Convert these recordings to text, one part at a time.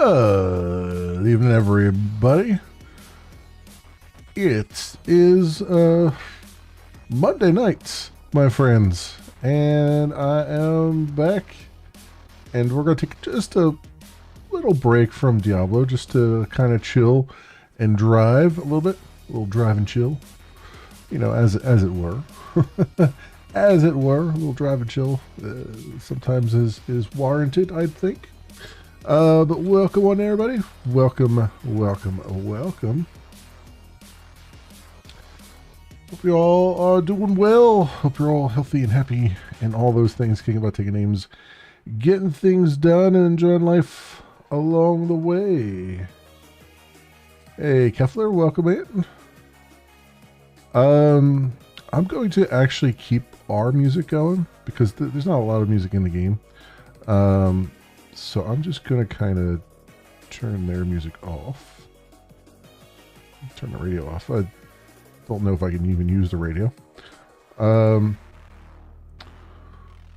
Good evening, everybody. It is Monday night, my friends, and I am back. And we're going to take just a little break from Diablo just to kind of chill and drive a little bit. A little drive and chill, you know, as it were. As it were, a little drive and chill sometimes is warranted, I think. But welcome on, everybody. Welcome. Hope you all are doing well. Hope you're all healthy and happy and all those things. Kicking about taking names, getting things done, and enjoying life along the way. Hey, Kefler, welcome in. I'm going to actually keep our music going because there's not a lot of music in the game. So I'm just going to kind of turn their music off. Turn the radio off. I don't know if I can even use the radio.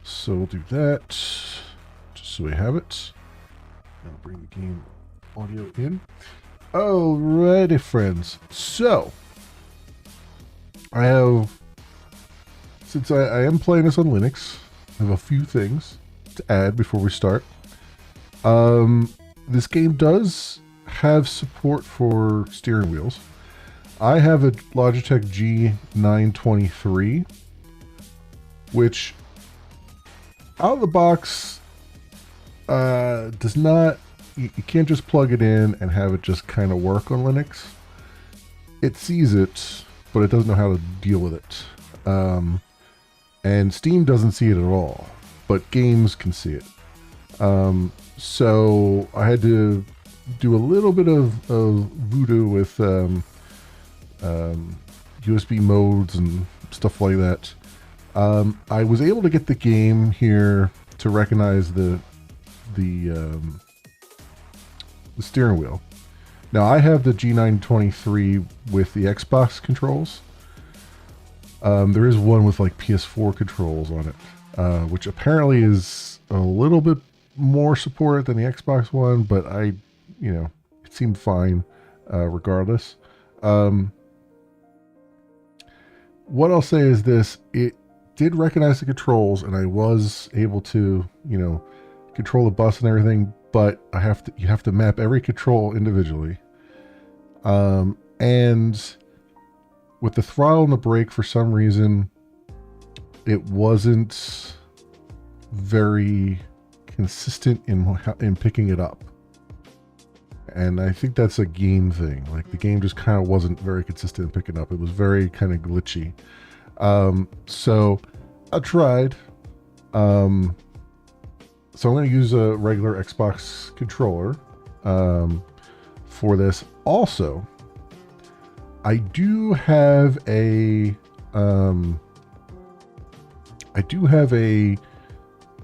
So we'll do that just so we have it. I'll bring the game audio in. Alrighty, friends. So I have, since I am playing this on Linux, I have a few things to add before we start. This game does have support for steering wheels. I have a Logitech G923, which out of the box does not, you can't just plug it in and have it just kind of work on Linux. It sees it, but it doesn't know how to deal with it. And Steam doesn't see it at all, but games can see it. So I had to do a little bit of voodoo with USB modes and stuff like that. I was able to get the game here to recognize the steering wheel. Now I have the G923 with the Xbox controls. There is one with like PS4 controls on it, which apparently is a little bit more supported than the Xbox one, but it seemed fine regardless. What I'll say is this: it did recognize the controls, and I was able to, control the bus and everything. But you have to map every control individually. And with the throttle and the brake, for some reason, it wasn't very consistent in picking it up. And I think that's a game thing. Like, the game just kind of wasn't very consistent in picking up. It was very kind of glitchy. So I tried. So I'm going to use a regular Xbox controller for this. Also, I do have a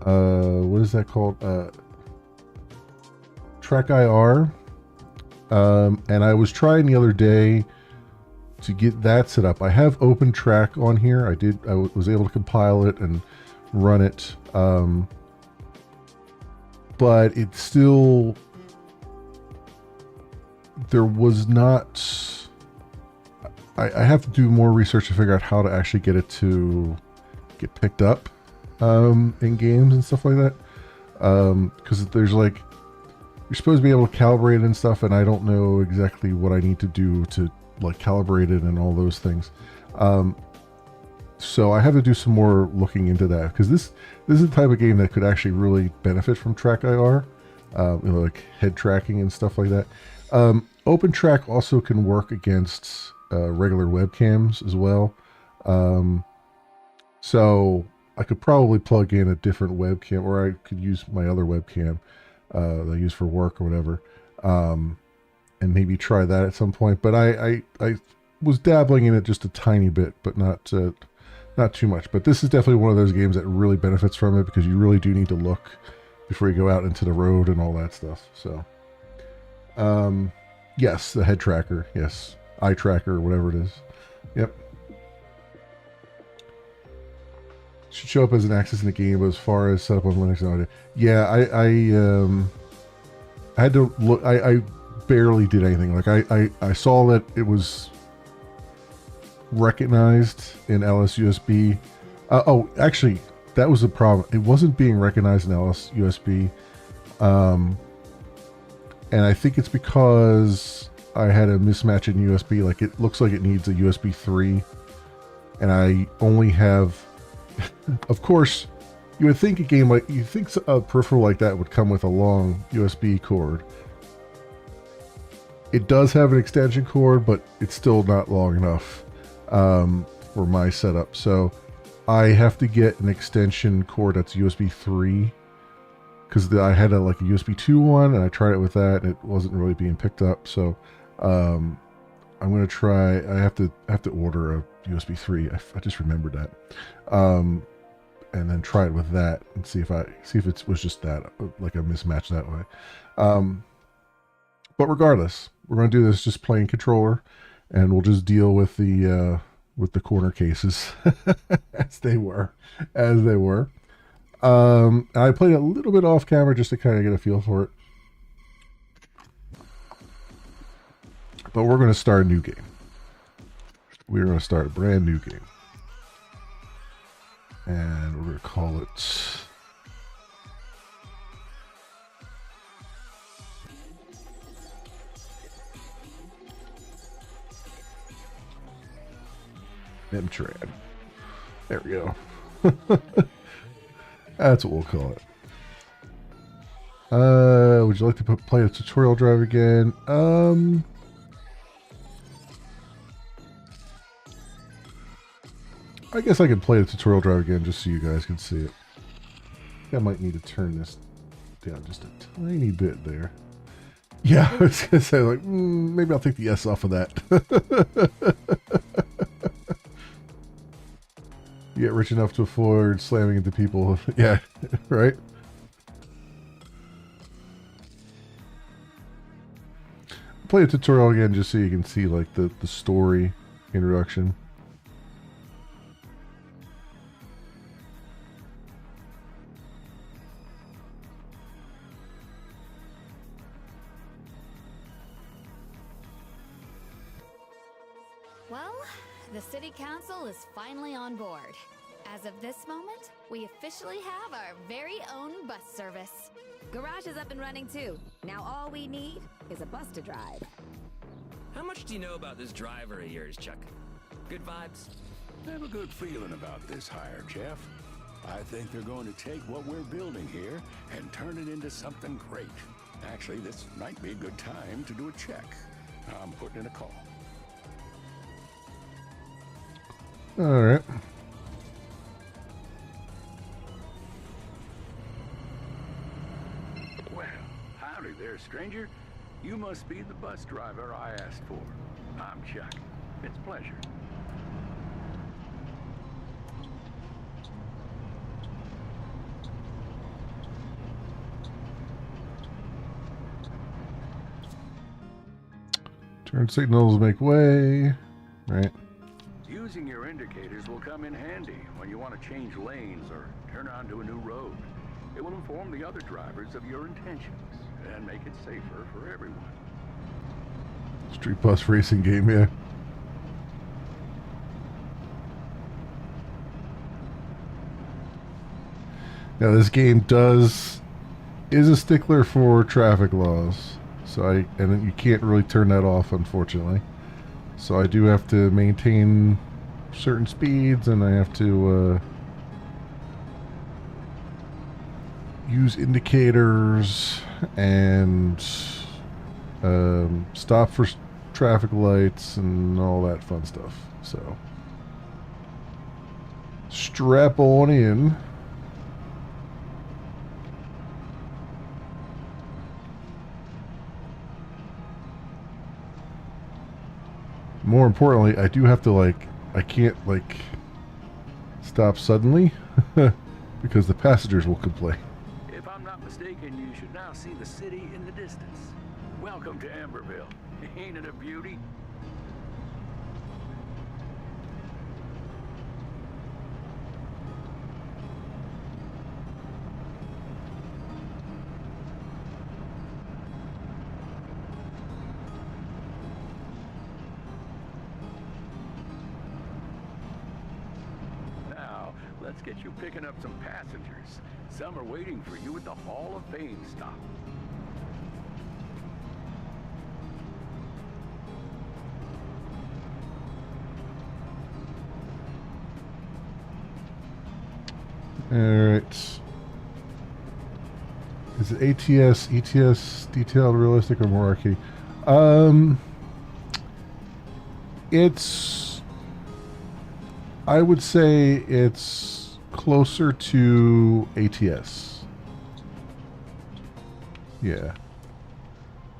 what is that called? TrackIR. And I was trying the other day to get that set up. I have OpenTrack on here. I was able to compile it and run it. But it's still, there was not, I have to do more research to figure out how to actually get it to get picked up in games and stuff like that. Because there's like, you're supposed to be able to calibrate it and stuff, and I don't know exactly what I need to do to like calibrate it and all those things. So I have to do some more looking into that, because this is the type of game that could actually really benefit from TrackIR, like head tracking and stuff like that. OpenTrack also can work against regular webcams as well. So I could probably plug in a different webcam, or I could use my other webcam that I use for work or whatever, and maybe try that at some point. But I was dabbling in it just a tiny bit, but not too much. But this is definitely one of those games that really benefits from it, because you really do need to look before you go out into the road and all that stuff. So yes, the head tracker, yes, eye tracker, whatever it is. Yep. Should show up as an access in the game, but as far as setup on Linux and audio, yeah, I I had to look. I barely did anything. Like I saw that it was recognized in LSUSB. Oh, actually, that was the problem. It wasn't being recognized in LSUSB. And I think it's because I had a mismatch in USB. Like it looks like it needs a USB 3. And I only have, of course, you would think a peripheral like that would come with a long USB cord. It does have an extension cord, but it's still not long enough for my setup. So I have to get an extension cord that's USB 3 because I had a USB 2 one, and I tried it with that, and it wasn't really being picked up. So I'm gonna try. I have to order a USB 3. I just remembered that, and then try it with that and see if it was just that, like a mismatch that way. But regardless, we're gonna do this just plain controller, and we'll just deal with the corner cases as they were. I played a little bit off camera just to kind of get a feel for it. But we're going to start a new game. We're going to start a brand new game. And we're going to call it... Mtrad. There we go. That's what we'll call it. Would you like to play a tutorial drive again? I guess I can play the tutorial drive again just so you guys can see it. I might need to turn this down just a tiny bit there. Yeah, I was gonna say maybe I'll take the S off of that. You get rich enough to afford slamming into people. Yeah, right? Play a tutorial again just so you can see the story introduction. Well, the City Council is finally on board. As of this moment, we officially have our very own bus service. Garage is up and running too. Now all we need is a bus to drive. How much do you know about this driver of yours, Chuck? Good vibes? I have a good feeling about this hire, Jeff. I think they're going to take what we're building here and turn it into something great. Actually, this might be a good time to do a check. I'm putting in a call. All right. Well, howdy there, stranger. You must be the bus driver I asked for. I'm Chuck. It's a pleasure. Turn signals, make way. Right. Using your indicators will come in handy when you want to change lanes or turn onto a new road. It will inform the other drivers of your intentions and make it safer for everyone. Street bus racing game, yeah. Now this game is a stickler for traffic laws. So and you can't really turn that off, unfortunately. So I do have to maintain certain speeds, and I have to use indicators and stop for traffic lights and all that fun stuff. So strap on in. More importantly, I do have to I can't stop suddenly because the passengers will complain. If I'm not mistaken, you should now see the city in the distance. Welcome to Amberville. Ain't it a beauty? let's get you picking up some passengers. Some are waiting for you at the Hall of Fame stop. Alright. Is it ETS detailed, realistic, or more arcade? It's... I would say it's closer to ATS. Yeah.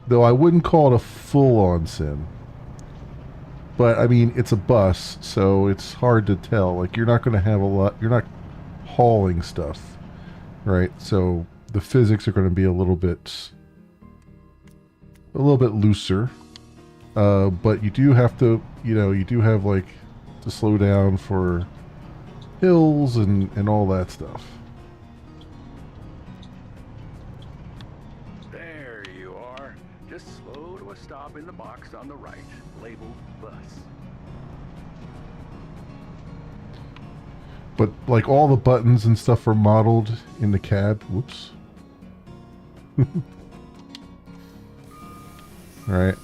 Though I wouldn't call it a full-on sim. But, I mean, it's a bus, so it's hard to tell. Like, you're not going to have a lot... You're not hauling stuff, right? So the physics are going to be a little bit looser, but you do have to, you do have like to slow down for hills and all that stuff. There you are. Just slow to a stop in the box on the right, labeled bus. But like all the buttons and stuff are modeled in the cab. Whoops. Alright.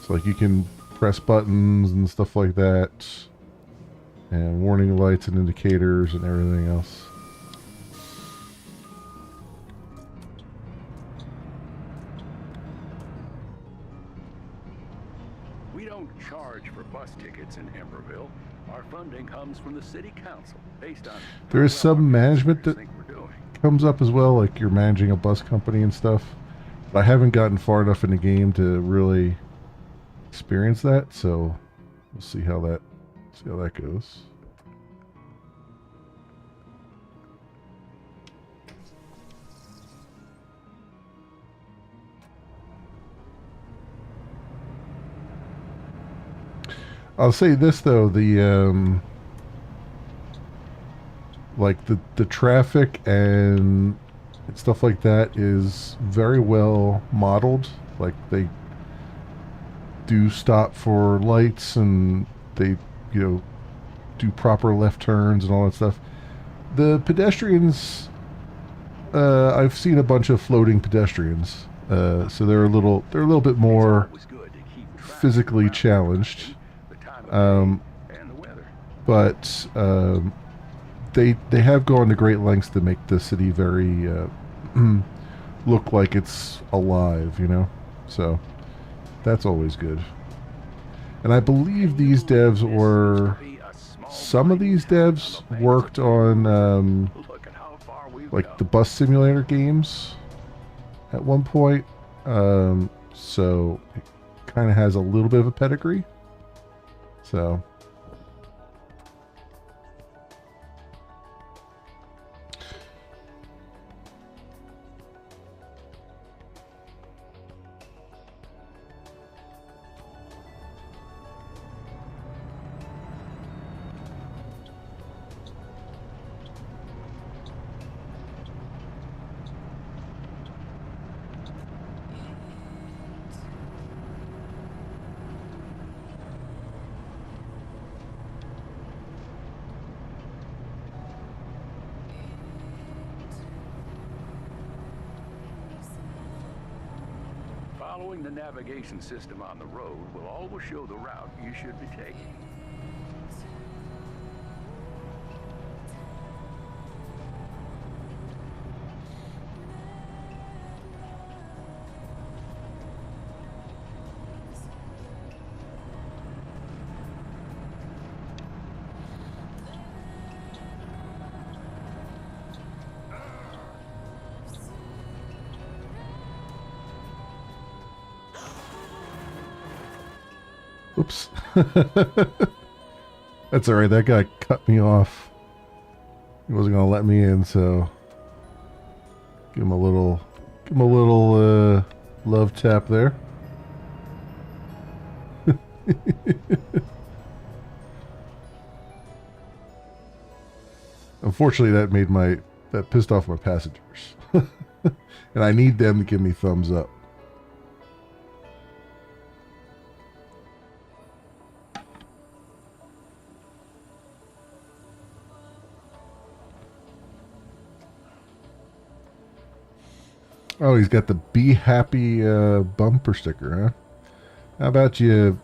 So like you can press buttons and stuff like that. And warning lights and indicators and everything else. We don't charge for bus tickets in Emberville. Our funding comes from the city council based on... There is some management that think we're doing. comes up as well, like you're managing a bus company and stuff. But I haven't gotten far enough in the game to really experience that, so we'll see how that goes. I'll say this though, the like the traffic and stuff like that is very well modeled. Like they do stop for lights and they, do proper left turns and all that stuff. The pedestrians, I've seen a bunch of floating pedestrians, so they're a little bit more Always good to keep track physically of challenged. the time of day and the weather. But they have gone to great lengths to make the city very look like it's alive, So that's always good. And I believe these devs were... Some of these devs worked on Look at how far we've like come. the bus simulator games at one point. So it kind of has a little bit of a pedigree. So... Following the navigation system on the road will always show the route you should be taking. Oops. That's alright, that guy cut me off. He wasn't gonna let me in, so give him a little love tap there. Unfortunately that pissed off my passengers. And I need them to give me thumbs up. Oh, he's got the Be Happy bumper sticker, huh? How about you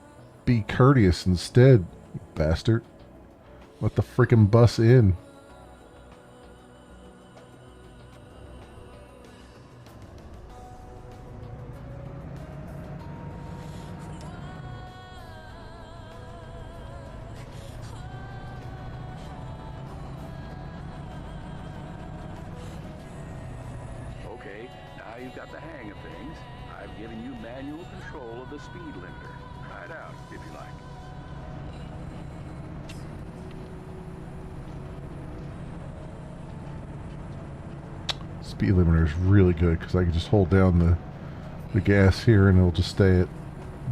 be courteous instead, you bastard? Let the freaking bus in. Okay, now you've got the hang of things. I've given you manual control of the speed limiter. Try it out, if you like. Speed limiter is really good because I can just hold down the gas here and it'll just stay at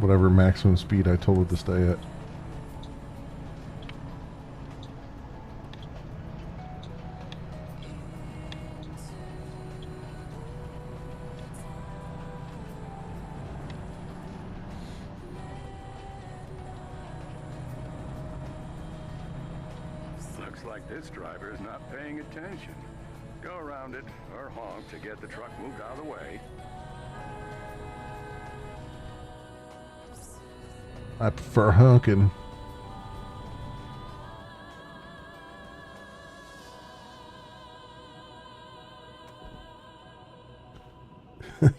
whatever maximum speed I told it to stay at. Looks like this driver is not paying attention. Go around it or honk to get the truck moved out of the way. I prefer honking.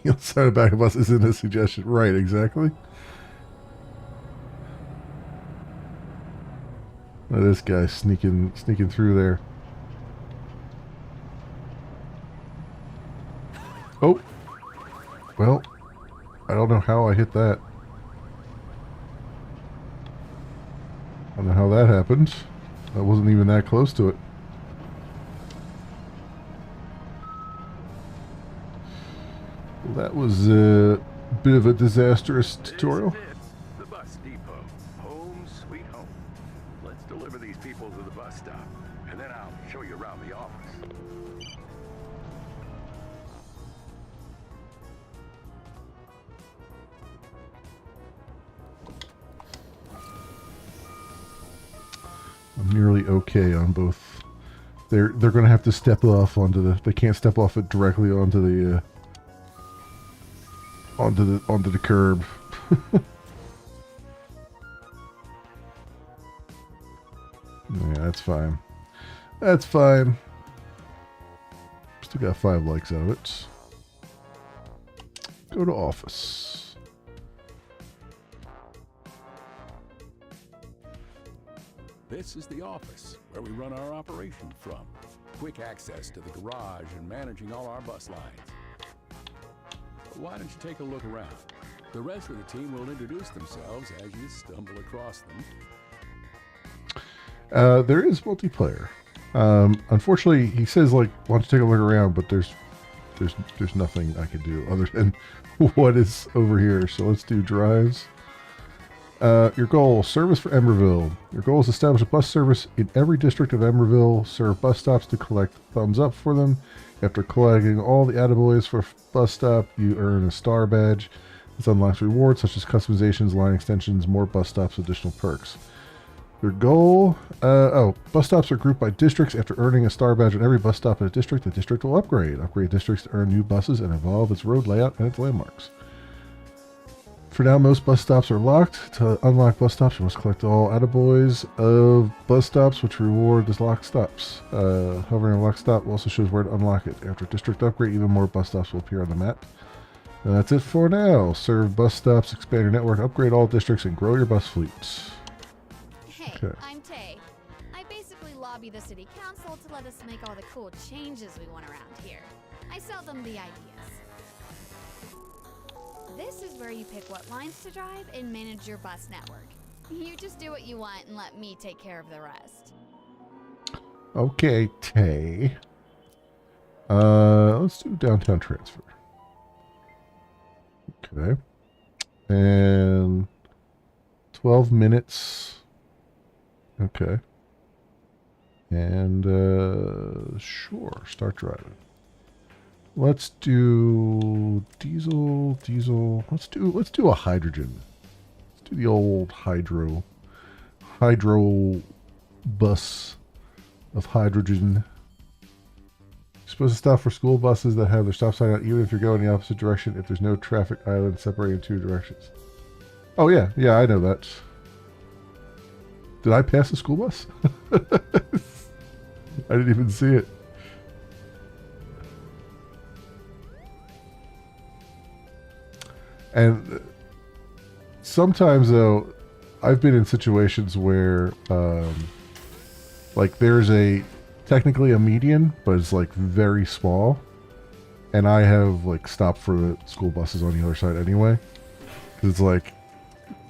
You'll start a back of bus isn't a suggestion. Right, exactly. Look at this guy sneaking through there. Oh. Well, I don't know how I hit that. I don't know how that happened. I wasn't even that close to it. Well, that was a bit of a disastrous tutorial. This, the bus depot. Home sweet home. Let's deliver these people to the bus stop, and then I'll show you around the office. I'm nearly okay on both. They're going to have to step off onto the. They can't step off it directly onto the onto the curb. Yeah, that's fine. That's fine. Still got 5 likes out of it. Go to office. This is the office where we run our operation from. Quick access to the garage and managing all our bus lines. Why don't you take a look around? The rest of the team will introduce themselves as you stumble across them. There is multiplayer. Unfortunately, he says like, "Why don't you take a look around?" But there's nothing I can do other than what is over here. So let's do drives. Your goal: service for Emerville. Your goal is to establish a bus service in every district of Emerville. Serve bus stops to collect thumbs up for them. After collecting all the attaboys for a bus stop, you earn a star badge. This unlocks rewards such as customizations, line extensions, more bus stops, additional perks. Your goal, bus stops are grouped by districts. After earning a star badge on every bus stop in a district, the district will upgrade. Upgrade districts to earn new buses and evolve its road layout and its landmarks. For now, most bus stops are locked. To unlock bus stops, you must collect all attaboys of bus stops, which reward the locked stops. Hovering on a locked stop also shows where to unlock it. After district upgrade, even more bus stops will appear on the map. And that's it for now. Serve bus stops, expand your network, upgrade all districts, and grow your bus fleets. Hey, Okay. I'm Tay. I basically lobby the city council to let us make all the cool changes we want around here. I sell them the ideas. This is where you pick what lines to drive and manage your bus network. You just do what you want and let me take care of the rest. Okay, Tay. Let's do downtown transfer. Okay. And 12 minutes. Okay. And sure, start driving. Let's do diesel. Let's do a hydrogen. Let's do the old hydro bus of hydrogen. supposed to stop for school buses that have their stop sign out, even if you're going the opposite direction, if there's no traffic island separating two directions. Oh, yeah. Yeah, I know that. Did I pass the school bus? I didn't even see it. And sometimes, though, I've been in situations where, like, there's technically a median, but it's, like, very small. And I have, like, stopped for the school buses on the other side anyway. Because it's like,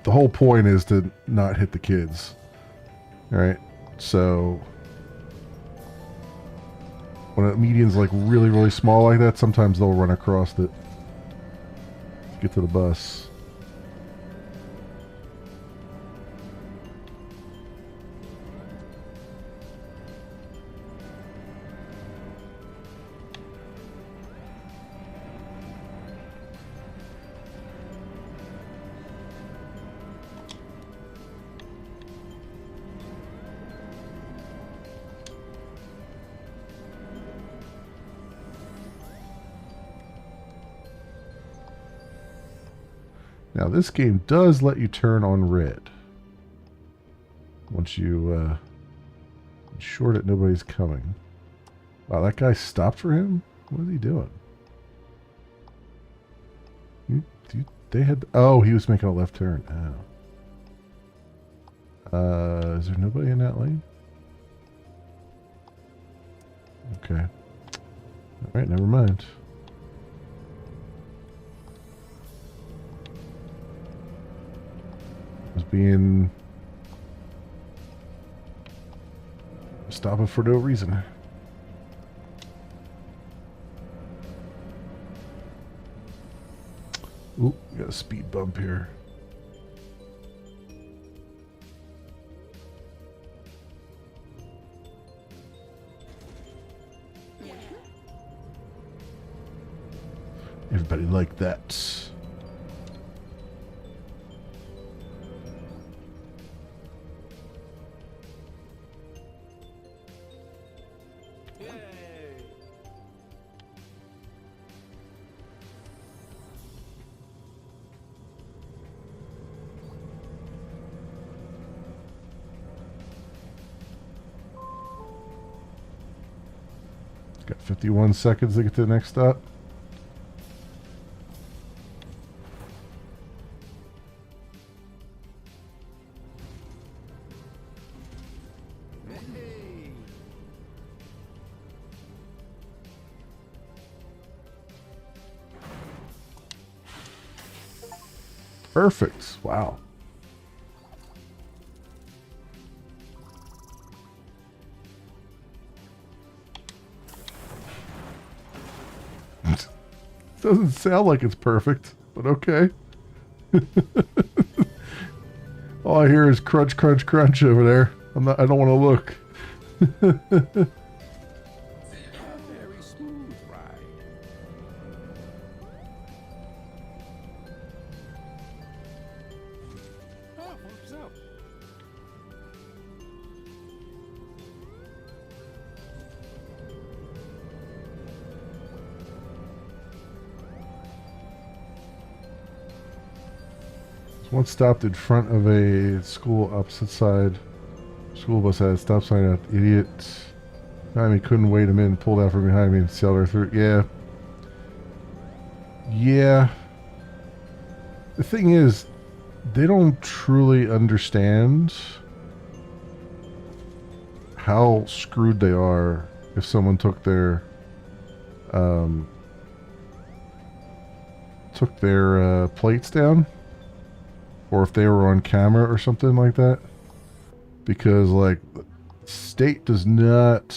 the whole point is to not hit the kids. Right? So, when a median's, like, really, really small like that, sometimes they'll run across it to get to the bus. Now, this game does let you turn on red. Once you ensure that nobody's coming. Wow, that guy stopped for him? What is he doing? They had... Oh, he was making a left turn. Oh. Is there nobody in that lane? Okay. Alright, never mind. Was being stopping for no reason. Ooh, we got a speed bump here. Everybody like that. Got 51 seconds to get to the next stop. Perfect. Wow. Doesn't sound like it's perfect, but okay. All I hear is crunch, crunch, crunch over there. I don't want to look. Very smooth ride. Oh, what's up? One stopped in front of a school opposite side. School bus had a stop sign out. Idiot. Behind me couldn't wait him in, pulled out from behind me and sailed her through. Yeah. Yeah. The thing is, they don't truly understand how screwed they are if someone took their plates down, or if they were on camera or something like that, because like the state does not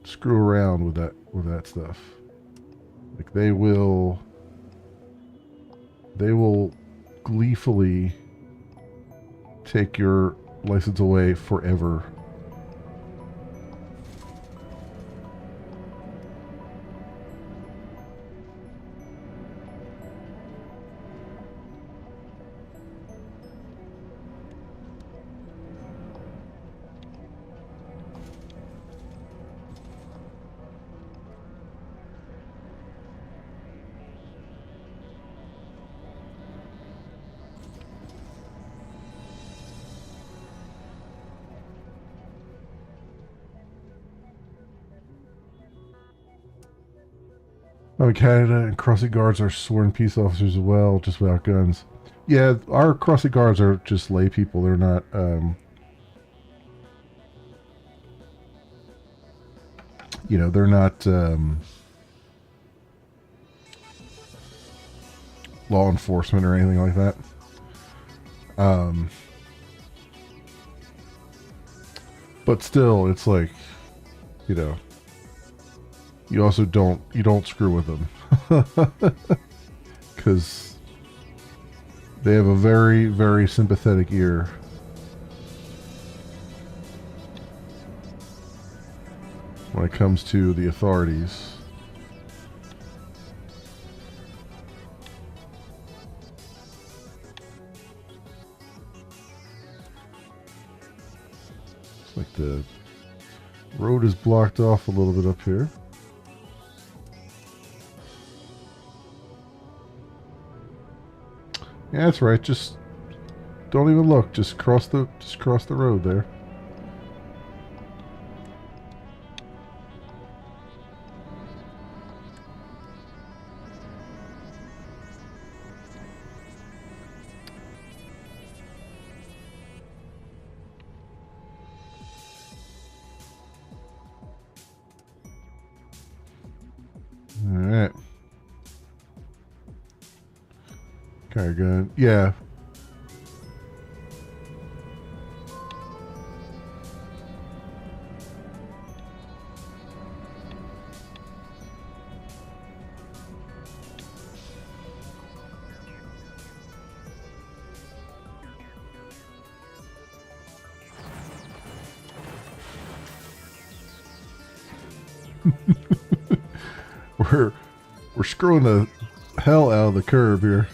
screw around with that stuff. Like they will gleefully take your license away forever. Canada and crossing guards are sworn peace officers as well, just without guns. Yeah, our crossing guards are just lay people. They're not, you know, they're not law enforcement or anything like that. But still, it's like, you know, you also don't screw with them. Because they have a very, very sympathetic ear. When it comes to the authorities. It's like the road is blocked off a little bit up here. Yeah, that's right. Just don't even look. Just cross the road there. All right. Okay, good. Yeah. We're screwing the hell out of the curb here.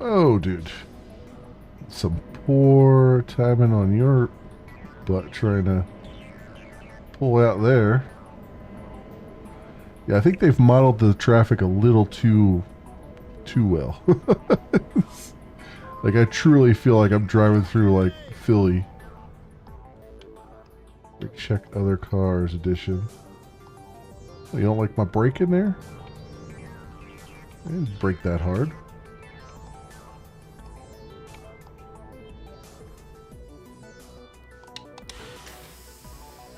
Oh, dude. Some poor timing on your butt trying to pull out there. Yeah, I think they've modeled the traffic a little too well. Like, I truly feel like I'm driving through, like, Philly. Like, check other cars edition. Oh, you don't like my brake in there? I didn't brake that hard.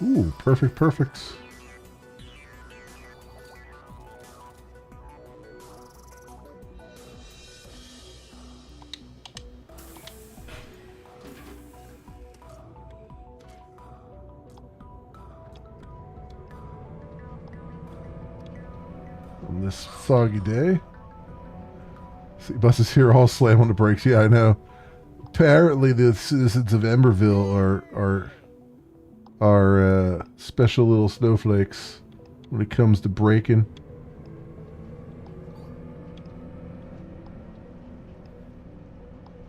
Ooh, perfect, perfect. On this foggy day. See buses here all slam on the brakes. Yeah, I know. Apparently the citizens of Emberville are special little snowflakes when it comes to braking.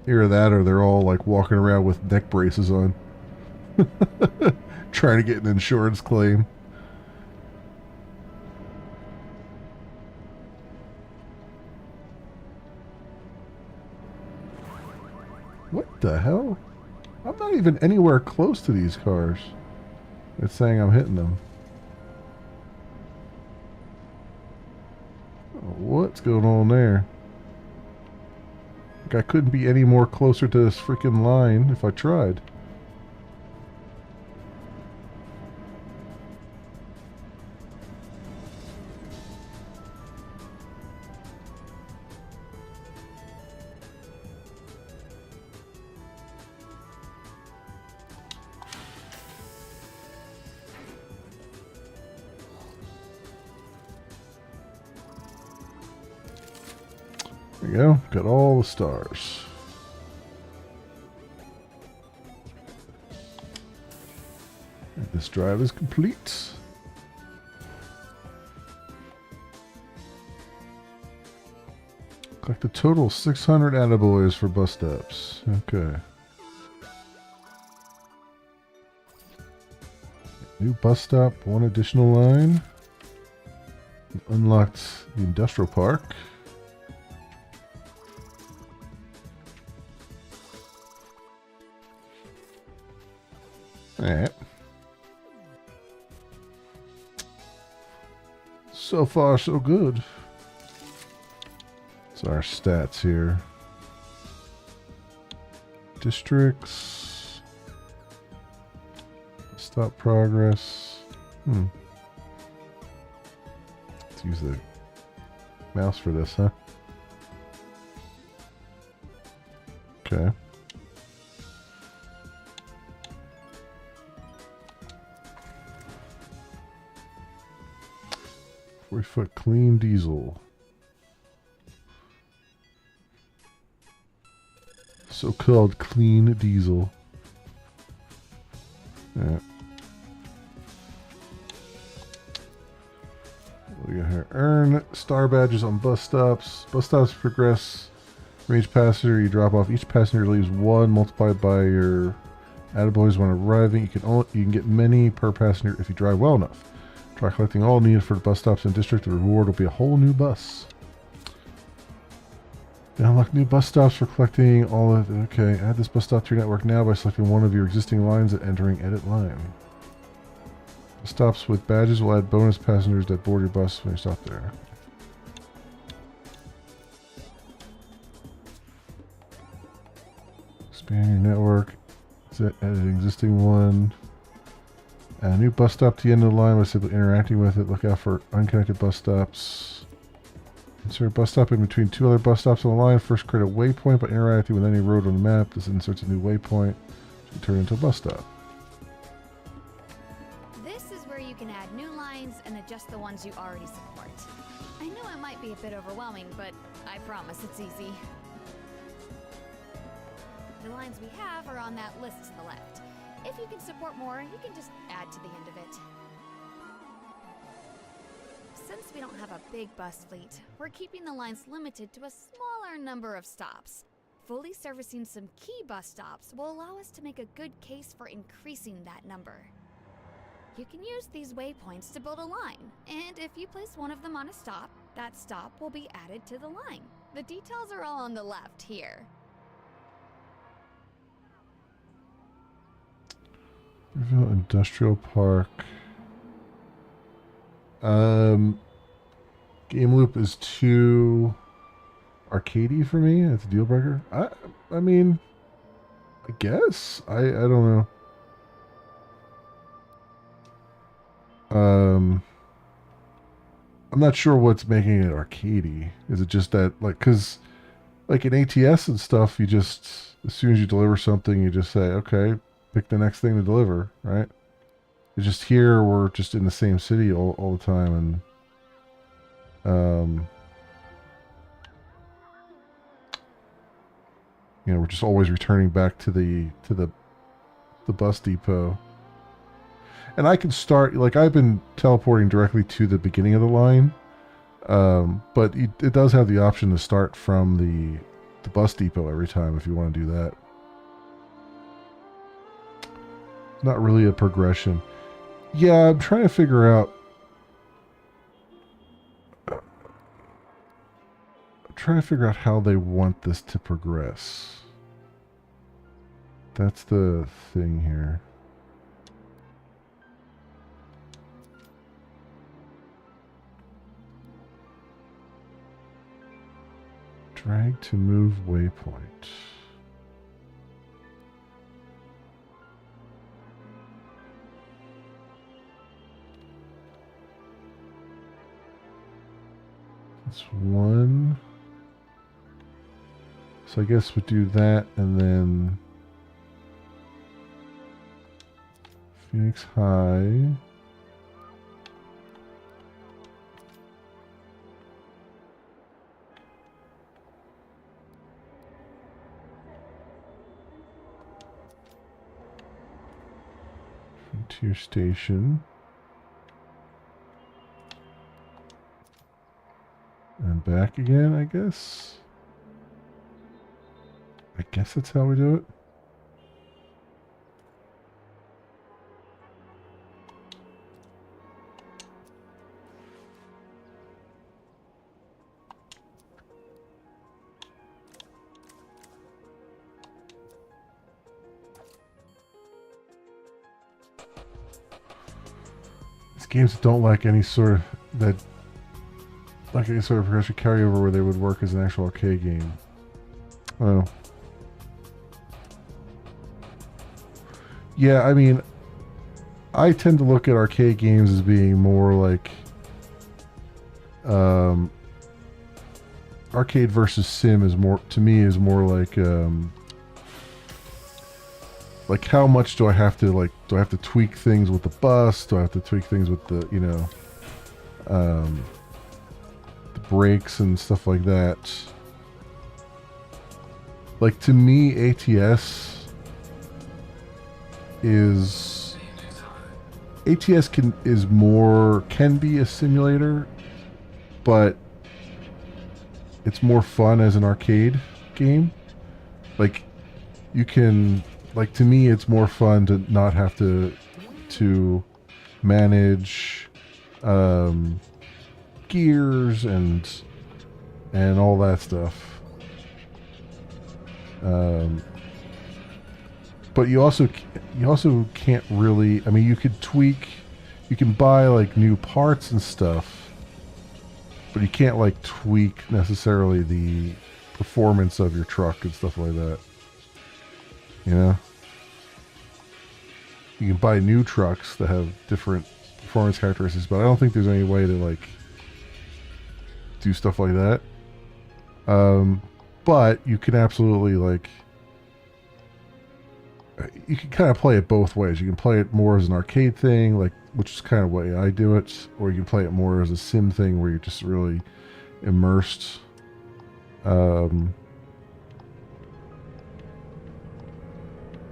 Either that or they're all like walking around with neck braces on. Trying to get an insurance claim. What the hell? I'm not even anywhere close to these cars. It's saying I'm hitting them. What's going on there? Like I couldn't be any more closer to this freaking line if I tried. There we go. Got all the stars. And this drive is complete. Collect a total of 600 attaboys for bus stops. Okay. New bus stop, one additional line. Unlocked the industrial park. Alright. So far, so good. So our stats here. Districts. Stop progress. Let's use the mouse for this, huh? Okay. 40-foot clean diesel. So-called clean diesel. Yeah. What do we got here? Earn star badges on bus stops. Bus stops progress for each passenger. You drop off. Each passenger leaves one multiplied by your attaboys when arriving. You can get many per passenger if you drive well enough. Try collecting all needed for the bus stops in district. The reward will be a whole new bus. Unlock new bus stops for collecting all of... Okay, add this bus stop to your network now by selecting one of your existing lines and entering edit line. Stops with badges will add bonus passengers that board your bus when you stop there. Expand your network. Add an existing one. Add a new bus stop to the end of the line by simply interacting with it. Look out for unconnected bus stops. Insert a bus stop in between two other bus stops on the line. First, create a waypoint by interacting with any road on the map. This inserts a new waypoint to turn into a bus stop. This is where you can add new lines and adjust the ones you already support. I know it might be a bit overwhelming, but I promise it's easy. The lines we have are on that list to the left. If you can support more, you can just add to the end of it. Since we don't have a big bus fleet, we're keeping the lines limited to a smaller number of stops. Fully servicing some key bus stops will allow us to make a good case for increasing that number. You can use these waypoints to build a line, and if you place one of them on a stop, that stop will be added to the line. The details are all on the left here. Riverville Industrial Park. Game loop is too arcadey for me. That's a deal breaker. I mean, I guess. I don't know. I'm not sure what's making it arcadey. Is it just that, like, because, like, in ATS and stuff, you just, as soon as you deliver something, you just say, okay, pick the next thing to deliver, right? It's just here, we're just in the same city all the time, and, you know, we're just always returning back to the bus depot. And I can start, like, I've been teleporting directly to the beginning of the line, but it does have the option to start from the bus depot every time if you want to do that. It's not really a progression. Yeah, I'm trying to figure out... how they want this to progress. That's the thing here. Drag to move waypoint. That's one. So I guess we do that and then Phoenix High. Frontier Station. And back again, I guess. I guess that's how we do it. games that don't like any sort of progression carryover where they would work as an actual arcade game. Oh. Yeah, I mean, I tend to look at arcade games as being more like arcade versus sim is more, to me, is more like how much do I have to tweak things with the bus? Do I have to tweak things with the, you know, the brakes and stuff like that? Like, to me, ATS can be a simulator, but it's more fun as an arcade game. Like, you can, like, to me, it's more fun to not have to manage gears and all that stuff. But you also can't really, I mean, you could tweak, you can buy like new parts and stuff, but you can't like tweak necessarily the performance of your truck and stuff like that. You know? You can buy new trucks that have different performance characteristics, but I don't think there's any way to like do stuff like that. But you can absolutely like, you can kind of play it both ways. You can play it more as an arcade thing, like, which is kind of the way I do it, or you can play it more as a sim thing where you're just really immersed. And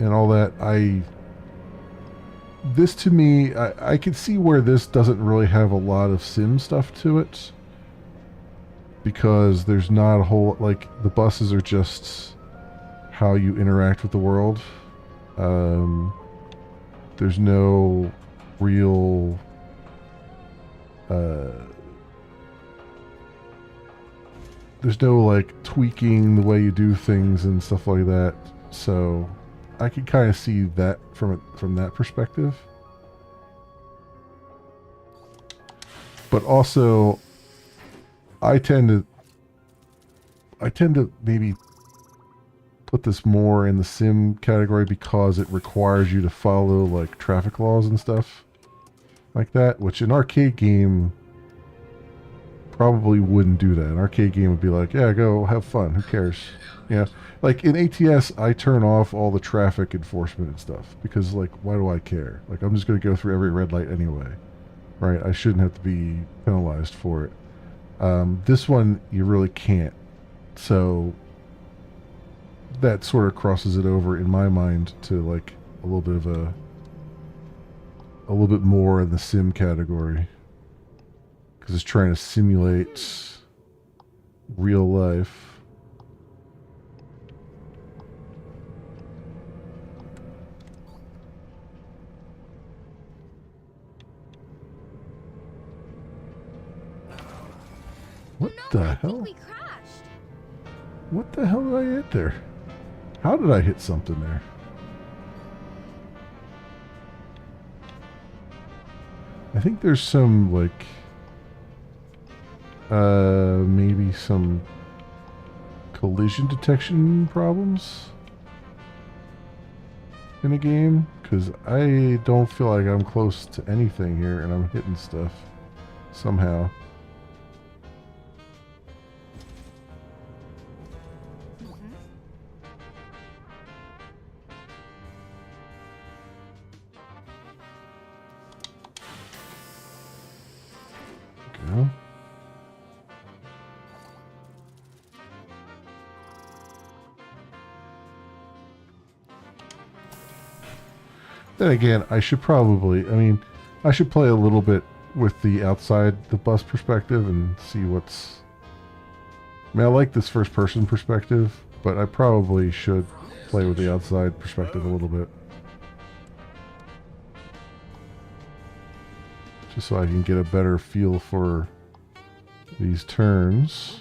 all that. This to me, I can see where this doesn't really have a lot of sim stuff to it, because there's not a whole, like, the buses are just how you interact with the world. There's no real there's no like tweaking the way you do things and stuff like that, so I can kind of see that from that perspective. But also I tend to maybe put this more in the sim category because it requires you to follow like traffic laws and stuff like that, which an arcade game probably wouldn't do that. An arcade game would be like, yeah, go have fun, who cares? Yeah, like in ATS I turn off all the traffic enforcement and stuff because, like, why do I care? Like, I'm just going to go through every red light anyway, right? I shouldn't have to be penalized for it. This one you really can't, so that sort of crosses it over in my mind to like a little bit more in the sim category, because it's trying to simulate real life. What the hell? We crashed. What the hell did I hit there? How did I hit something there? I think there's some, like, maybe some collision detection problems in a game, because I don't feel like I'm close to anything here and I'm hitting stuff somehow. Go. Then again, I should play a little bit with the outside the bus perspective and see what's... I mean, I like this first person perspective, but I probably should play with the outside perspective a little bit. Just so I can get a better feel for these turns.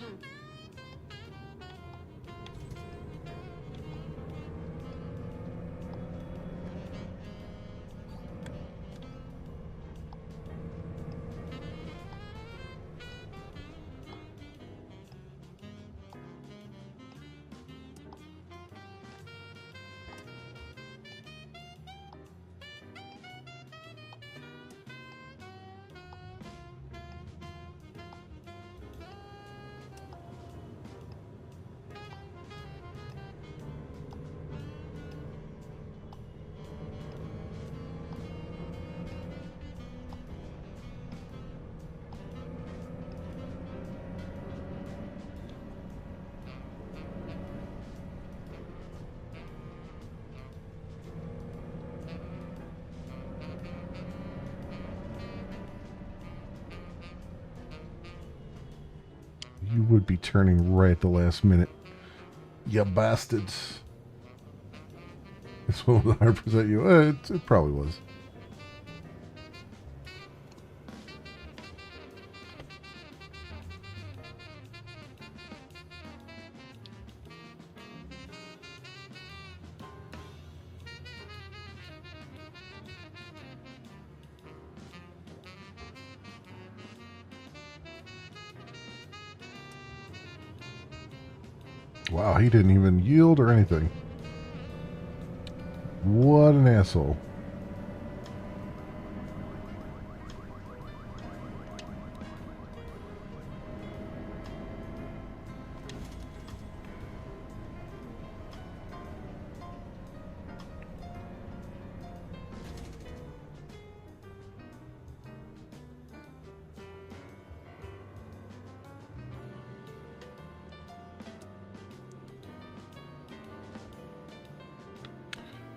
would be turning right at the last minute. You bastards. This one was 100% you. It probably was. Wow, he didn't even yield or anything. What an asshole.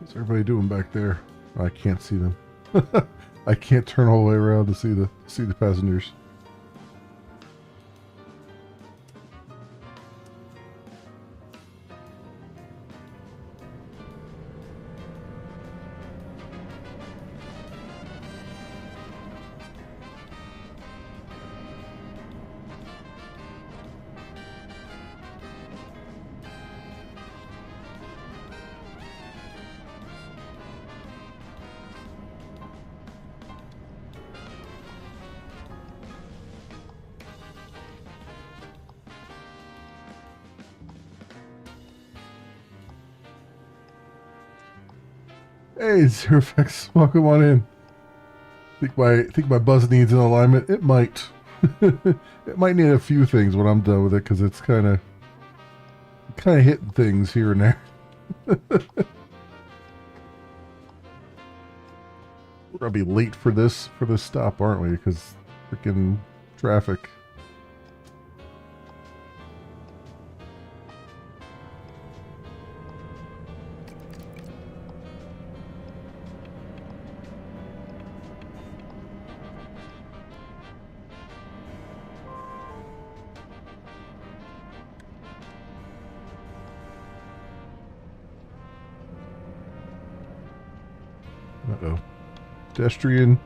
What's everybody doing back there? I can't see them. I can't turn all the way around to see the passengers. Hey, Zerofex, welcome on in. Think my buzz needs an alignment. It might. It might need a few things when I'm done with it because it's kind of hitting things here and there. We're gonna be late for this stop, aren't we? Because freaking traffic. Uh-oh. Pedestrian.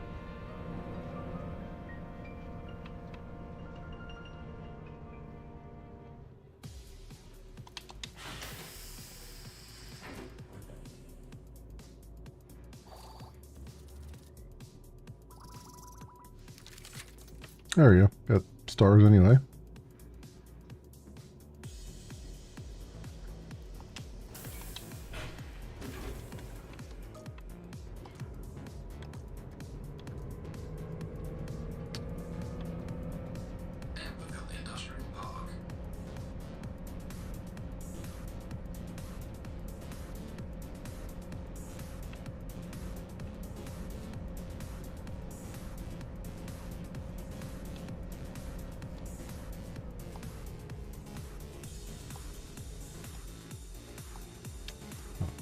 There we go. Got stars anyway.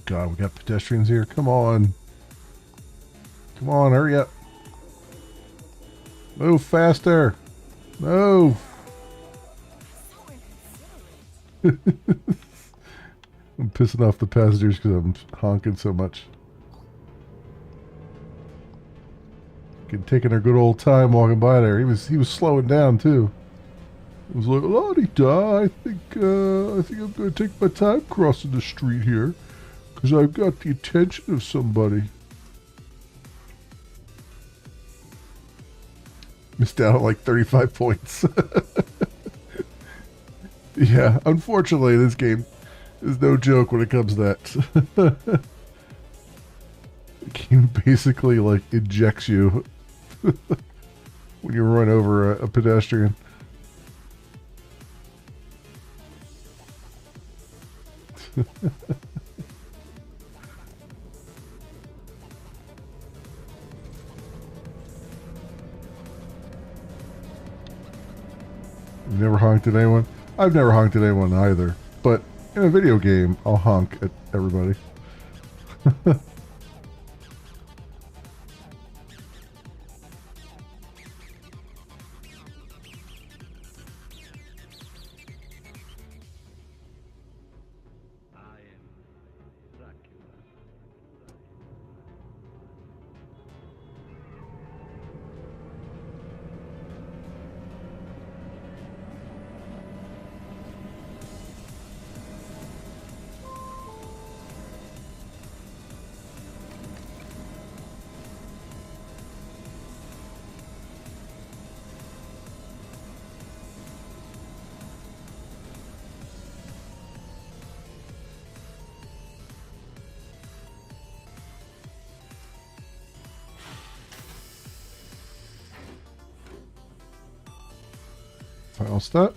God, we got pedestrians here. Come on. Come on, hurry up. Move faster. Move. I'm pissing off the passengers because I'm honking so much. Taking their good old time walking by there. He was slowing down too. It was like, la-di-da, I think I'm gonna take my time crossing the street here. Because I've got the attention of somebody. Missed out on like 35 points. Yeah, unfortunately this game is no joke when it comes to that. The game basically like ejects you when you run over a pedestrian. You've never honked at anyone? I've never honked at anyone either. But in a video game, I'll honk at everybody. Final step.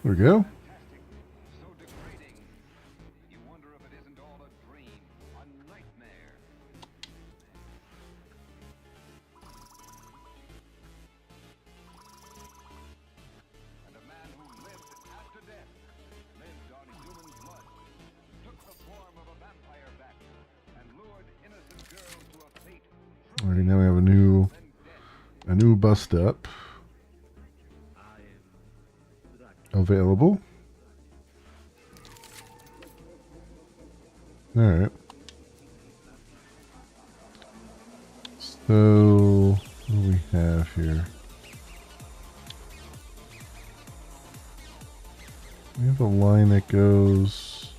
There we go. Alright, now we have a new bus step available. Alright. So, what do we have here? We have a line that goes...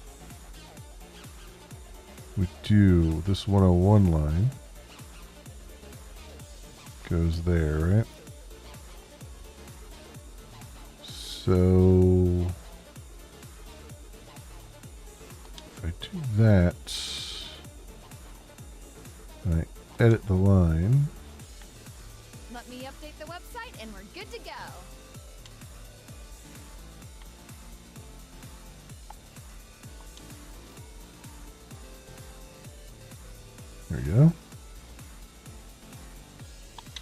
We do. This 101 line goes there, right? So... if I do that... and I edit the line... Let me update the website and we're good to go. There we go.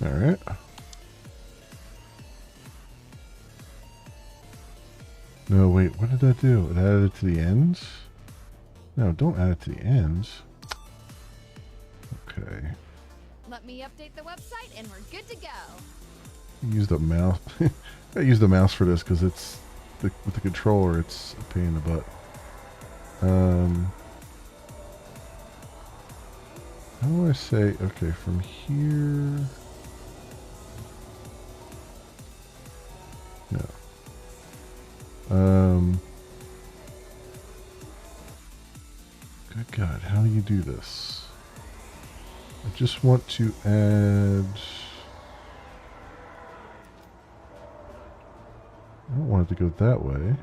Alright. No, wait, what did that do? It added it to the ends? No, don't add it to the ends. Okay. Let me update the website and we're good to go. Use the mouse. I use the mouse for this because it's with the controller. It's a pain in the butt. How do I say? Okay, from here. No. Good God, how do you do this? I just want to add... I don't want it to go that way.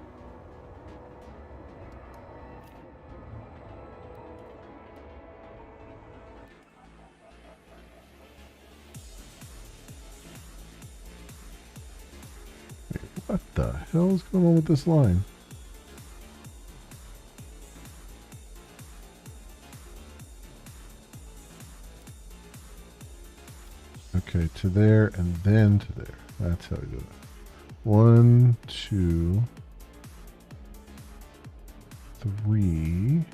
Wait, what the hell is going on with this line? Okay, to there and then to there. That's how we do it. 1, 2, 3.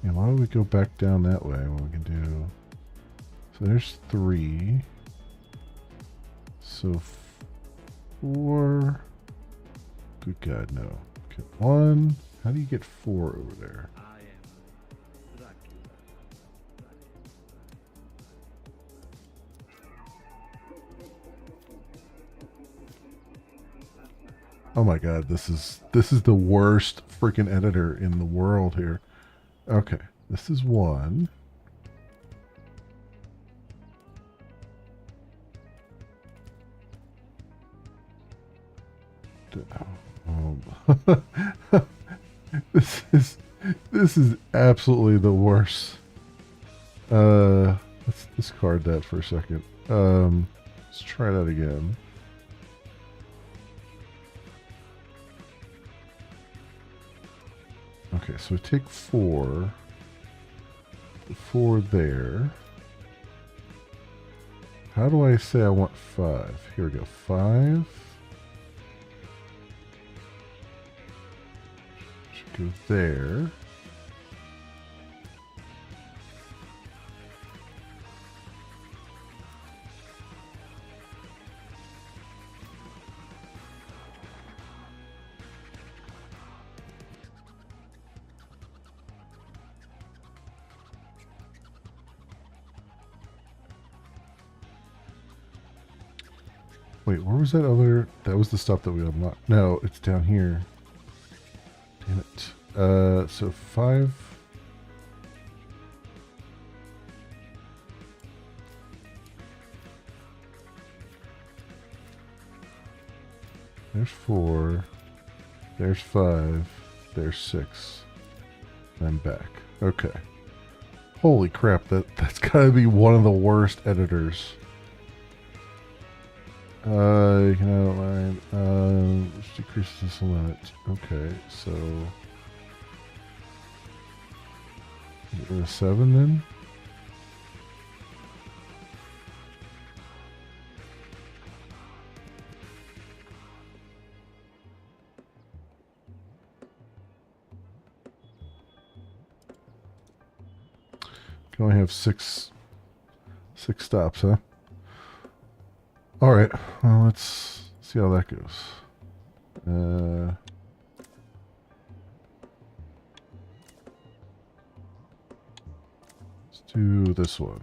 Yeah, why don't we go back down that way when we can do... So there's 3. So 4. Good God, no. Okay, 1. How do you get 4 over there? Oh my God, this is the worst freaking editor in the world here. Okay, this is 1. This is absolutely the worst. Let's discard that for a second. Let's try that again. Okay, so we take 4. The 4 there. How do I say I want 5? Here we go. 5. Should go there. Wait, where was that other... That was the stuff that we unlocked. No, it's down here. Damn it. So 5... There's 4. There's 5. There's 6. I'm back. Okay. Holy crap, that's gotta be one of the worst editors. You can outline, which decreases this limit. Okay, so... Is it a 7 then? Can only have six stops, huh? All right. Well, let's see how that goes. Let's do this one.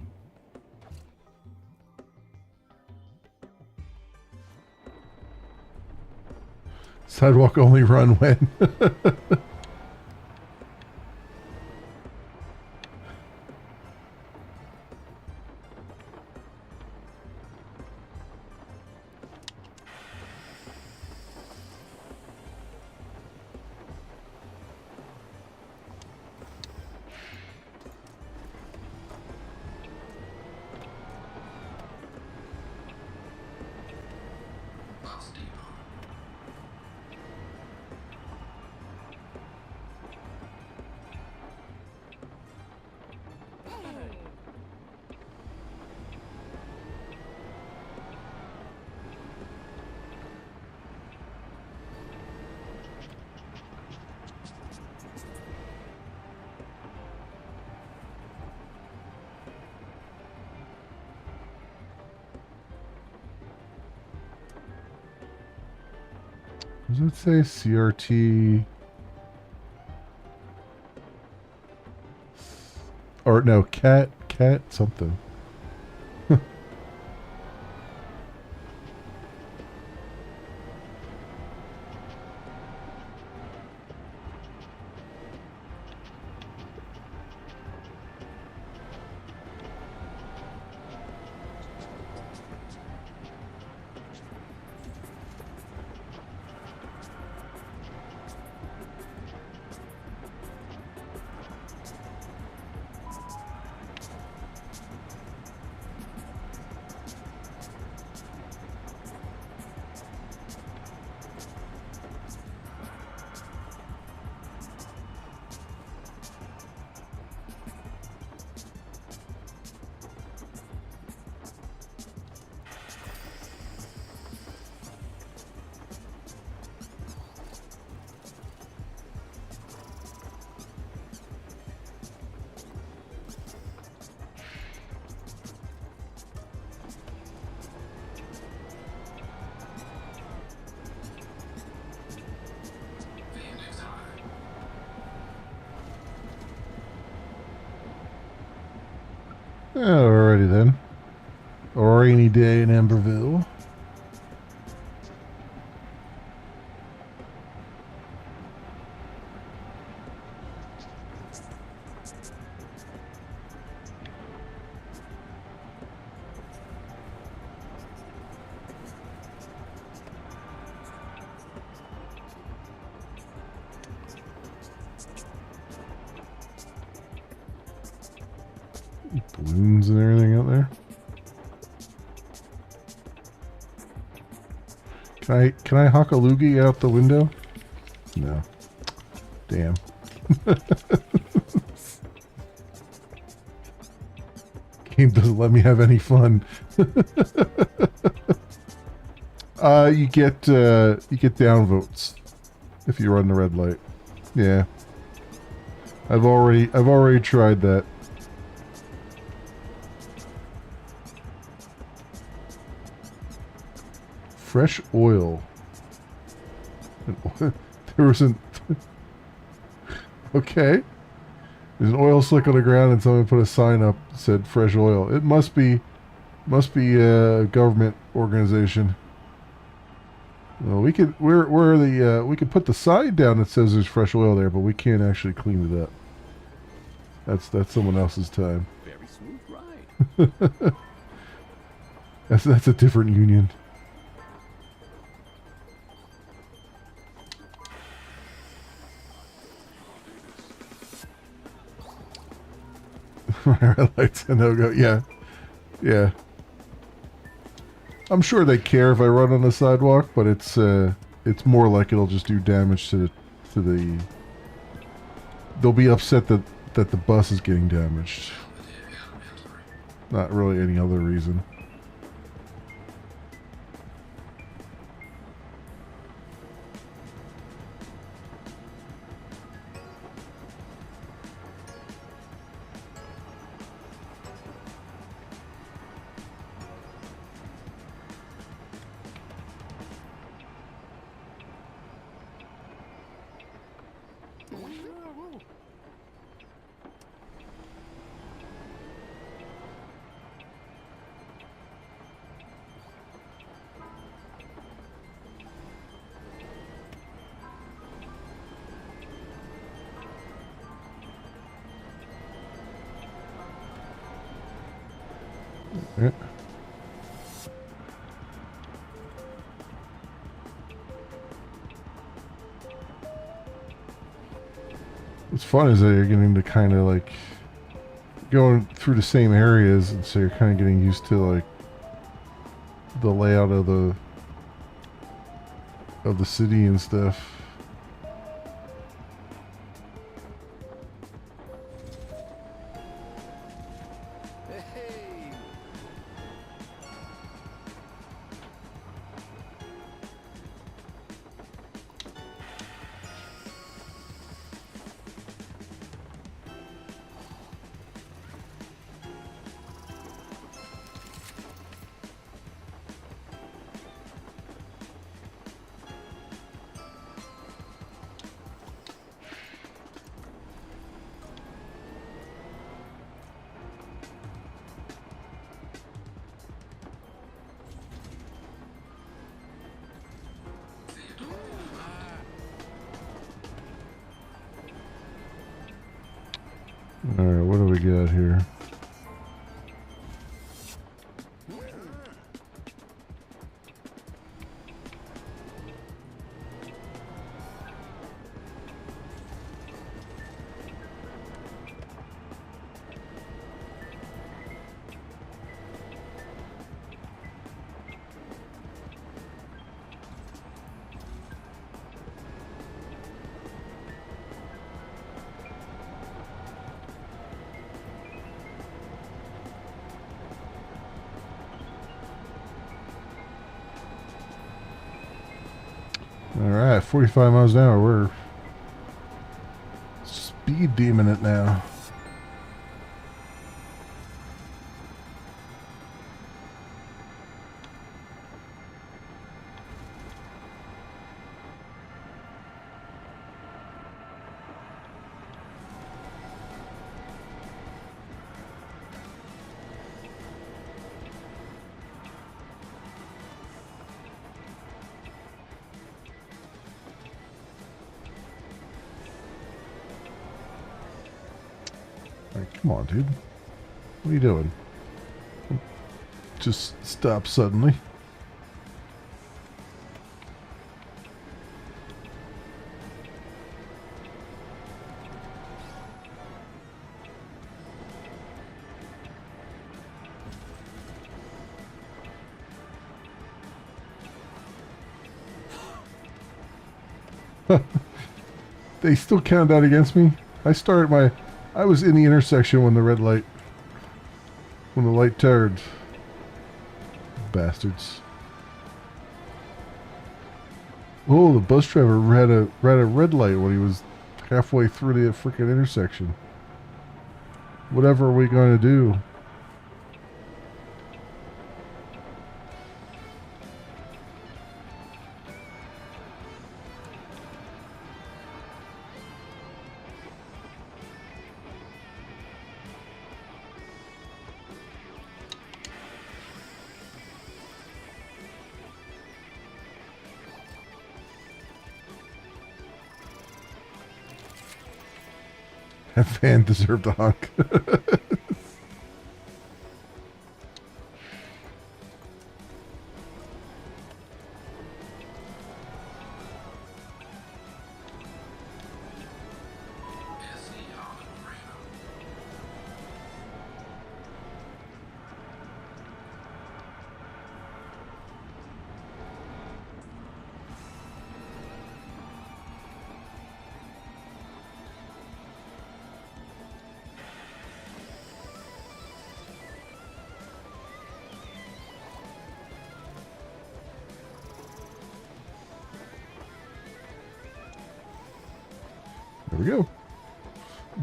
Sidewalk only run when. Does it say CRT? Or no, cat something. Alrighty then. A rainy day in Emberville. Balloons and everything out there. Can I huck a loogie out the window? No. Damn. Game doesn't let me have any fun. You get downvotes if you run the red light. Yeah. I've already tried that. Fresh oil. There wasn't. Okay. There's an oil slick on the ground, and someone put a sign up that said "fresh oil." It must be a government organization. Well, we could we could put the sign down that says there's fresh oil there, but we can't actually clean it up. That's someone else's time. Very smooth ride. That's a different union. Red lights a no-go. Yeah. Yeah. I'm sure they care if I run on the sidewalk, but it's more like it'll just do damage to the. They'll be upset that the bus is getting damaged. Not really any other reason. Yeah. What's fun is that you're getting to kind of like going through the same areas, and so you're kind of getting used to like the layout of the city and stuff. Alright, what do we got here? Alright, 45 miles an hour. We're speed demon it now. Come on, dude. What are you doing? Just stop suddenly. They still count that against me? I was in the intersection when the light turned. Bastards. Oh, the bus driver had a red light when he was halfway through the freaking intersection. Whatever are we going to do? That fan deserved a honk. There we go.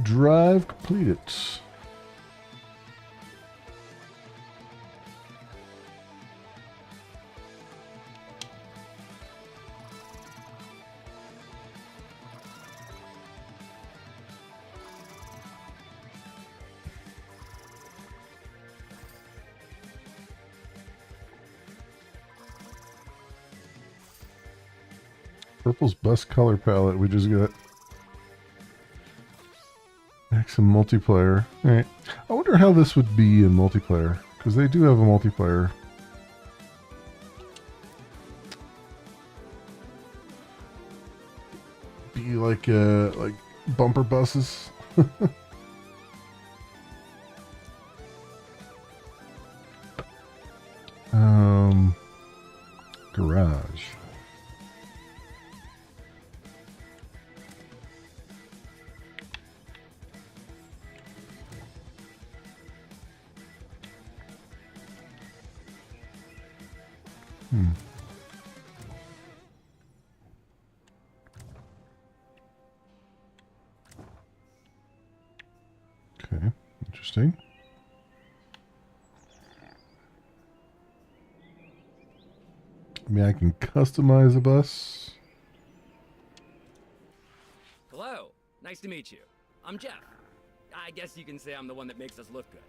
Drive completed. Purple's bus color palette we just got. Some multiplayer. Alright. I wonder how this would be in multiplayer. Because they do have a multiplayer. Be like bumper buses. Garage. Okay, interesting. I mean, I can customize a bus. Hello. Nice to meet you. I'm Jeff. I guess you can say I'm the one that makes us look good.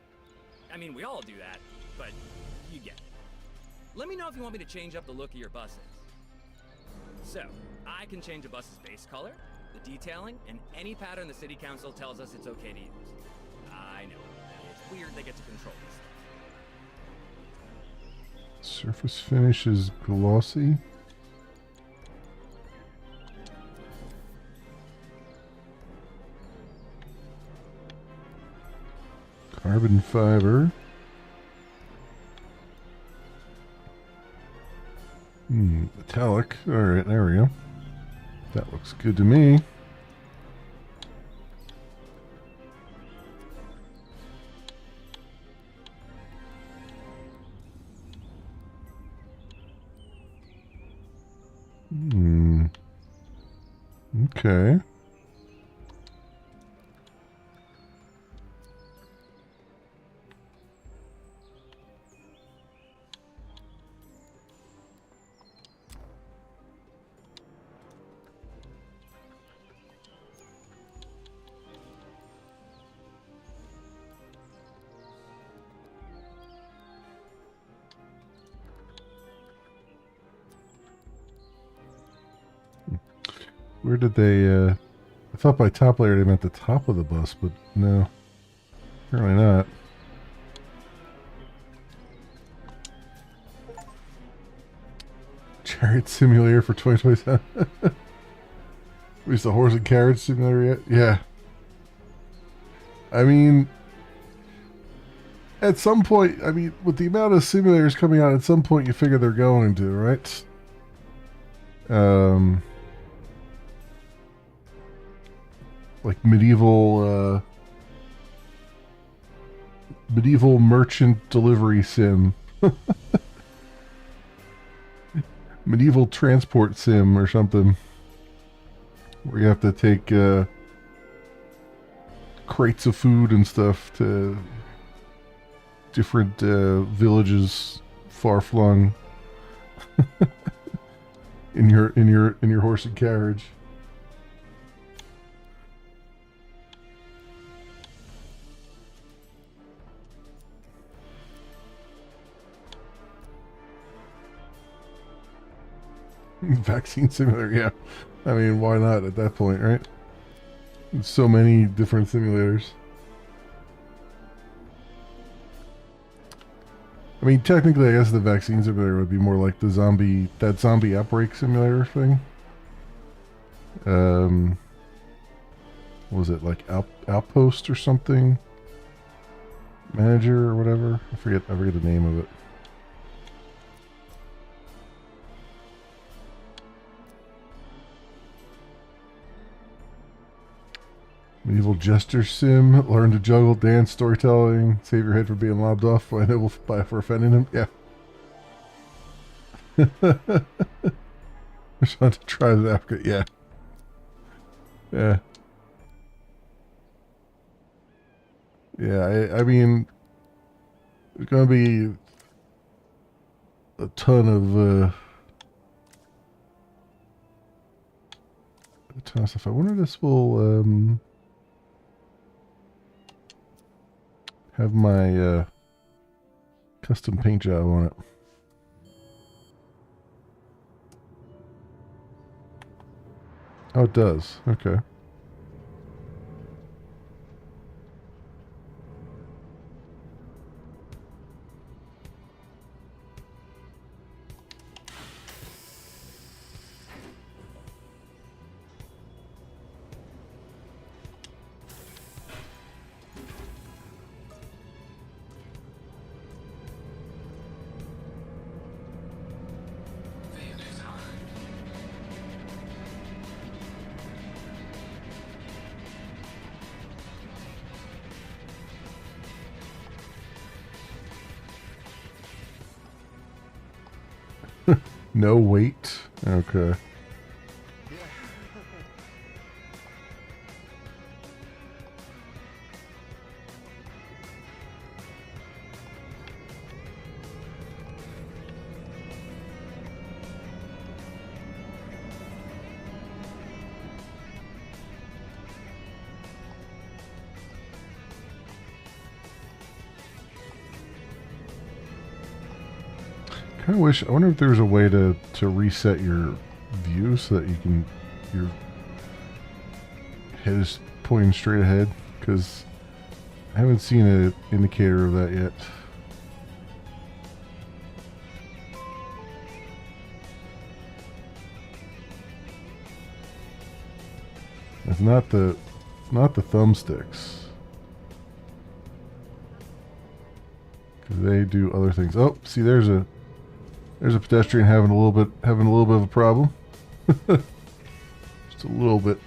I mean, we all do that, but you get it. Let me know if you want me to change up the look of your buses. So, I can change a bus's base color, the detailing, and any pattern the city council tells us it's okay to use. I know. It's weird they get to control this stuff. Surface finish is glossy. Carbon fiber. Metallic. Alright, there we go. That looks good to me. Okay. Where did they, I thought by top layer they meant the top of the bus, but no. Apparently not. Chariot simulator for 2027. Is the horse and carriage simulator yet? Yeah. I mean, at some point, I mean, with the amount of simulators coming out, at some point you figure they're going to, right? Like medieval merchant delivery sim. Medieval transport sim or something. Where you have to take crates of food and stuff to different villages far flung in your horse and carriage. Vaccine simulator, yeah. I mean, why not at that point, right? There's so many different simulators. I mean, technically, I guess the vaccine simulator would be more like the zombie outbreak simulator thing. Was it like Outpost or something? Manager or whatever? I forget the name of it. Medieval Jester Sim. Learn to juggle, dance, storytelling. Save your head from being lobbed off for offending him. Yeah. Just want to try the Africa. Yeah. Yeah. Yeah, I mean, there's going to be a ton of stuff. I wonder if this will have my custom paint job on it. Oh, it does. Okay. No weight. Okay. I wish. I wonder if there's a way to reset your view so that you can your head is pointing straight ahead. Because I haven't seen an indicator of that yet. It's not the thumbsticks. Because they do other things. Oh, see, there's a pedestrian having a little bit of a problem. Just a little bit.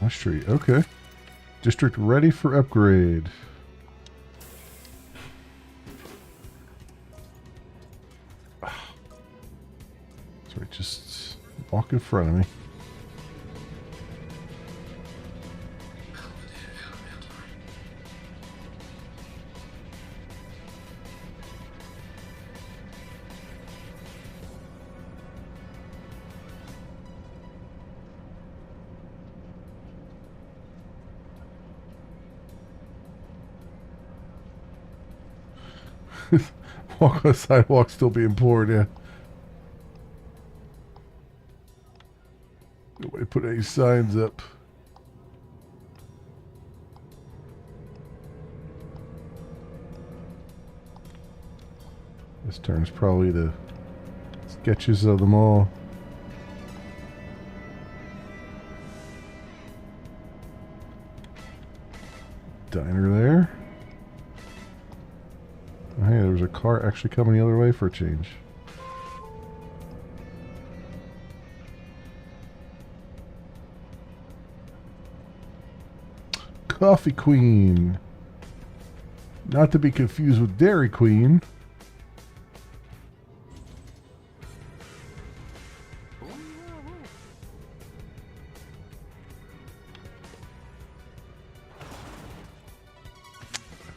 My street, okay. District ready for upgrade. Sorry, just walk in front of me. Walk on the sidewalk still being poured, yeah. Nobody put any signs up. This turn is probably the sketches of them all. Diner there. Oh, hey, there was a car actually coming the other way for a change. Coffee Queen. Not to be confused with Dairy Queen.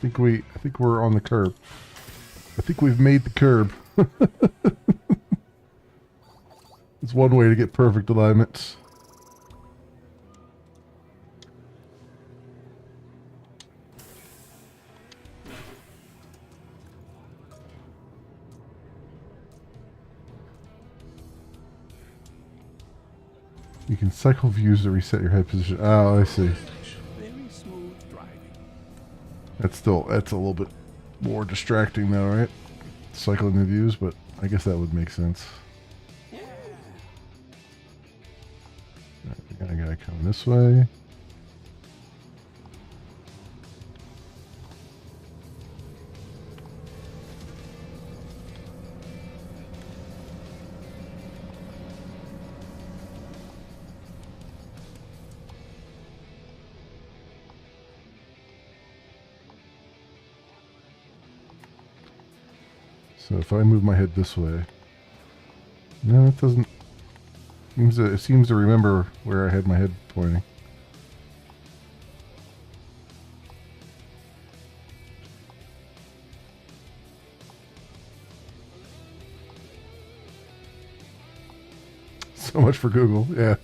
I think we're on the curb. I think we've made the curb. It's one way to get perfect alignments. You can cycle views to reset your head position. Oh, I see. Very smooth driving. That's a little bit more distracting though, right? Cycling the views, but I guess that would make sense. Right, we got a guy coming this way. So if I move my head this way, no, it doesn't. It seems to remember where I had my head pointing. So much for Google, yeah.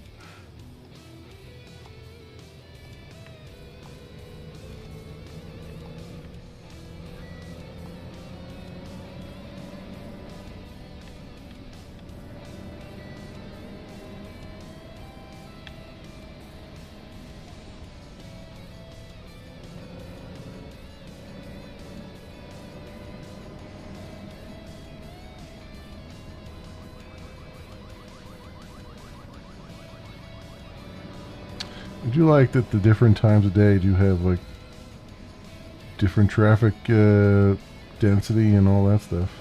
I do like that the different times of day do have like different traffic density and all that stuff.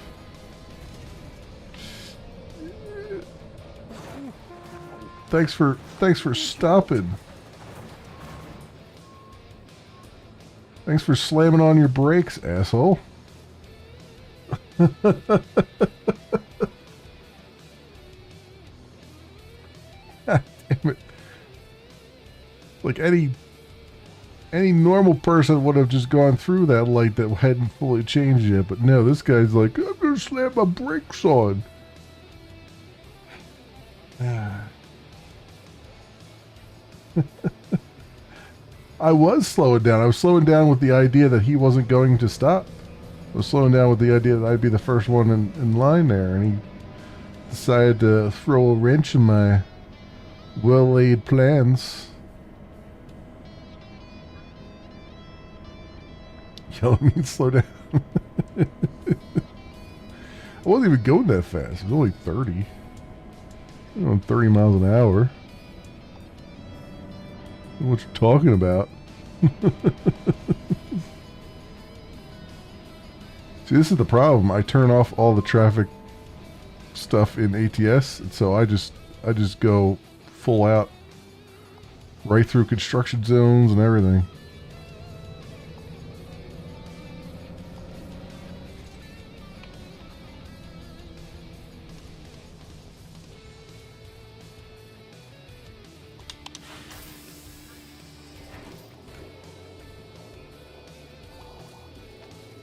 Thanks for stopping. Thanks for slamming on your brakes, asshole. Damn it. Like any normal person would have just gone through that light that hadn't fully changed yet, but no, this guy's like, I'm gonna slam my brakes on. I was slowing down. I was slowing down with the idea that he wasn't going to stop. I was slowing down with the idea that I'd be the first one in line there, and he decided to throw a wrench in my well-laid plans. Yell at me and slow down. I wasn't even going that fast. It was only 30. I'm on 30 miles an hour. I don't know what you're talking about. See, this is the problem. I turn off all the traffic stuff in ATS, and so I just go full out right through construction zones and everything.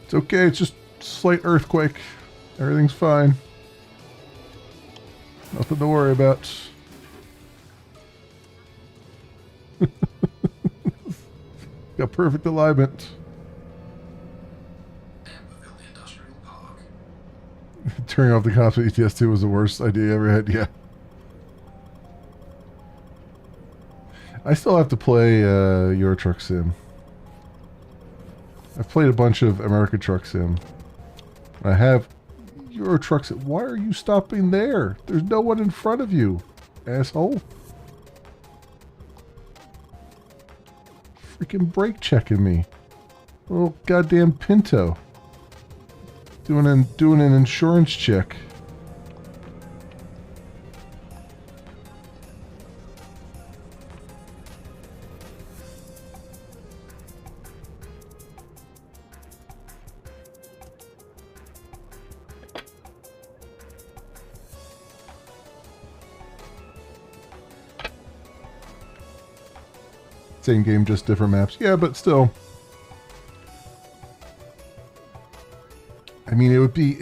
It's okay, it's just a slight earthquake. Everything's fine. Nothing to worry about. Got perfect alignment. Turning off the cops at ETS2 was the worst idea I ever had, yeah. I still have to play Euro Truck Sim. I've played a bunch of American Truck Sim. I have Euro Truck Sim. Why are you stopping there? There's no one in front of you, asshole. Freaking brake checking me. Little goddamn Pinto. Doing an insurance check. Same game, just different maps. Yeah, but still. I mean, it'd be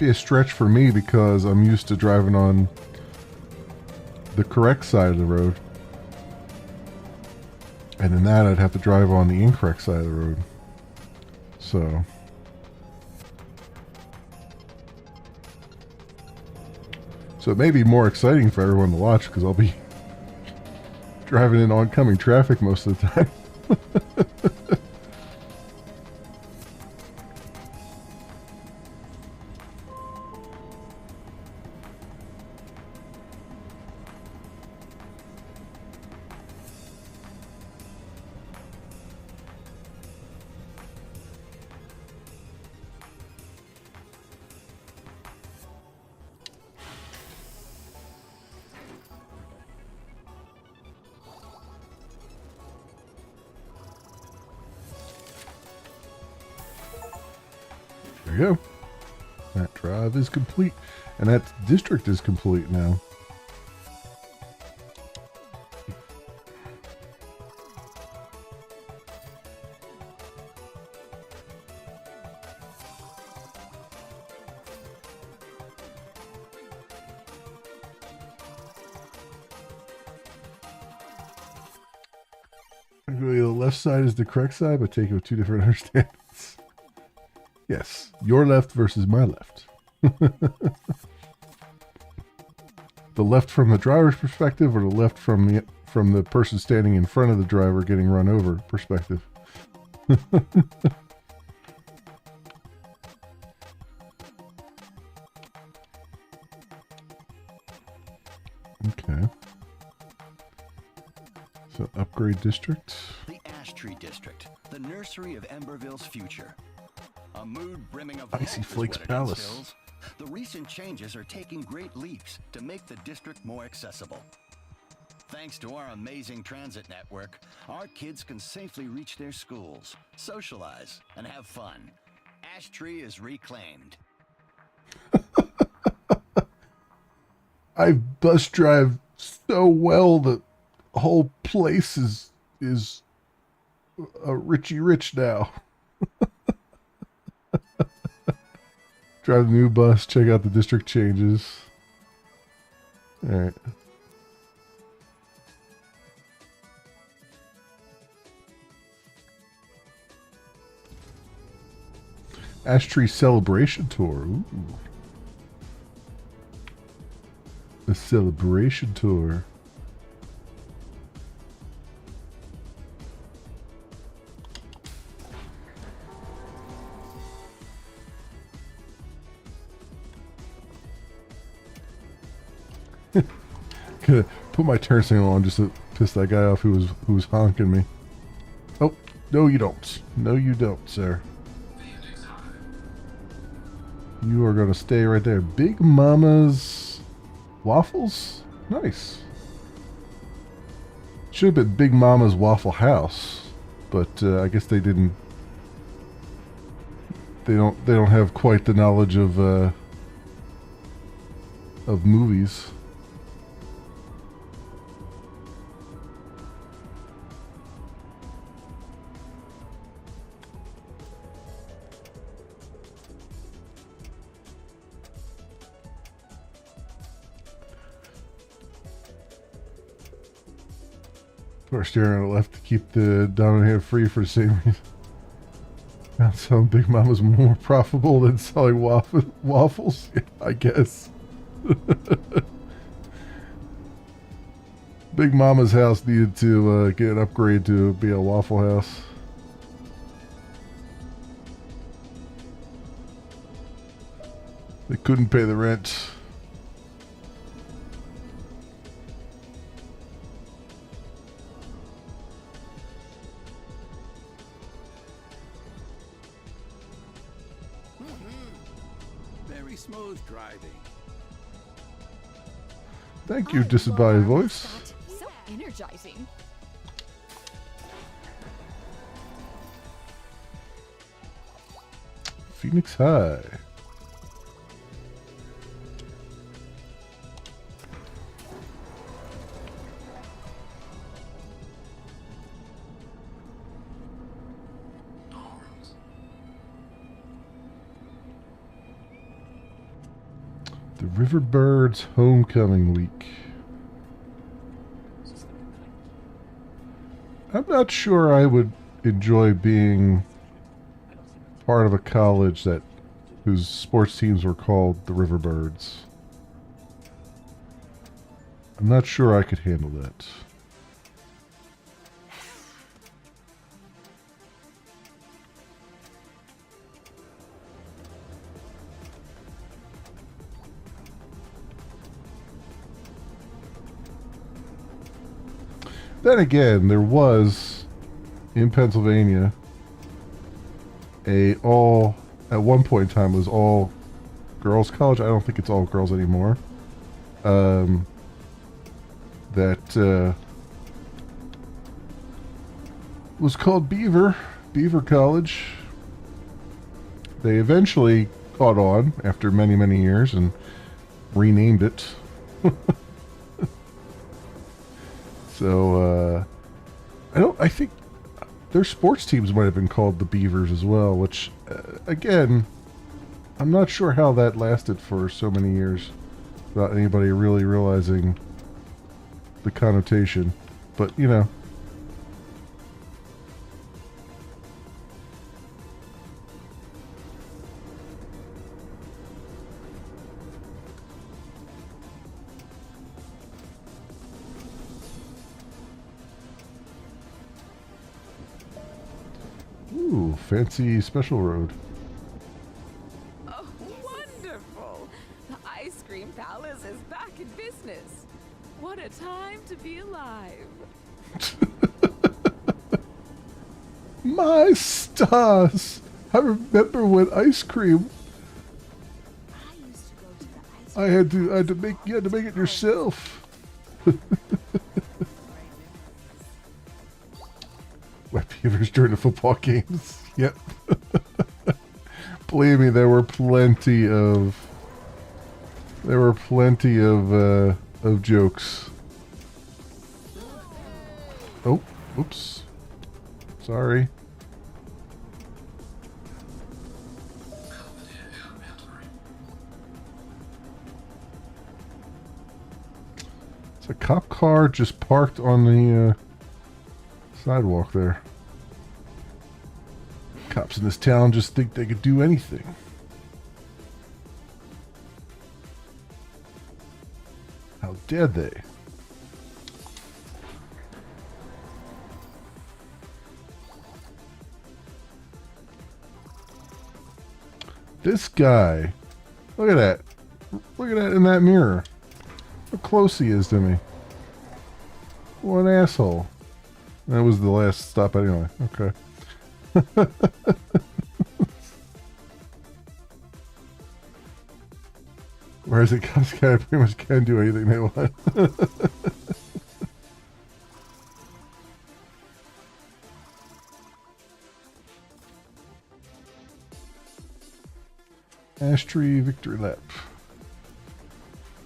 a stretch for me because I'm used to driving on the correct side of the road. And in that, I'd have to drive on the incorrect side of the road. So... So it may be more exciting for everyone to watch because I'll be driving in oncoming traffic most of the time. we go. That drive is complete. And that district is complete now. Really, the left side is the correct side, but take it with two different understandings. Yes, your left versus my left. The left from the driver's perspective, or the left from the person standing in front of the driver getting run over perspective. Okay. So upgrade district. The Ash Tree District, the nursery of Emberville's future. A mood brimming of Icy hope is Flakes what it Palace. instills. The recent changes are taking great leaps to make the district more accessible. Thanks to our amazing transit network, our kids can safely reach their schools, socialize, and have fun. Ash Tree is reclaimed. I bus drive so well that the whole place is a Richie Rich now. Drive the new bus, check out the district changes. Alright. Ash Tree Celebration Tour. Ooh. The Celebration Tour. Could put my turn signal on just to piss that guy off who was honking me. Oh, no you don't. No you don't, sir. You are gonna stay right there. Big Mama's Waffles? Nice. Should have been Big Mama's Waffle House, but I guess they didn't. They don't have quite the knowledge of movies. Or steering on the left to keep the dominant hand free for the same reason. Found some Big Mama's more profitable than selling waffles, yeah, I guess. Big Mama's house needed to get an upgrade to be a Waffle House. They couldn't pay the rent. Very smooth driving. Thank you, disembodied voice. So energizing. Phoenix High. The Riverbirds Homecoming Week. I'm not sure I would enjoy being part of a college whose sports teams were called the Riverbirds. I'm not sure I could handle that. Then again, there was in Pennsylvania at one point in time was all girls college. I don't think it's all girls anymore. That was called Beaver College. They eventually caught on after many, many years and renamed it. So, I think their sports teams might have been called the Beavers as well, which, again, I'm not sure how that lasted for so many years without anybody really realizing the connotation. But, you know. Ooh, fancy special road. Oh, wonderful! The Ice Cream Palace is back in business. What a time to be alive. My stars! I remember when ice cream. I used to go to the ice I had to make you had to make it yourself. Wet beavers during the football games. Yep. Believe me, there were plenty of jokes. Oh, oops. Sorry. It's a cop car just parked on the sidewalk there. Cops in this town just think they could do anything. How dare they? This guy. Look at that. Look at that in that mirror. How close he is to me. What an asshole. That was the last stop anyway. Okay. Whereas the cops guy pretty much can do anything they want. Ash Tree Victory Lap.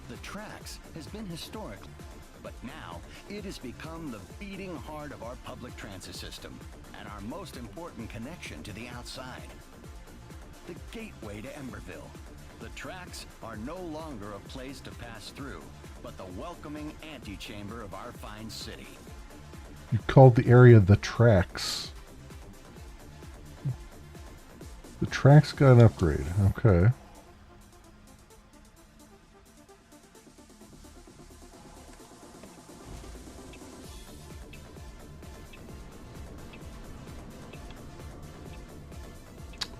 The tracks has been historic, but now it has become the beating heart of our public transit system and our most important connection to the outside. The gateway to Emberville. The tracks are no longer a place to pass through, but the welcoming antechamber of our fine city. You called the area the Tracks. The Tracks got an upgrade. Okay.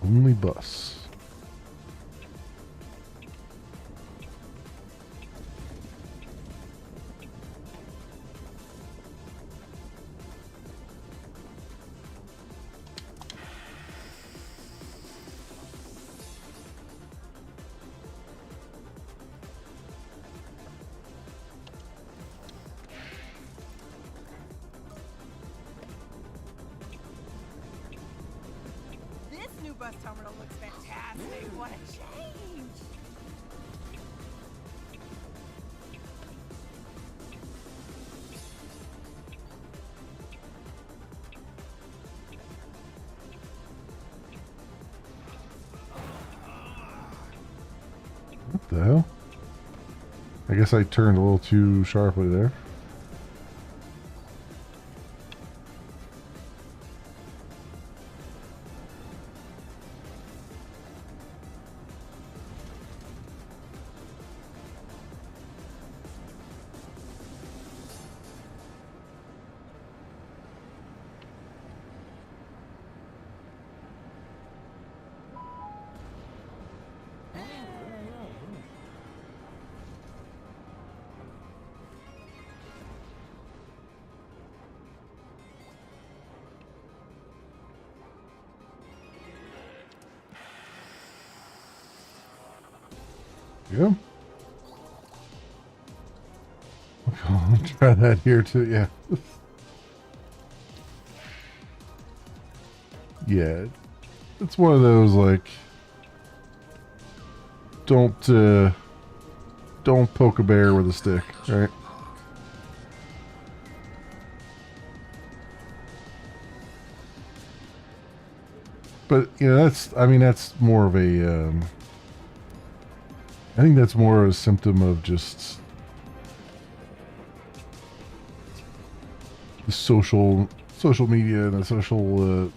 Only bus. This new bus terminal looks fantastic. What a change! What the hell? I guess I turned a little too sharply there. Yeah. I'll try that here too, yeah. Yeah. It's one of those, like, don't poke a bear with a stick, right? But you know, that's more of a I think that's more a symptom of just the social media and the social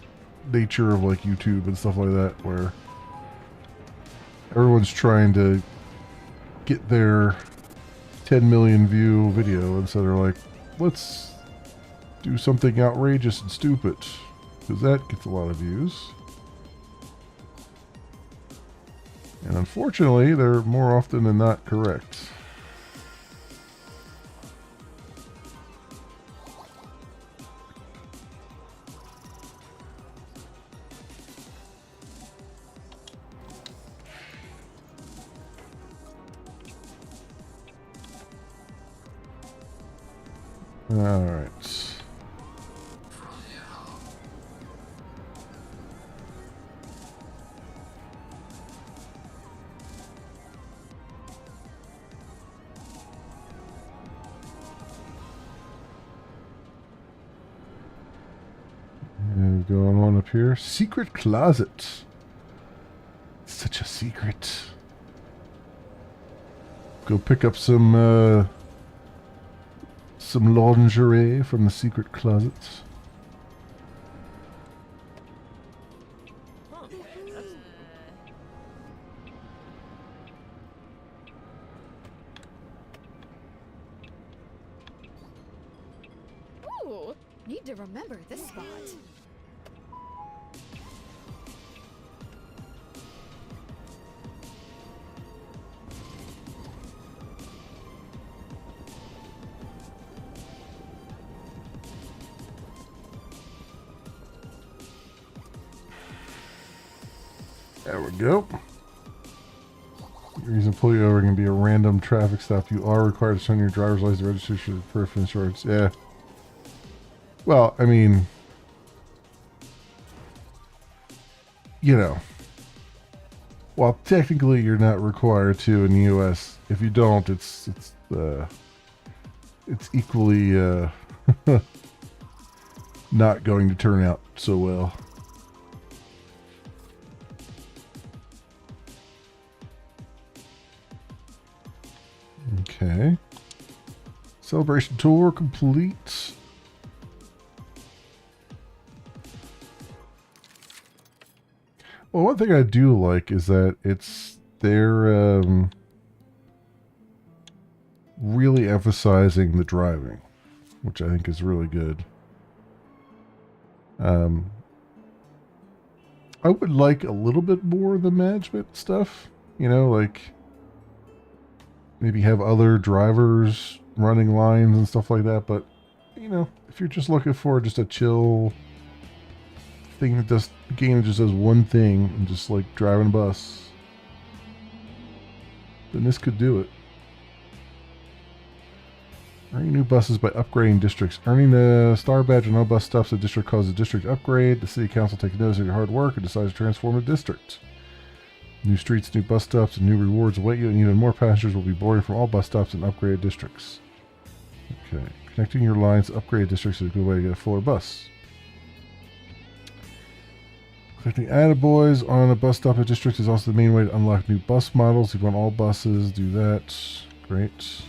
nature of like YouTube and stuff like that, where everyone's trying to get their 10 million view video, and so they're like, let's do something outrageous and stupid, because that gets a lot of views. And unfortunately, they're more often than not correct. All right. And going on up here, secret closet. Such a secret. Go pick up some lingerie from the secret closet. Ooh, need to remember this spot. There we go. The reason to pull you over can be a random traffic stop. You are required to send your driver's license registration proof of insurance. Yeah. Well, I mean, you know, while technically you're not required to in the U.S., if you don't, it's equally not going to turn out so well. Okay. Celebration tour complete. Well, one thing I do like is that they're really emphasizing the driving, which I think is really good. I would like a little bit more of the management stuff, you know, like maybe have other drivers running lines and stuff like that. But, you know, if you're just looking for just a chill thing that does, the game just does one thing and just like driving a bus, then this could do it. Earning new buses by upgrading districts. Earning the star badge on all bus stops the district causes a district upgrade. The city council takes notice of your hard work and decides to transform a district. New streets, new bus stops, and new rewards await you, and even more passengers will be boarding from all bus stops in upgraded districts. Okay. Connecting your lines to upgraded districts is a good way to get a fuller bus. Collecting attaboys on a bus stop at district is also the main way to unlock new bus models. If you want all buses, do that. Great.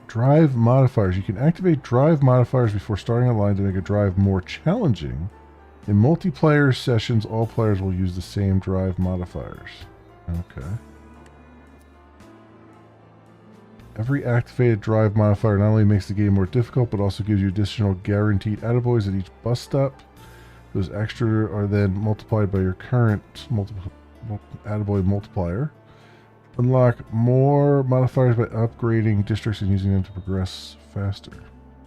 Drive modifiers. You can activate drive modifiers before starting a line to make a drive more challenging. In multiplayer sessions, all players will use the same drive modifiers. Okay. Every activated drive modifier not only makes the game more difficult, but also gives you additional guaranteed attaboys at each bus stop. Those extra are then multiplied by your current attaboy multiplier. Unlock more modifiers by upgrading districts and using them to progress faster.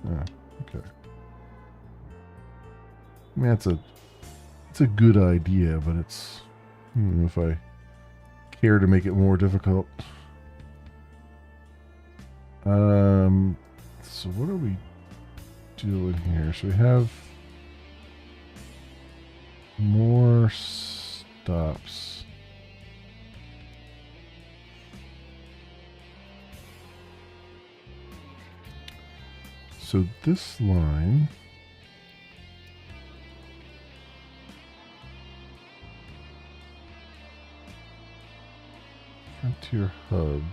Yeah, okay. I mean, it's a good idea, but it's, I don't know if I care to make it more difficult. So what are we doing here? So we have more stops. So this line. Frontier Hub.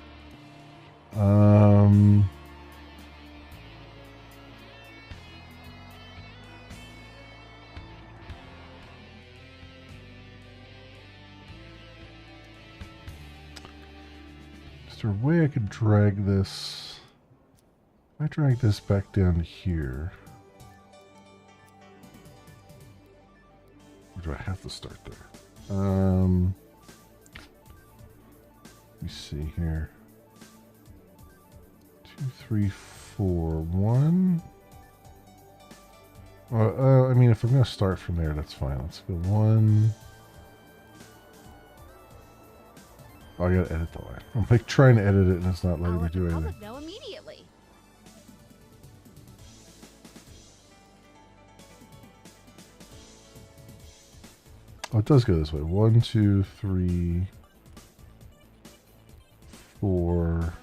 Is there a way I could drag this? If I drag this back down to here. Or do I have to start there? Let me see here. 2, 3, 4, 1. Well, I mean, if I'm going to start from there, that's fine. Let's go 1. Oh, I gotta edit the line. I'm like trying to edit it and it's not letting me do anything. Public know immediately. Oh, it does go this way. 1, 2, 3, 4.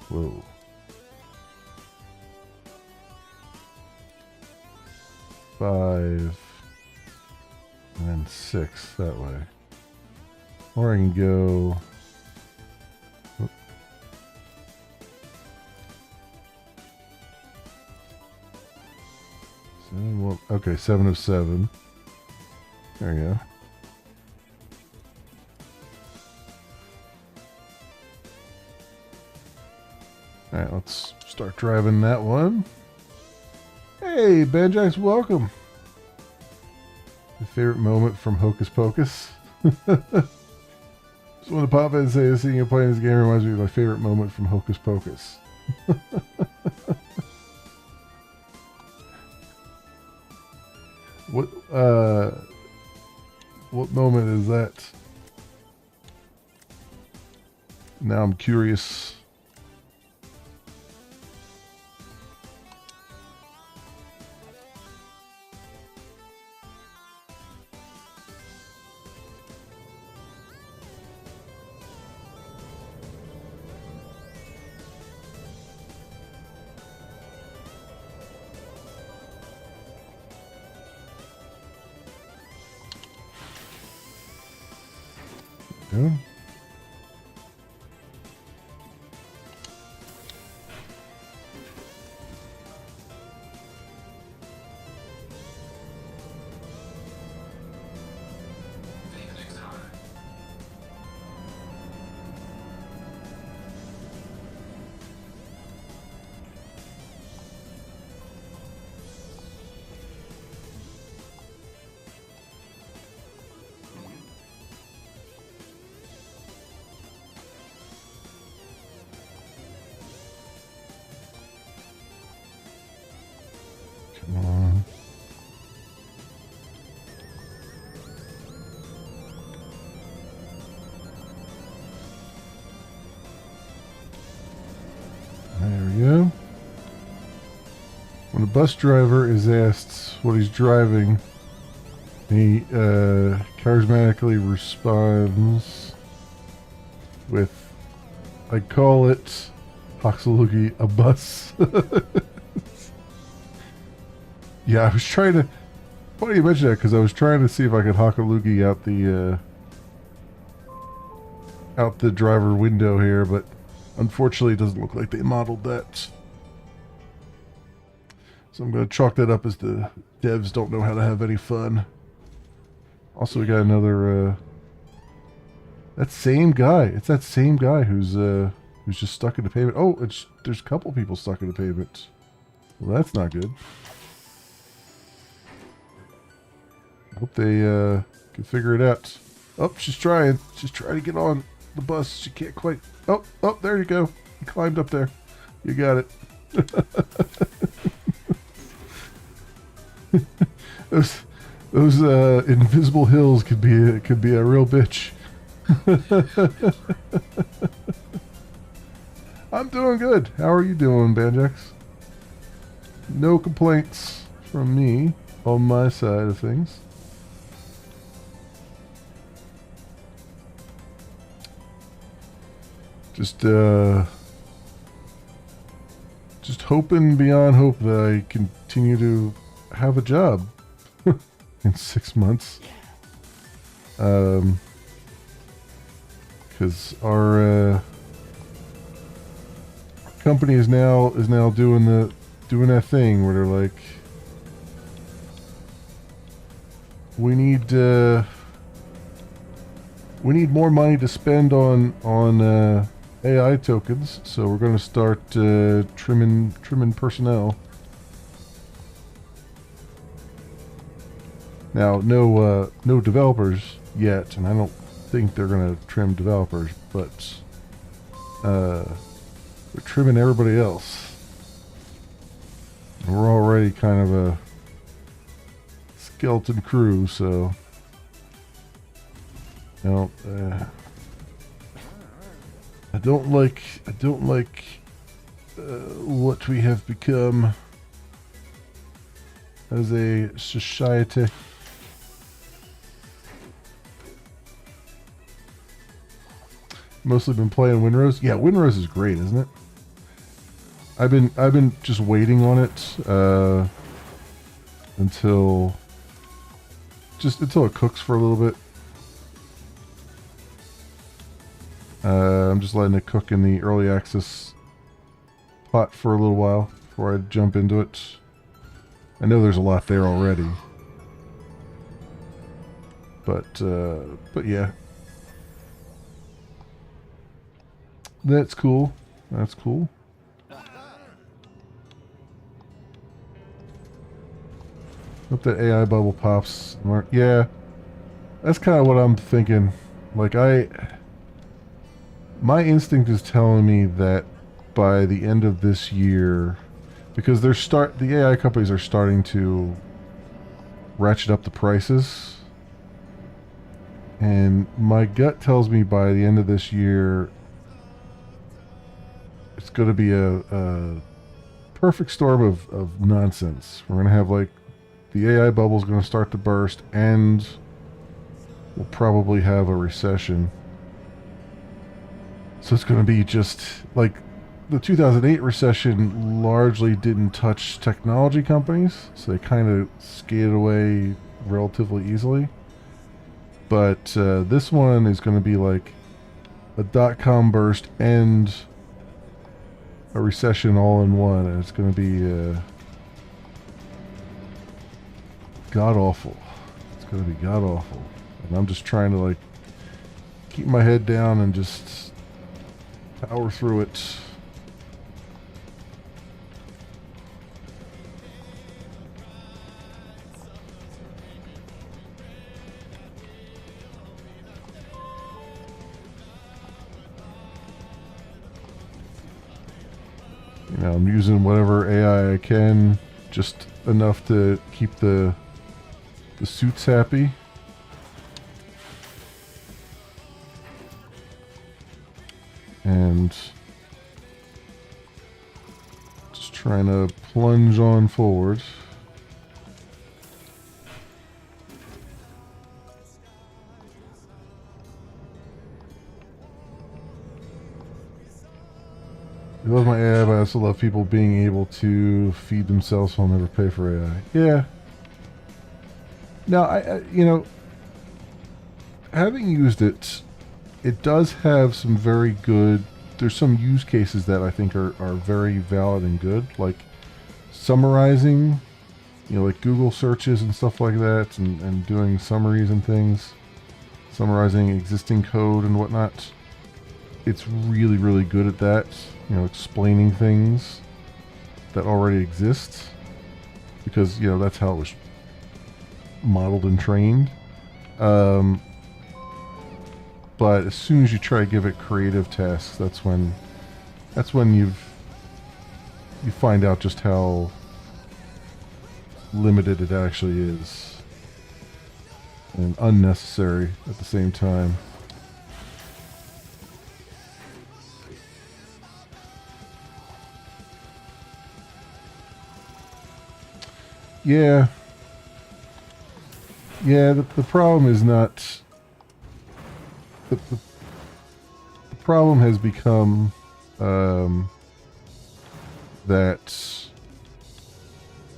Whoa. 5. And then 6 that way. Or I can go. Oop. Okay, 7 of 7. There you go. Alright, let's start driving that one. Hey, Banjax, welcome. Your favorite moment from Hocus Pocus? Just want to pop in and say seeing you playing this game reminds me of my favorite moment from Hocus Pocus. What moment is that? Now I'm curious. Yeah. Come on. There we go. When a bus driver is asked what he's driving, he charismatically responds with, I call it Hoxalugi a bus. Yeah, I was trying to. Why do you mention that? Because I was trying to see if I could Hoxalugi out the driver window here, but unfortunately, it doesn't look like they modeled that. So I'm going to chalk that up as the devs don't know how to have any fun. Also, we got another. That same guy. It's that same guy who's just stuck in the pavement. Oh, there's a couple people stuck in the pavement. Well, that's not good. Hope they can figure it out. Oh, she's trying. She's trying to get on the bus. She can't quite. Oh, there you go. You climbed up there. You got it. those invisible hills could be a real bitch. I'm doing good. How are you doing, Banjax? No complaints from me on my side of things. Just just hoping beyond hope that I continue to have a job in 6 months. Because our company is now doing that thing where they're like, we need more money to spend on AI tokens, so we're going to start trimming personnel. Now, no developers yet, and I don't think they're going to trim developers, but they're trimming everybody else. We're already kind of a skeleton crew, so I don't like what we have become as a society. Mostly been playing Windrose. Yeah, Windrose is great, isn't it? I've been just waiting on it until it cooks for a little bit. I'm just letting it cook in the early access pot for a little while before I jump into it. I know there's a lot there already, but yeah, that's cool. That's cool. Hope that AI bubble pops. Yeah, that's kind of what I'm thinking. Like my instinct is telling me that by the end of this year, because the AI companies are starting to ratchet up the prices, and my gut tells me by the end of this year it's going to be a perfect storm of nonsense. We're going to have like the AI bubble is going to start to burst, and we'll probably have a recession. So it's going to be just like the 2008 recession largely didn't touch technology companies, so they kind of skated away relatively easily. But this one is going to be like a dot-com burst and a recession all in one, and it's going to be god-awful. It's going to be god-awful. And I'm just trying to like keep my head down and just power through it. You know, I'm using whatever AI I can, just enough to keep the suits happy. And just trying to plunge on forward. I love my AI, but I also love people being able to feed themselves so I'll never pay for AI. Yeah. Now, I you know, having used it, it does have some very good, there's some use cases that I think are very valid and good, like summarizing, you know, like Google searches and stuff like that, and doing summaries and things, summarizing existing code and whatnot. It's really, really good at that, you know, explaining things that already exist, because, you know, that's how it was modeled and trained. But as soon as you try to give it creative tasks, that's when you find out just how limited it actually is, and unnecessary at the same time. Yeah. Yeah, the problem is not... The problem has become that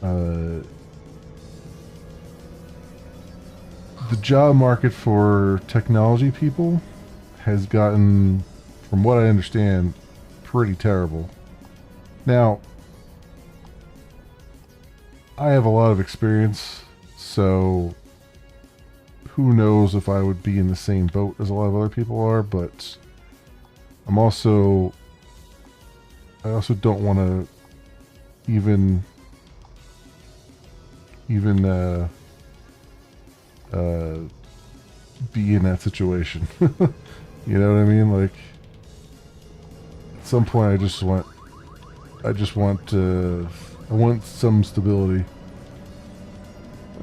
the job market for technology people has gotten, from what I understand, pretty terrible. Now, I have a lot of experience, so who knows if I would be in the same boat as a lot of other people are, but I also don't want to even be in that situation. You know what I mean? Like, at some point I want some stability.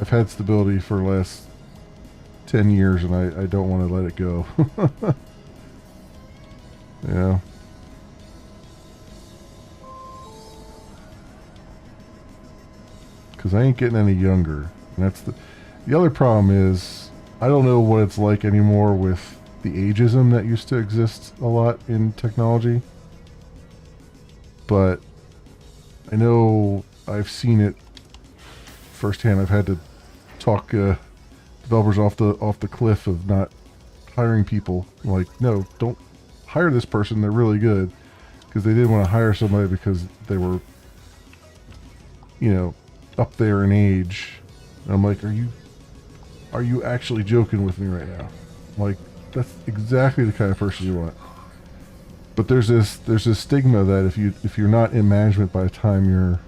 I've had stability for the last 10 years and I don't want to let it go. Yeah. Because I ain't getting any younger. And that's the other problem is, I don't know what it's like anymore with the ageism that used to exist a lot in technology. But I know I've seen it firsthand. I've had to talk developers off the cliff of not hiring people. Like, no, don't hire this person. They're really good. Because they didn't want to hire somebody because they were, you know, up there in age. And I'm like, are you actually joking with me right now? Like, that's exactly the kind of person you want. But there's this stigma that if you're not in management by the time you're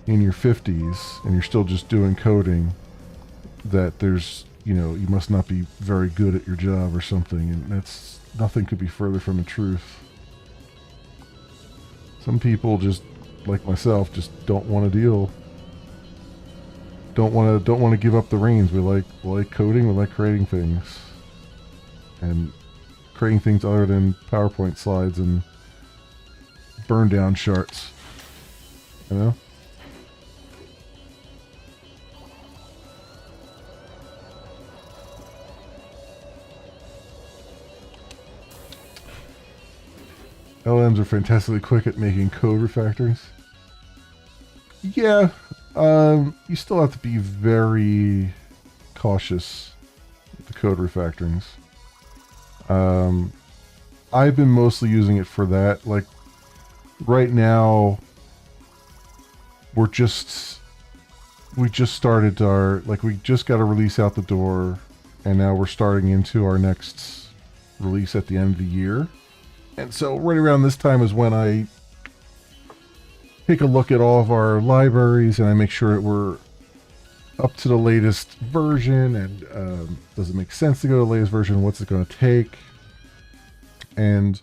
in your 50s and you're still just doing coding, that there's, you know, you must not be very good at your job or something, and that's, nothing could be further from the truth. Some people just, like myself, just don't want to deal. Don't want to give up the reins. We like coding. We like creating things, and creating things other than PowerPoint slides and burn down charts. You know. LMs are fantastically quick at making code refactorings. Yeah, you still have to be very cautious with the code refactorings. I've been mostly using it for that. Like, right now, we just started we just got a release out the door, and now we're starting into our next release at the end of the year. And so right around this time is when I take a look at all of our libraries and I make sure that we're up to the latest version, and does it make sense to go to the latest version? What's it going to take? And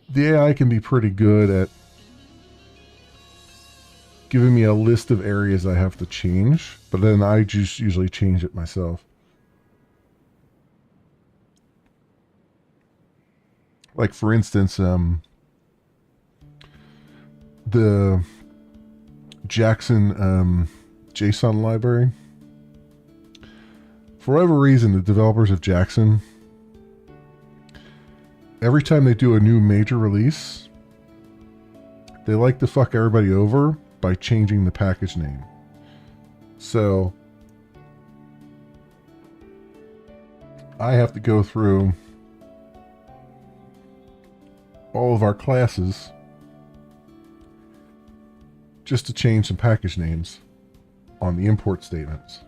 the AI can be pretty good at giving me a list of areas I have to change, but then I just usually change it myself. Like, for instance, the Jackson JSON library. For whatever reason, the developers of Jackson, every time they do a new major release, they like to fuck everybody over by changing the package name. So I have to go through all of our classes just to change some package names on the import statements.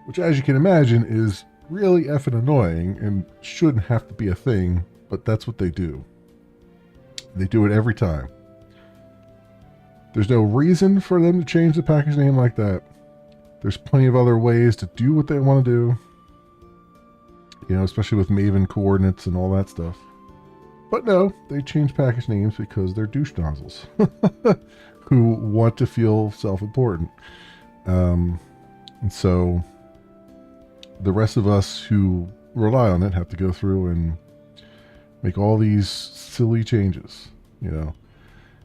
Which, as you can imagine, is really effing annoying and shouldn't have to be a thing, but that's what they do. They do it every time. There's no reason for them to change the package name like that. There's plenty of other ways to do what they want to do. You know, especially with Maven coordinates and all that stuff. But no, they change package names because they're douche nozzles who want to feel self-important. And so the rest of us who rely on it have to go through and make all these silly changes. You know,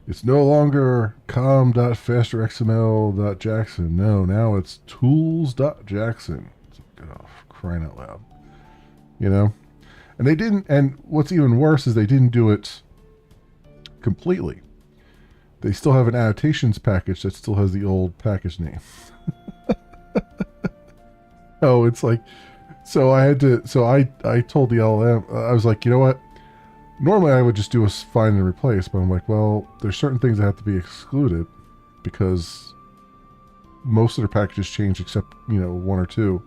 it's no longer com.fasterxml.jackson. No, now it's tools.jackson. Oh, crying out loud. You know? And they didn't, and what's even worse is they didn't do it completely. They still have an annotations package that still has the old package name. Oh, it's like, so I told the LLM, I was like, you know what? Normally I would just do a find and replace, but I'm like, well, there's certain things that have to be excluded because most of their packages change except, one or two.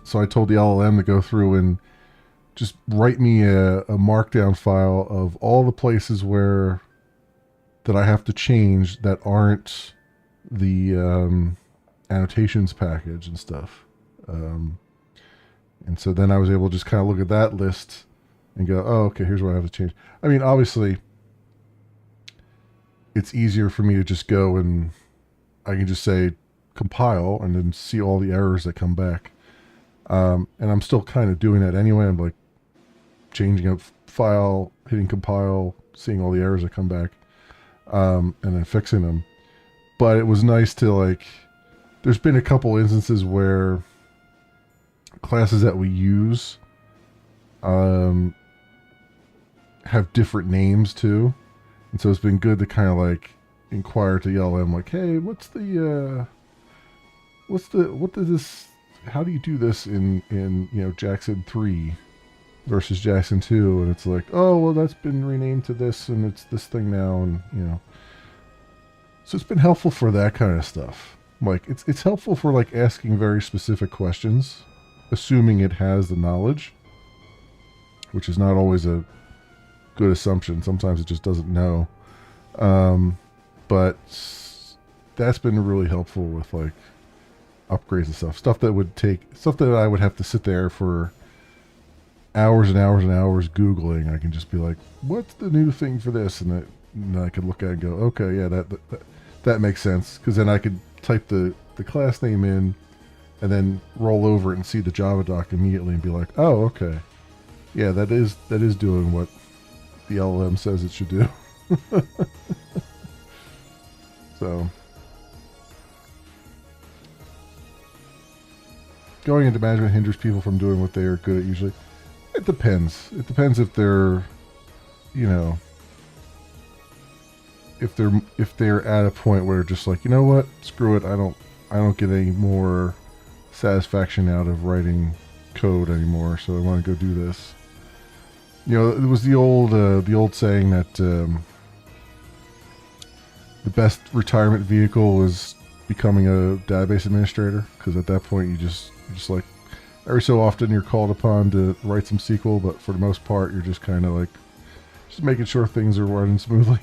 So I told the LLM to go through and just write me a markdown file of all the places that I have to change that aren't the annotations package and stuff. And so then I was able to just kind of look at that list and go, oh, okay, here's what I have to change. I mean, obviously, it's easier for me to just go and I can just say compile and then see all the errors that come back. And I'm still kind of doing that anyway. I'm like changing a file, hitting compile, seeing all the errors that come back, and then fixing them. But it was nice to there's been a couple instances where classes that we use have different names too. And so it's been good to kind of inquire to LLM hey, how do you do this in Jackson 3 versus Jackson 2? And it's like, oh, well, that's been renamed to this and it's this thing now. And, so it's been helpful for that kind of stuff. It's helpful for asking very specific questions, assuming it has the knowledge, which is not always a good assumption. Sometimes it just doesn't know. But that's been really helpful with upgrades and stuff that I would have to sit there for hours and hours and hours Googling. I can just be like, what's the new thing for this? And then I could look at it and go, okay, yeah, that makes sense. Because then I could type the class name in and then roll over it and see the Java doc immediately and be like, oh, okay. Yeah, that is doing what the LLM says it should do. So going into management hinders people from doing what they are good at usually. It depends. It depends if they're, if they're at a point where just you know what, screw it. I don't get any more satisfaction out of writing code anymore, so I want to go do this. It was the old saying that the best retirement vehicle was becoming a database administrator, because at that point you just every so often you're called upon to write some SQL, but for the most part you're just kind of just making sure things are running smoothly.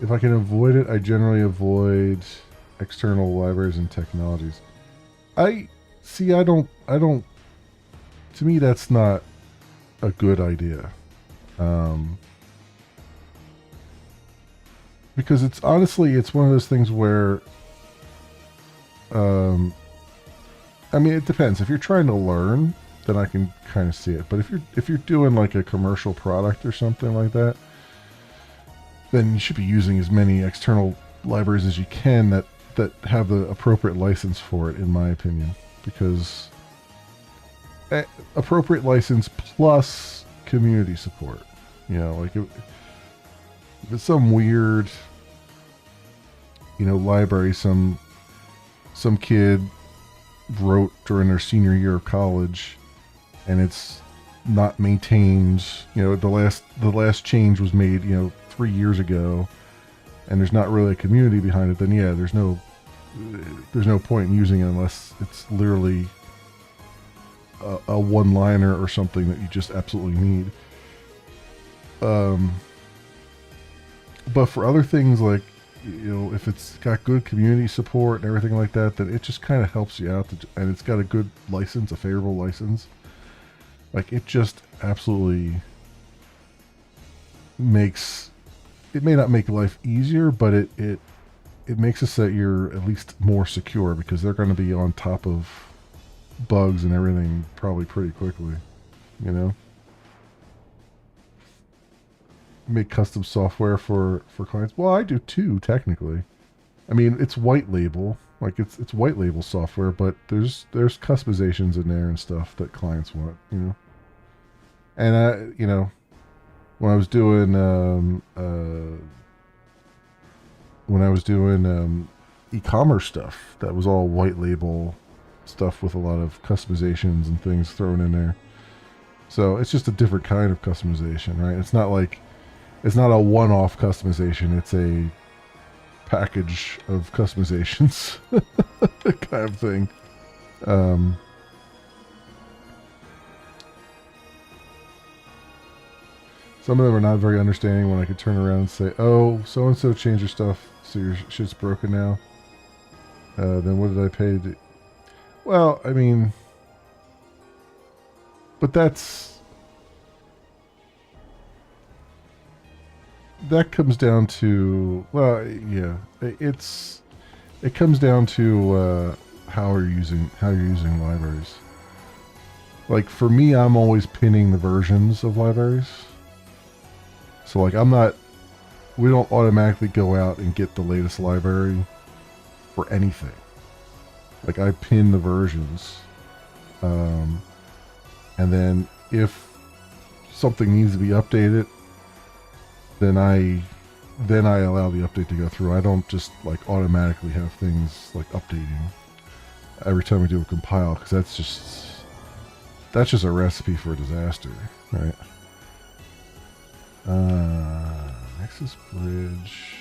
If I can avoid it, I generally avoid external libraries and technologies. To me that's not a good idea. Because it's one of those things where, it depends. If you're trying to learn, then I can kind of see it. But if you're doing a commercial product or something like that, then you should be using as many external libraries as you can that have the appropriate license for it, in my opinion. Because appropriate license plus community support. If it's some weird, library some kid wrote during their senior year of college, and it's not maintained. The last change was made 3 years ago, and there's not really a community behind it. Then yeah, there's no point in using it unless it's literally a one-liner or something that you just absolutely need. But for other things if it's got good community support and everything like that, then it just kind of helps you out, and it's got a good license, a favorable license. It just absolutely makes, it may not make life easier, but it makes it so that you're at least more secure, because they're going to be on top of bugs and everything probably pretty quickly, Make custom software for clients. Well, I do too, technically. It's white label, Like it's white label software, but there's customizations in there and stuff that clients want, you know. And you know, when I was doing e-commerce stuff, that was all white label stuff with a lot of customizations and things thrown in there. So it's just a different kind of customization, right? It's not a one-off customization. It's a package of customizations kind of thing. Some of them are not very understanding when I could turn around and say, oh, so-and-so changed your stuff, so your shit's broken now. Then what did I pay to do? Well, I mean, but that comes down to, well, yeah, it comes down to how you're using libraries. Like for me, I'm always pinning the versions of libraries. So like we don't automatically go out and get the latest library for anything. Like I pin the versions. And then if something needs to be updated, then I allow the update to go through. I don't just like automatically have things like updating every time we do a compile, because that's just a recipe for a disaster, right? Nexus Bridge,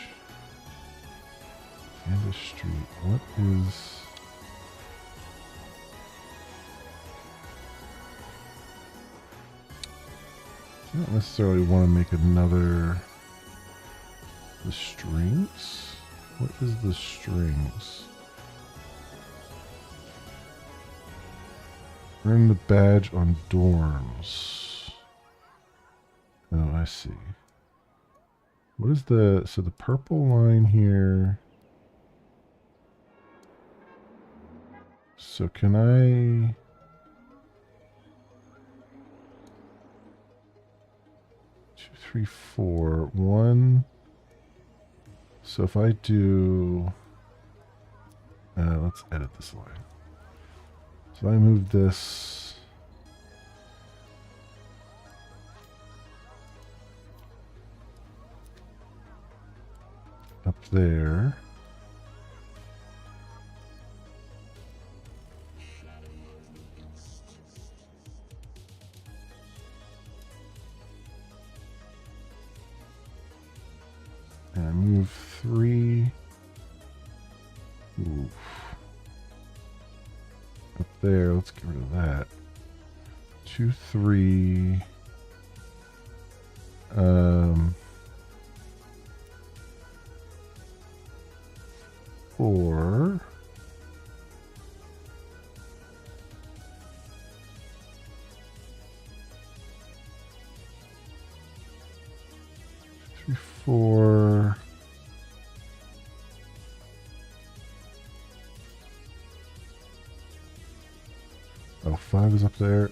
Candace Street. What is? I don't necessarily want to make another. The strings? What is the strings? Earn the badge on dorms. Oh, I see. What is so the purple line here. So can I... 2, 3, 4, 1. So if I do... let's edit this line. So I move this... up there. And I move 3. Oof. Up there, let's get rid of that. 2, 3. 4. 3, 4. Oh, 5 is up there.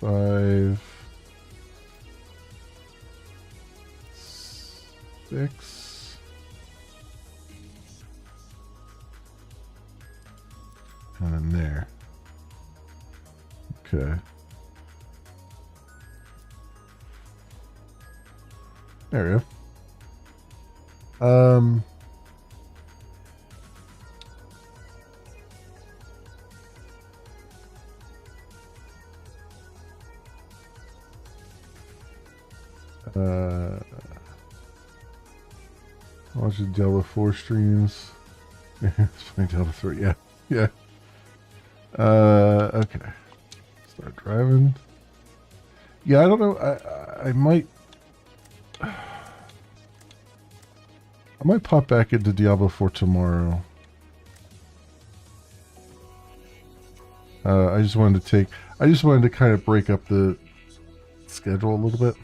5. 6. And then there. Okay. There we go. Watching Diablo 4 streams. It's playing Diablo 3. Yeah. Yeah. Okay. Start driving. Yeah, I don't know. I might pop back into Diablo 4 tomorrow. I just wanted to kind of break up the schedule a little bit.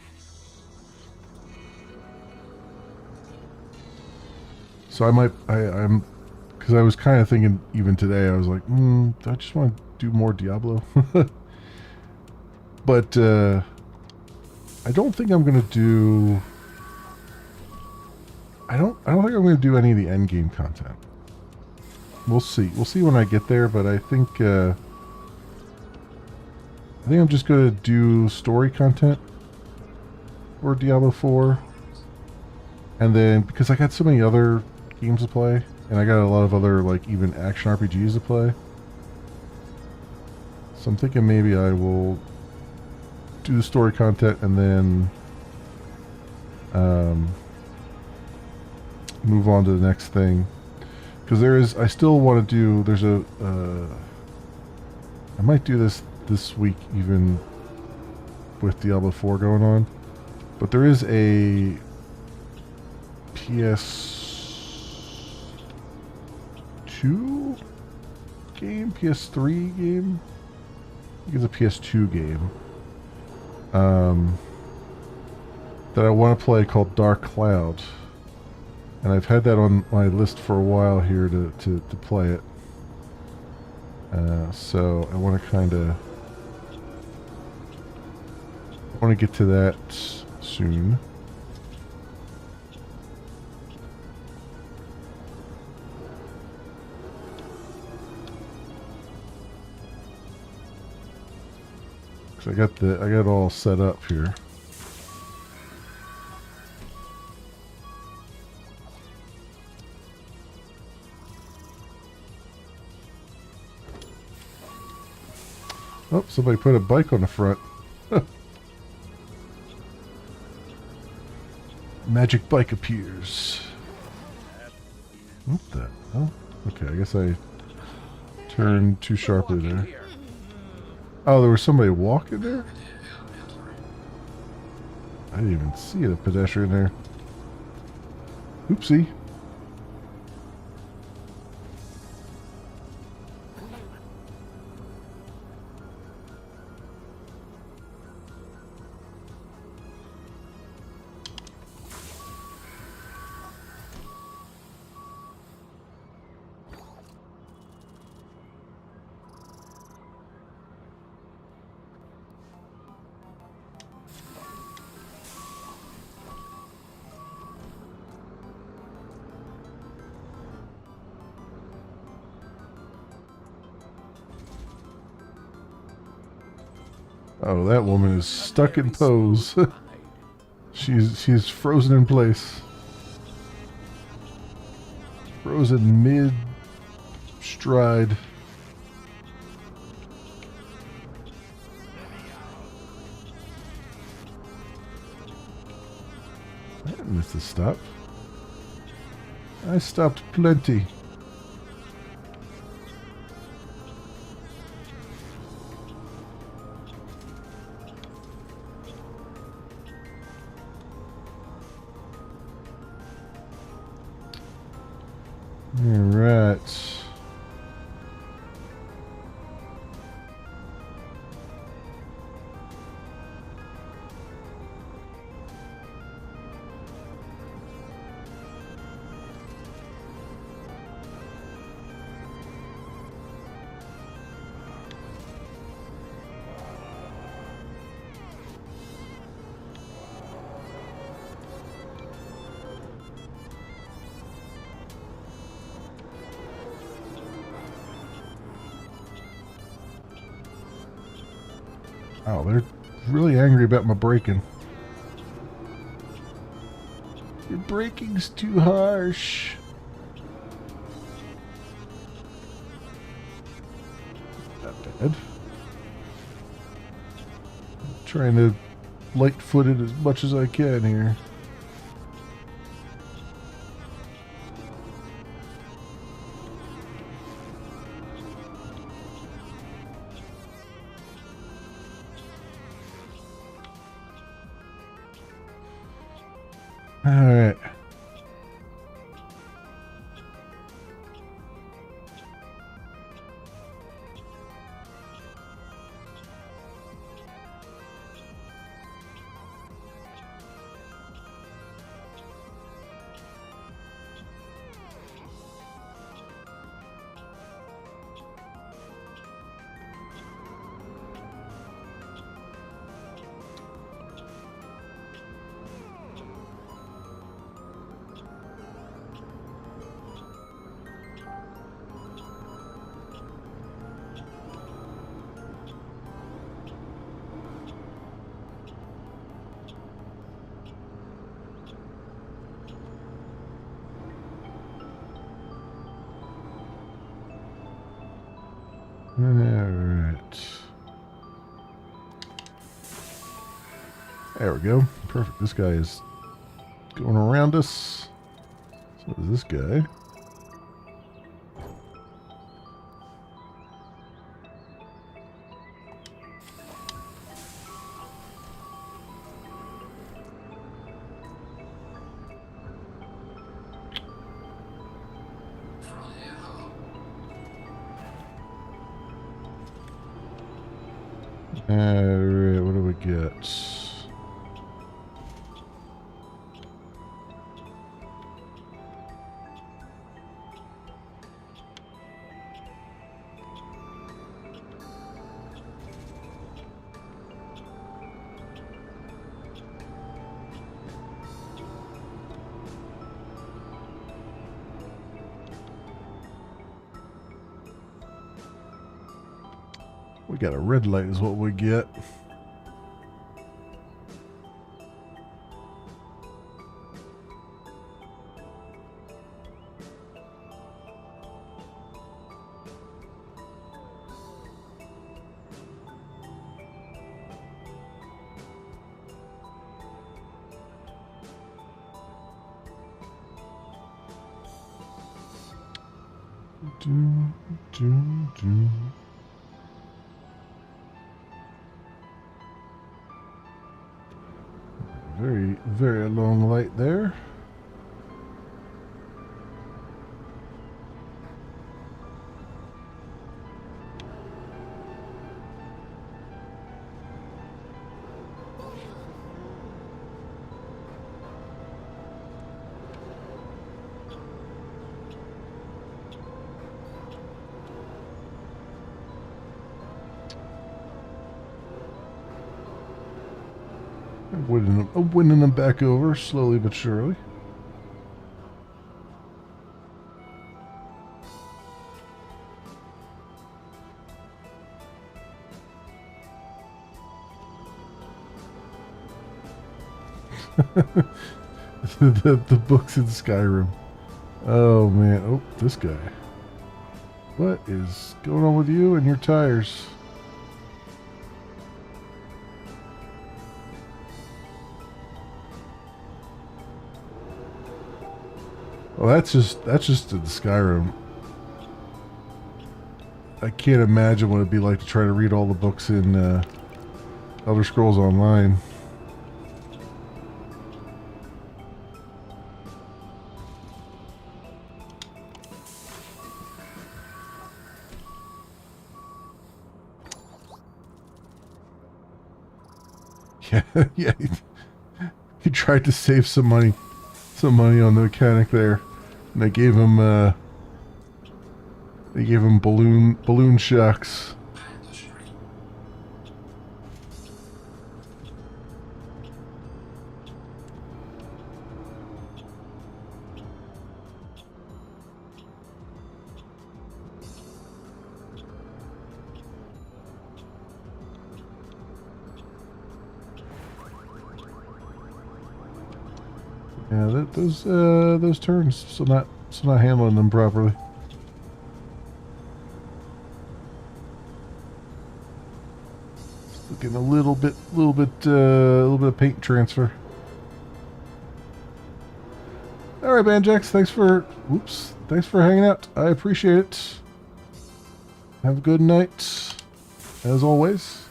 So I'm because I was kind of thinking even today, I was like, do I just want to do more Diablo? But I don't think I'm going to do I don't think I'm going to do any of the end game content. We'll see. We'll see when I get there, but I think I'm just going to do story content for Diablo 4. And then, because I got so many other games to play, and I got a lot of other, like, even action RPGs to play. So I'm thinking maybe I will do the story content and then move on to the next thing. Because I still want to do, I might do this week even with Diablo 4 going on. But there is a PS2 game, PS3 game. I think it's a PS2 game that I want to play called Dark Cloud, and I've had that on my list for a while here to play it. So I want to get to that soon. I got it all set up here. Oh, somebody put a bike on the front. Magic bike appears. What the hell? Okay, I guess I turned too sharply there. Oh, there was somebody walking there? I didn't even see a pedestrian there. Oopsie. Oh, that woman is stuck in pose. she's frozen in place. Frozen mid-stride. I didn't miss a stop. I stopped plenty. Alright. Oh, they're really angry about my braking. Your braking's too harsh. Not bad. Trying to light-foot it as much as I can here. All right. Alright. There we go. Perfect. This guy is going around us. So is this guy. Alright, what do we get? We got a red light is what we get. Do, do, do. Very, very long light there. I'm winning them back over slowly but surely. the books in Skyrim. Oh man, oh, this guy. What is going on with you and your tires? Well, that's just in Skyrim. I can't imagine what it'd be like to try to read all the books in Elder Scrolls Online. Yeah, yeah. He tried to save some money on the mechanic there, and they gave him balloon shocks. Yeah, those turns, so not handling them properly. Just looking a little bit of paint transfer. All right, Banjax, thanks for hanging out. I appreciate it. Have a good night, as always.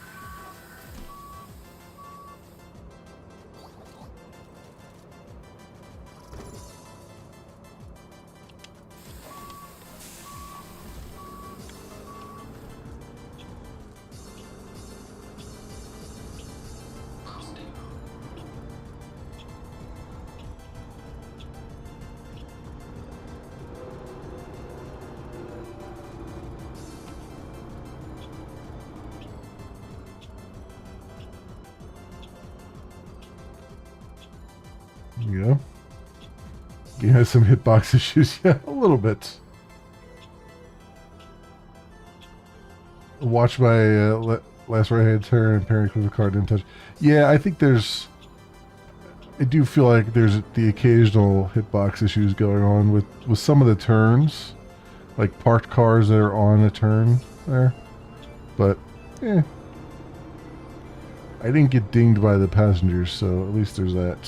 Yeah. He has some hitbox issues. Yeah, a little bit. Watch my last right-hand turn and parry with the card didn't touch. Yeah, I think I do feel like there's the occasional hitbox issues going on with some of the turns. Like parked cars that are on a turn there. But, I didn't get dinged by the passengers, so at least there's that.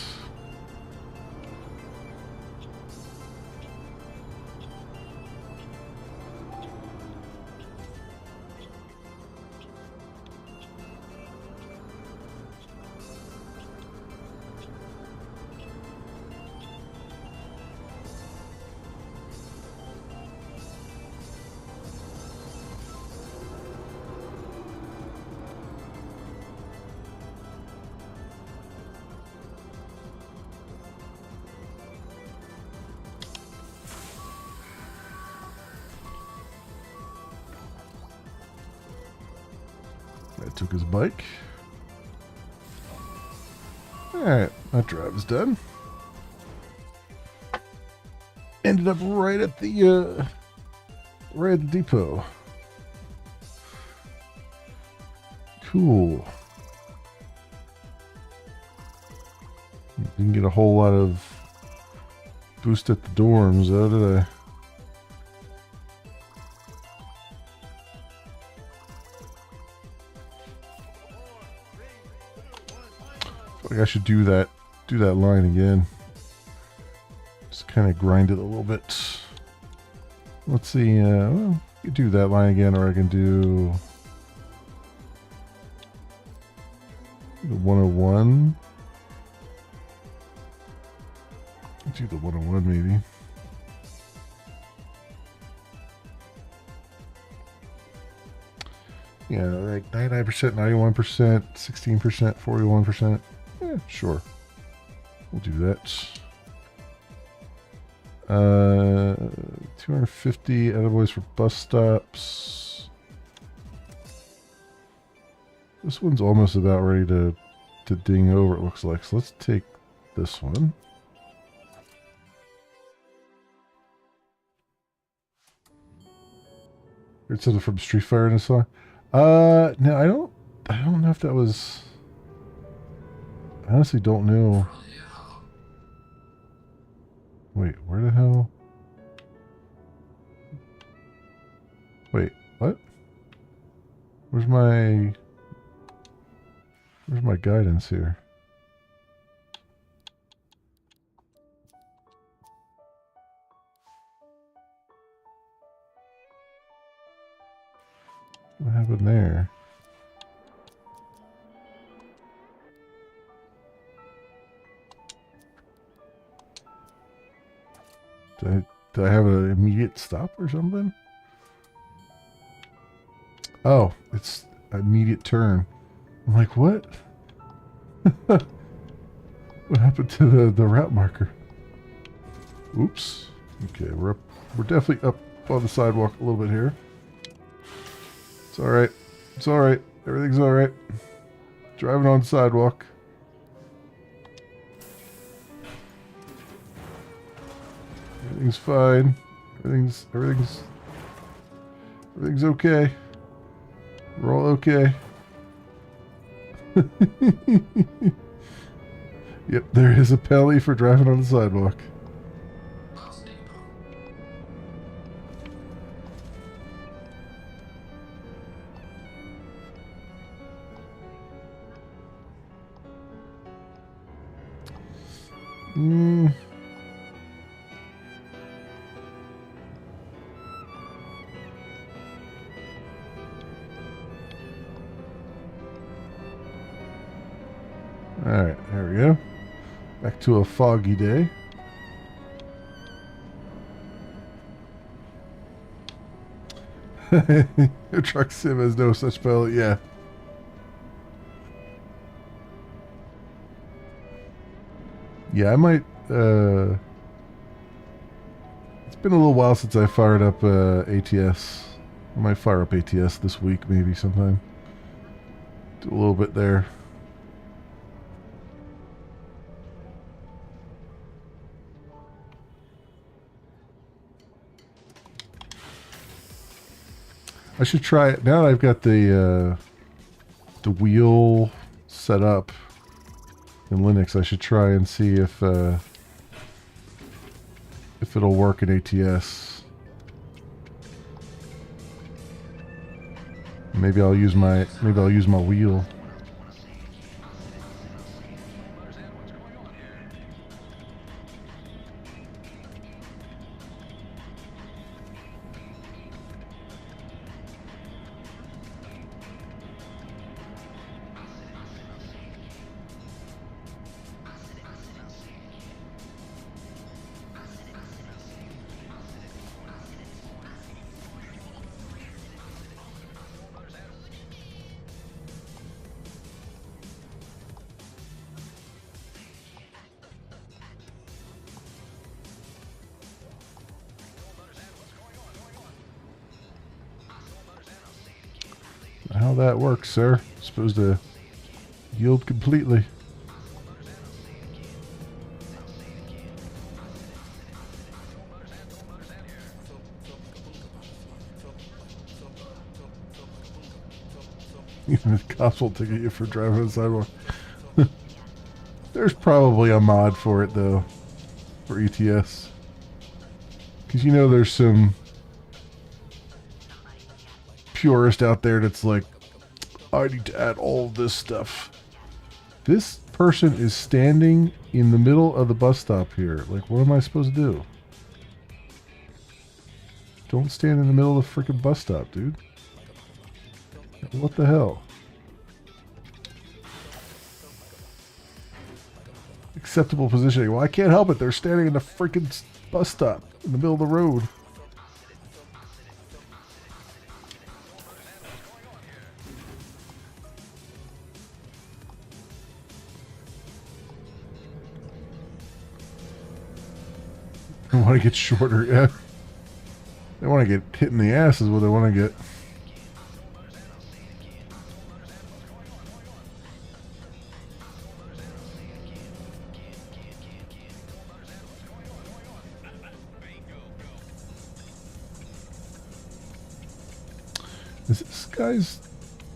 I took his bike. Alright, that drive is done. Ended up right at the depot. Cool. Didn't get a whole lot of boost at the dorms, though, did I? Like I should do that line again. Just kind of grind it a little bit. Let's see, well, I can do that line again, or I can do the 101. Do the 101 maybe. Yeah, like 99%, 91%, 16%, 41%. Yeah, sure. We'll do that. 250 attaboys for bus stops. This one's almost about ready to ding over, it looks like. So let's take this one. Heard something from Street Fighter in this song. No, I don't know if that was. I honestly don't know. Wait, where the hell? Wait, what? Where's my guidance here? What happened there? Did I have an immediate stop or something? Oh, it's immediate turn. I'm like, what? What happened to the route marker? Oops. Okay, we're definitely up on the sidewalk a little bit here. It's alright. It's alright. Everything's alright. Driving on the sidewalk. Everything's fine. Everything's okay. We're all okay. Yep, there is a penalty for driving on the sidewalk. Alright, there we go. Back to a foggy day. Your truck sim has no such penalty, yeah. Yeah, I might, it's been a little while since I fired up ATS. I might fire up ATS this week, maybe sometime. Do a little bit there. I should try it now that I've got the wheel set up in Linux. I should try and see if it'll work in ATS. Maybe I'll use my wheel. How that works, sir? Supposed to yield completely. Even the cops will ticket you for driving on the sidewalk. There's probably a mod for it though, for ETS, because you know there's some purist out there that's like, I need to add all this stuff. This person is standing in the middle of the bus stop here. Like, what am I supposed to do? Don't stand in the middle of the freaking bus stop, dude. What the hell? Acceptable positioning. Well, I can't help it. They're standing in the freaking bus stop in the middle of the road. I want to get shorter, yeah. They want to get hit in the ass is what they want to get.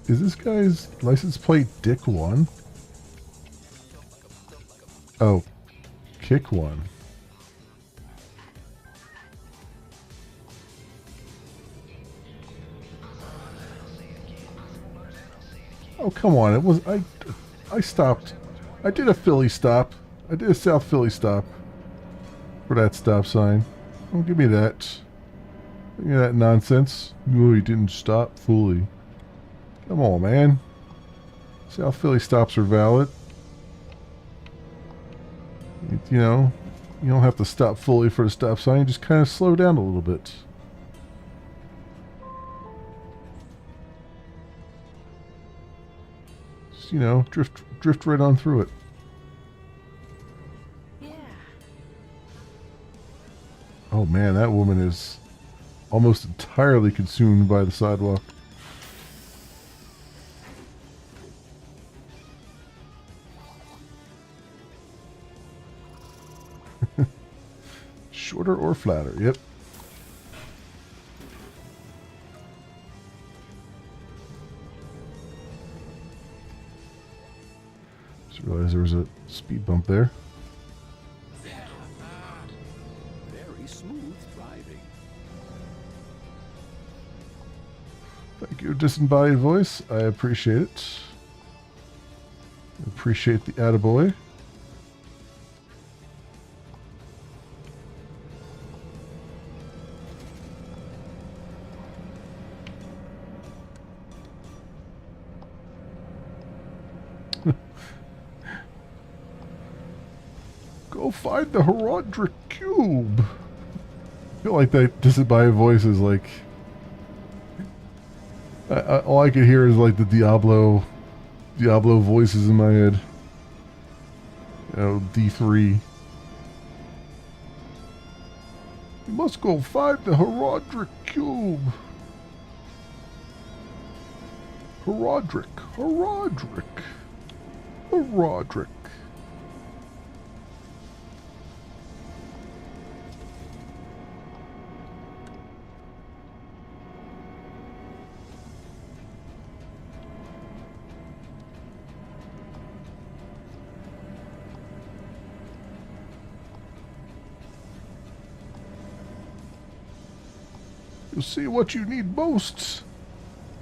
Is this guy's license plate Dick 1? Oh, Kick 1. Oh, come on. It was I stopped. I did a Philly stop. I did a South Philly stop for that stop sign. Don't give me that. Give me that nonsense. No, you didn't stop fully. Come on, man. South Philly stops are valid. You know, you don't have to stop fully for the stop sign. You just kind of slow down a little bit. Just, you know, drift right on through it. Yeah. Oh man, that woman is almost entirely consumed by the sidewalk. Shorter or flatter, yep. Just realized there was a speed bump there. Very smooth driving. Thank you, disembodied voice. I appreciate it. Appreciate the attaboy. Go find the Herodric Cube. I feel like that disembodied voice is like... all I could hear is like the Diablo voices in my head. You know, D3. You must go find the Herodric Cube. Herodric. You'll see what you need most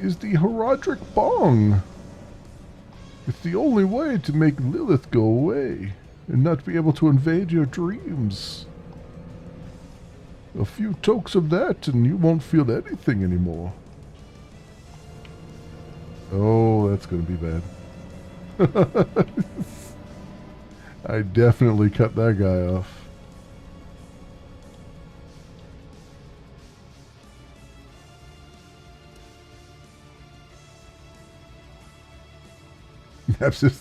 is the Horadric Bong. It's the only way to make Lilith go away and not be able to invade your dreams. A few tokes of that and you won't feel anything anymore. Oh, that's going to be bad. I definitely cut that guy off.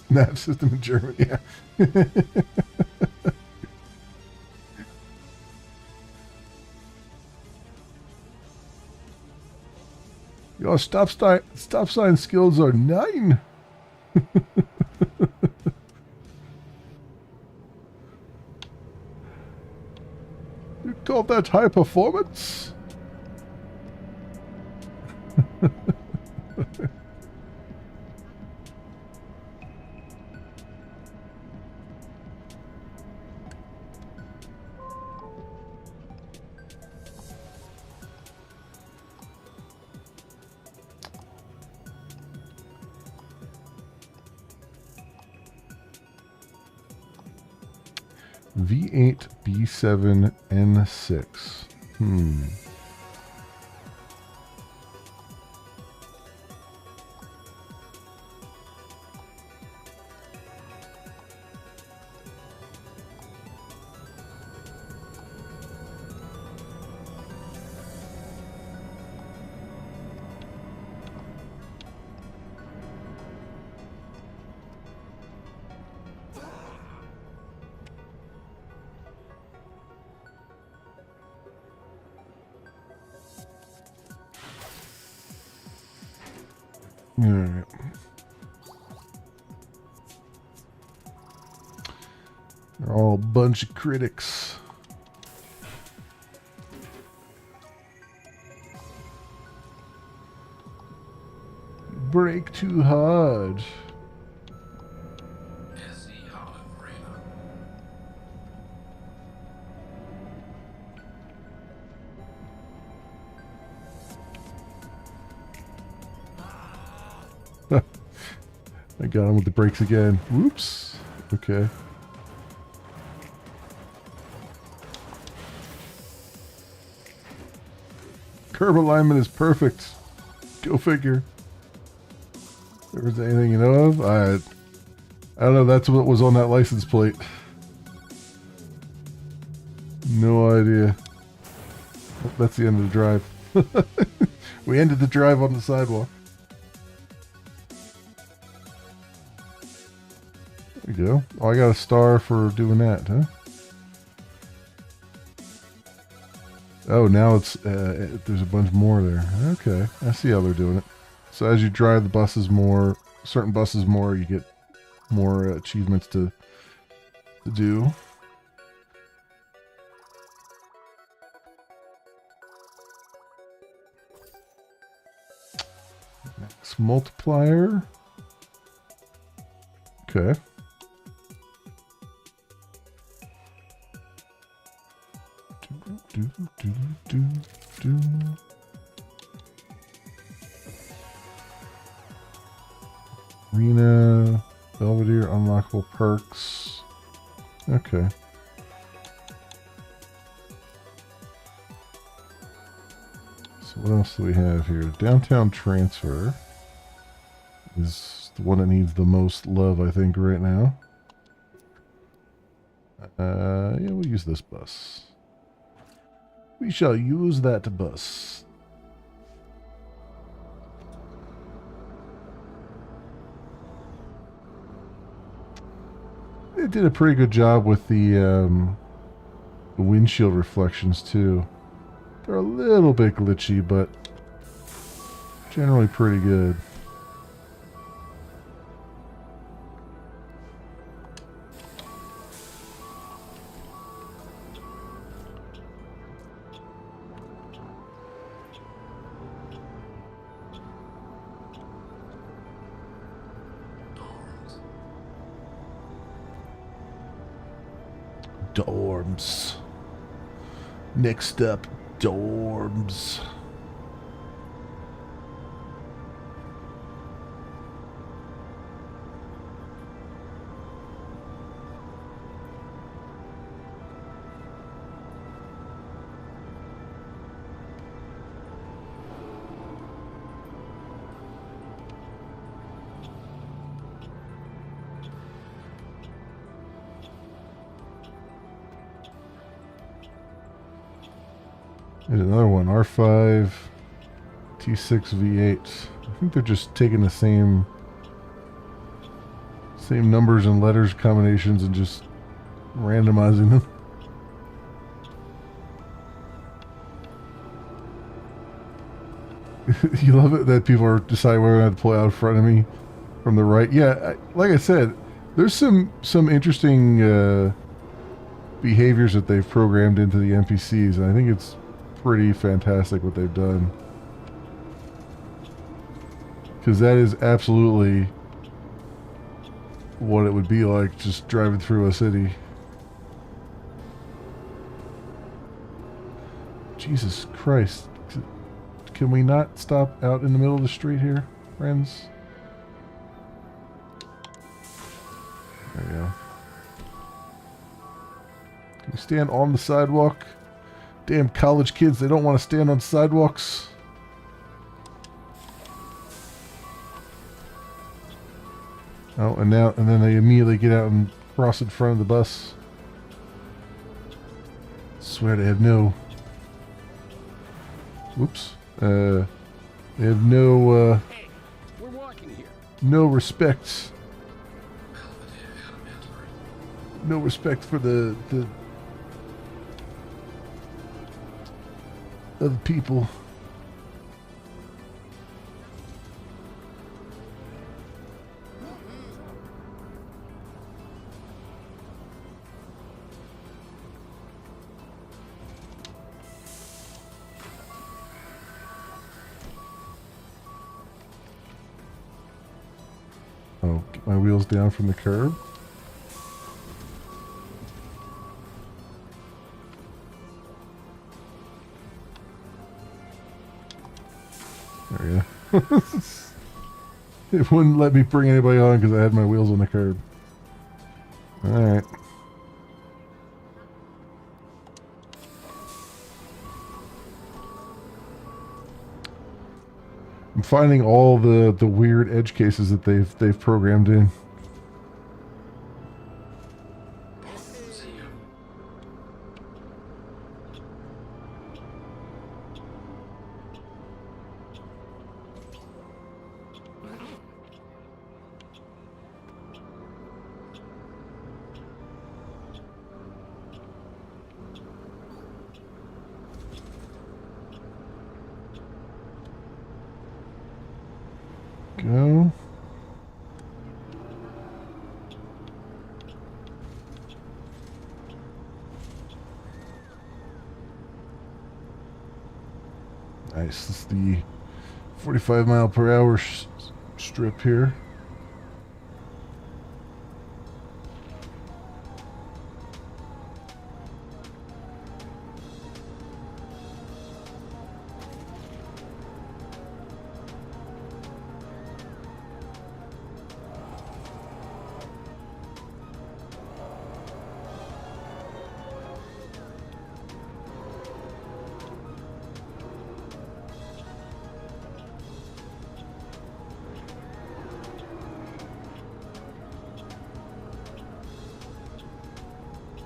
Nap system in Germany, yeah. Your stop sign skills are 9. You call that high performance? V8, B7, N6. Alright. They're all a bunch of critics. Break too hard. I got him with the brakes again. Whoops. Okay. Curb alignment is perfect. Go figure. If there was anything you know of? I don't know. That's what was on that license plate. No idea. Oh, that's the end of the drive. We ended the drive on the sidewalk. There you go. Oh, I got a star for doing that, huh? Oh, now it's there's a bunch more there. Okay, I see how they're doing it. So as you drive the buses more, certain buses more, you get more achievements to do. Max multiplier. Okay. Arena, Belvedere, unlockable perks. Okay. So what else do we have here? Downtown transfer is the one that needs the most love, I think, right now. Yeah, we'll use this bus. We shall use that bus. They did a pretty good job with the windshield reflections too. They're a little bit glitchy, but generally pretty good. Dorms. Next up, dorms. There's another one, R5 T6 V8. I think they're just taking the same numbers and letters combinations and just randomizing them. You love it that people are deciding whether or not to pull out in front of me from the right. Yeah, like I said, there's some interesting behaviors that they've programmed into the NPCs, and I think it's pretty fantastic what they've done. Because that is absolutely what it would be like just driving through a city. Jesus Christ. Can we not stop out in the middle of the street here, friends? There we go. Can we stand on the sidewalk? Damn college kids, they don't want to stand on sidewalks. Oh, and then they immediately get out and cross in front of the bus. Swear they have no... Whoops. They have no, Hey, we're walking here. no respect. No respect for the other people. Oh, get my wheels down from the curb. There we go. It wouldn't let me bring anybody on because I had my wheels on the curb. Alright. I'm finding all the weird edge cases that they've programmed in. Go. Nice. This is the 45 mile per hour strip here.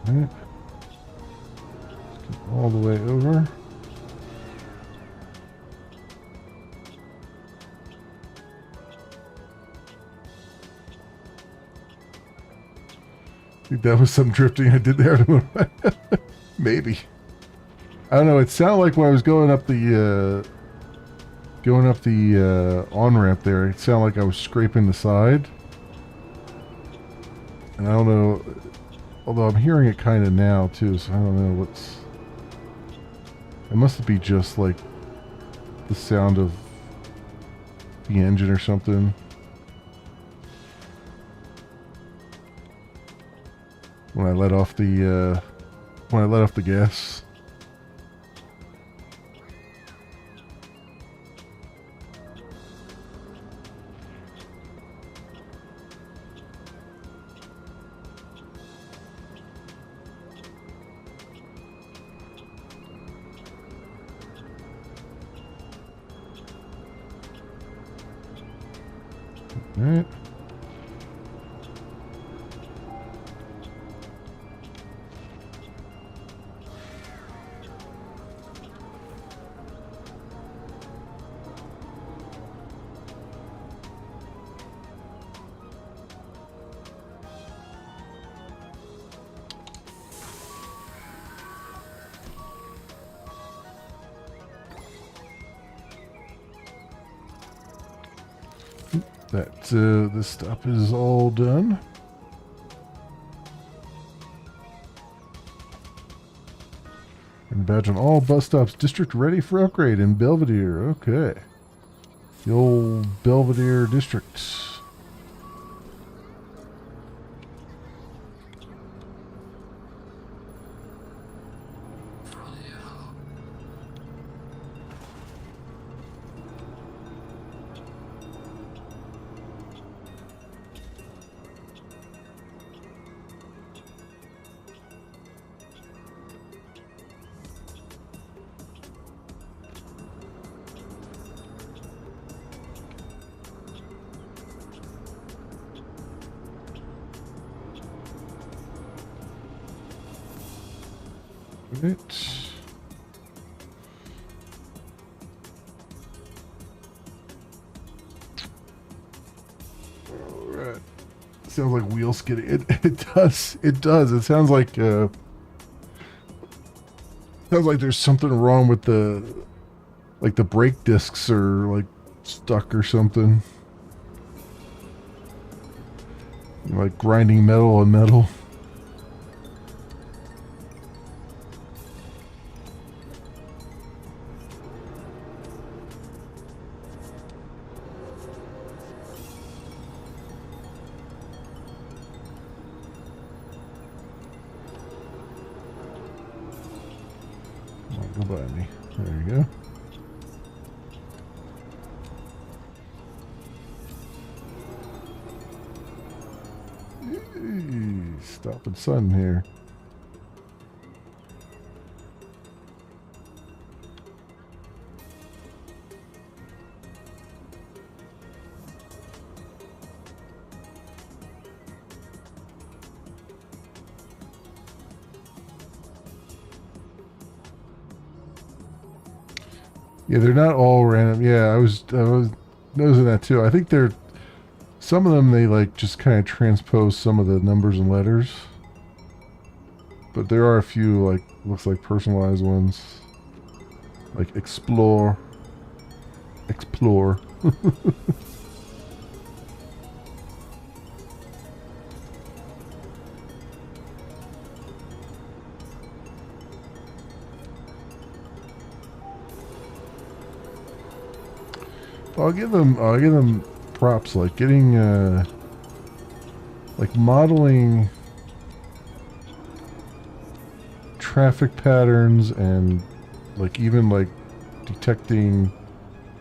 Alright. Let's get all the way over. I think that was some drifting I did there. Maybe. I don't know. It sounded like when I was going up the on-ramp there, it sounded like I was scraping the side. And I don't know... Although I'm hearing it kind of now too, so I don't know what's... It must be just like the sound of the engine or something. When I let off the gas. Alright. that this stop is all done. And badge on all bus stops. District ready for upgrade in Belvedere. Okay. The old Belvedere district. Right. Alright. Sounds like wheel skidding. It does. It does. It sounds like there's something wrong with the brake discs are like stuck or something. Like grinding metal on metal. Go by me. There you go. Stopping sun here. Yeah, they're not all random. Yeah, I was noticing that too. I think some of them they like just kind of transpose some of the numbers and letters. But there are a few like looks like personalized ones. Like explore. I'll give them props, like getting like modeling traffic patterns and like even like detecting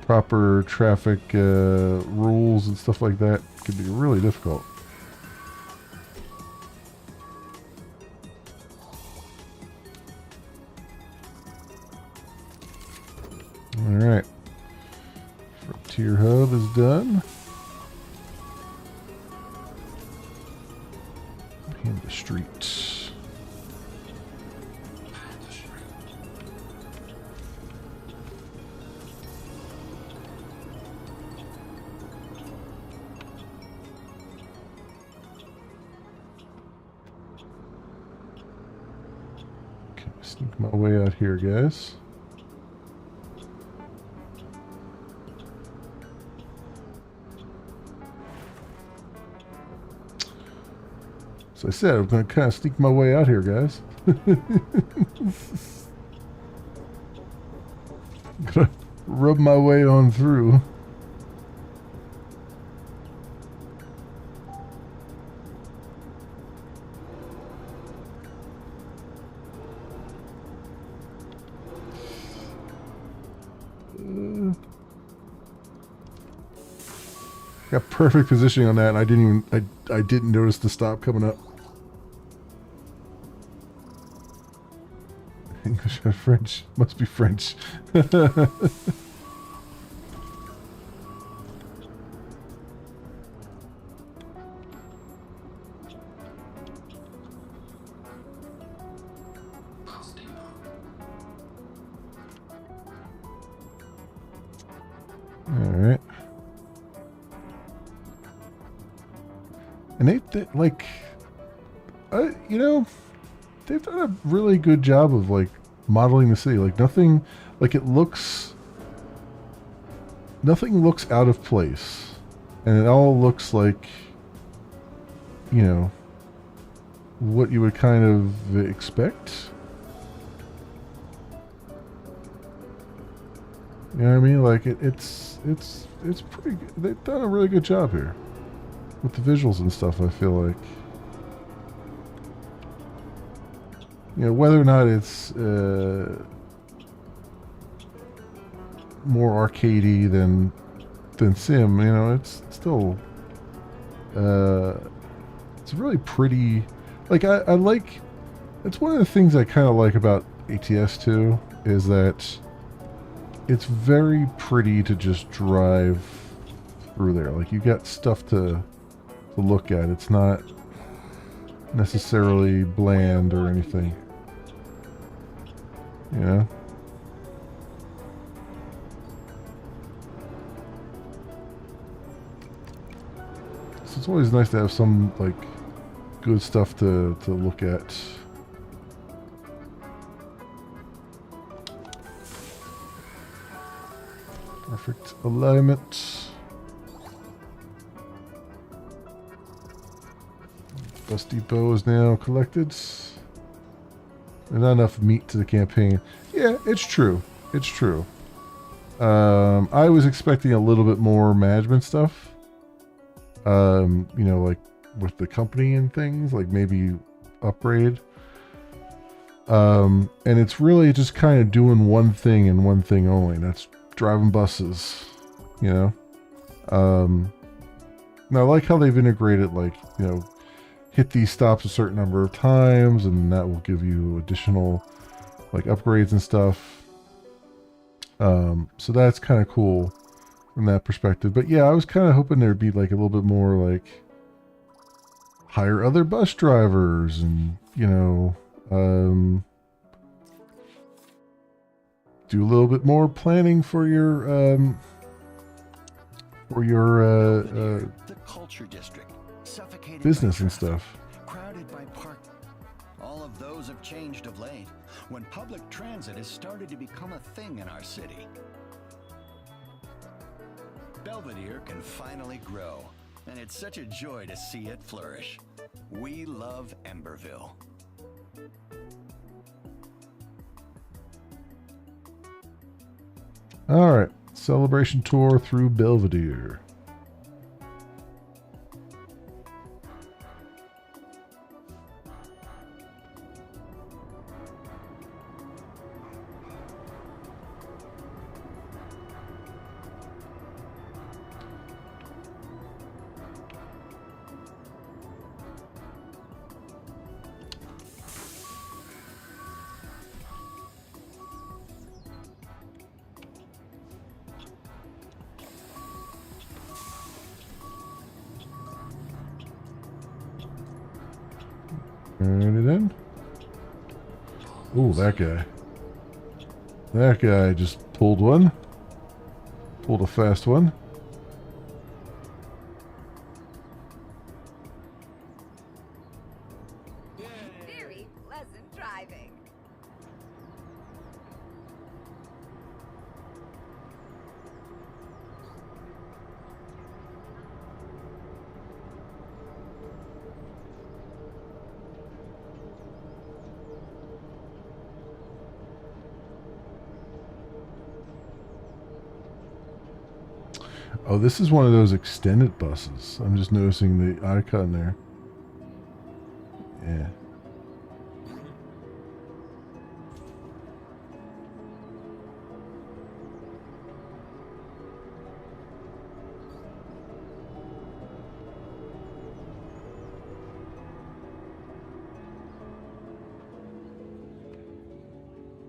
proper traffic rules and stuff like that can be really difficult. All right. Frontier Hub is done. And the streets. Okay, sneak my way out here, guys. So I said I'm going to kind of sneak my way out here, guys. Gonna rub my way on through. Got perfect positioning on that, and I didn't notice the stop coming up. English or French? Must be French. Alright. And they like, you know, they've done a really good job of like modeling the city. Like nothing looks out of place. and it all looks like, you know, what you would kind of expect. You know what I mean? Like it's pretty good. They've done a really good job here with the visuals and stuff. I feel like, you know, whether or not it's more arcadey than Sim, you know, it's still it's really pretty. Like I like. It's one of the things I kind of like about ATS 2 is that it's very pretty to just drive through there. Like you got stuff to look at. It's not necessarily bland or anything. You know? So it's always nice to have some like good stuff to look at. Perfect alignment. Bus Depot is now collected. There's not enough meat to the campaign. Yeah, it's true. It's true. I was expecting a little bit more management stuff. You know, like with the company and things, like maybe upgrade. And it's really just kind of doing one thing and one thing only. That's driving buses, you know. Now I like how they've integrated, like, you know, hit these stops a certain number of times, and that will give you additional, like, upgrades and stuff. So that's kind of cool from that perspective. But yeah, I was kind of hoping there'd be like a little bit more, like, hire other bus drivers and, you know, do a little bit more planning for your The culture district, suffocated business by and traffic, stuff. crowded by park. All of those have changed of late, when public transit has started to become a thing in our city. Belvedere can finally grow, and it's such a joy to see it flourish. We love Emberville. All right, celebration tour through Belvedere. Turn it in. Ooh, that guy. That guy just pulled one. Pulled a fast one. Very pleasant driving. Oh, this is one of those extended buses. I'm just noticing the icon there. Yeah.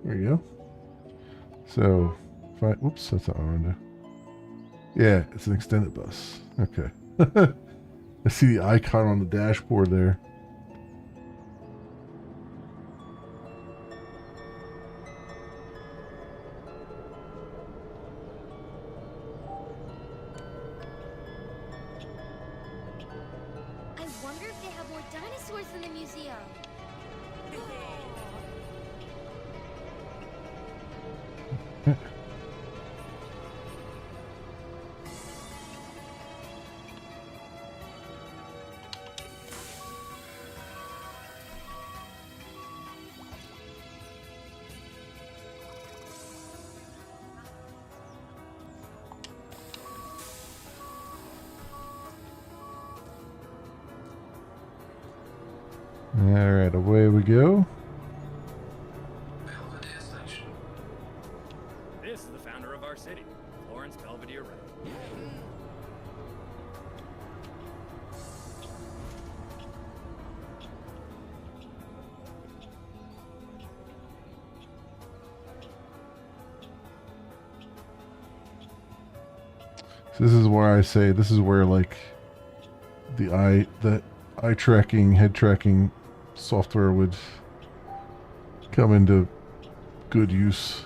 There you go. So, whoops, that's not what I want to do. Yeah, it's an extended bus. Okay. I see the icon on the dashboard there. I wonder if they have more dinosaurs in the museum. Alright, away we go. This is the founder of our city, Lawrence Belvedere Wright. So this is where I say this is where like the eye tracking, head tracking software would come into good use.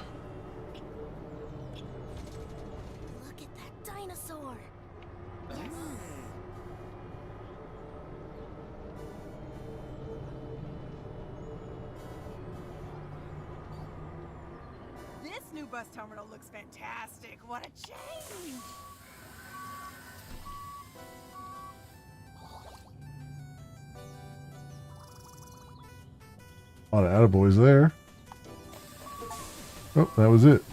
Look at that dinosaur. This new bus terminal looks fantastic. What a change! A lot of attaboys there. Oh, that was it.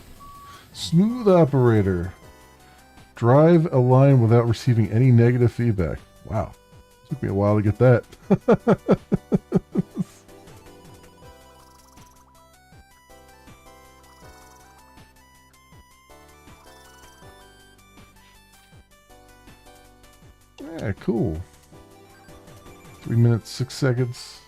Smooth operator. Drive a line without receiving any negative feedback. Wow. Took me a while to get that. Yeah, cool. 3 minutes, 6 seconds.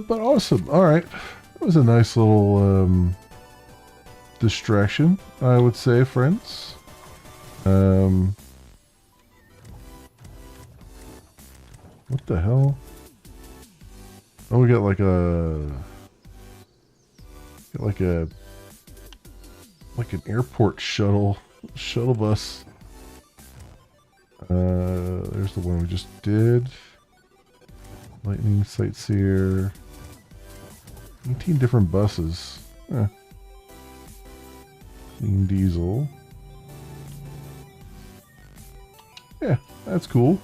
But awesome. All right. That was a nice little distraction, I would say, friends. What the hell? Oh, we got like an airport shuttle bus. There's the one we just did. Lightning Sightseer. 18 different buses. Clean diesel. Yeah, that's cool.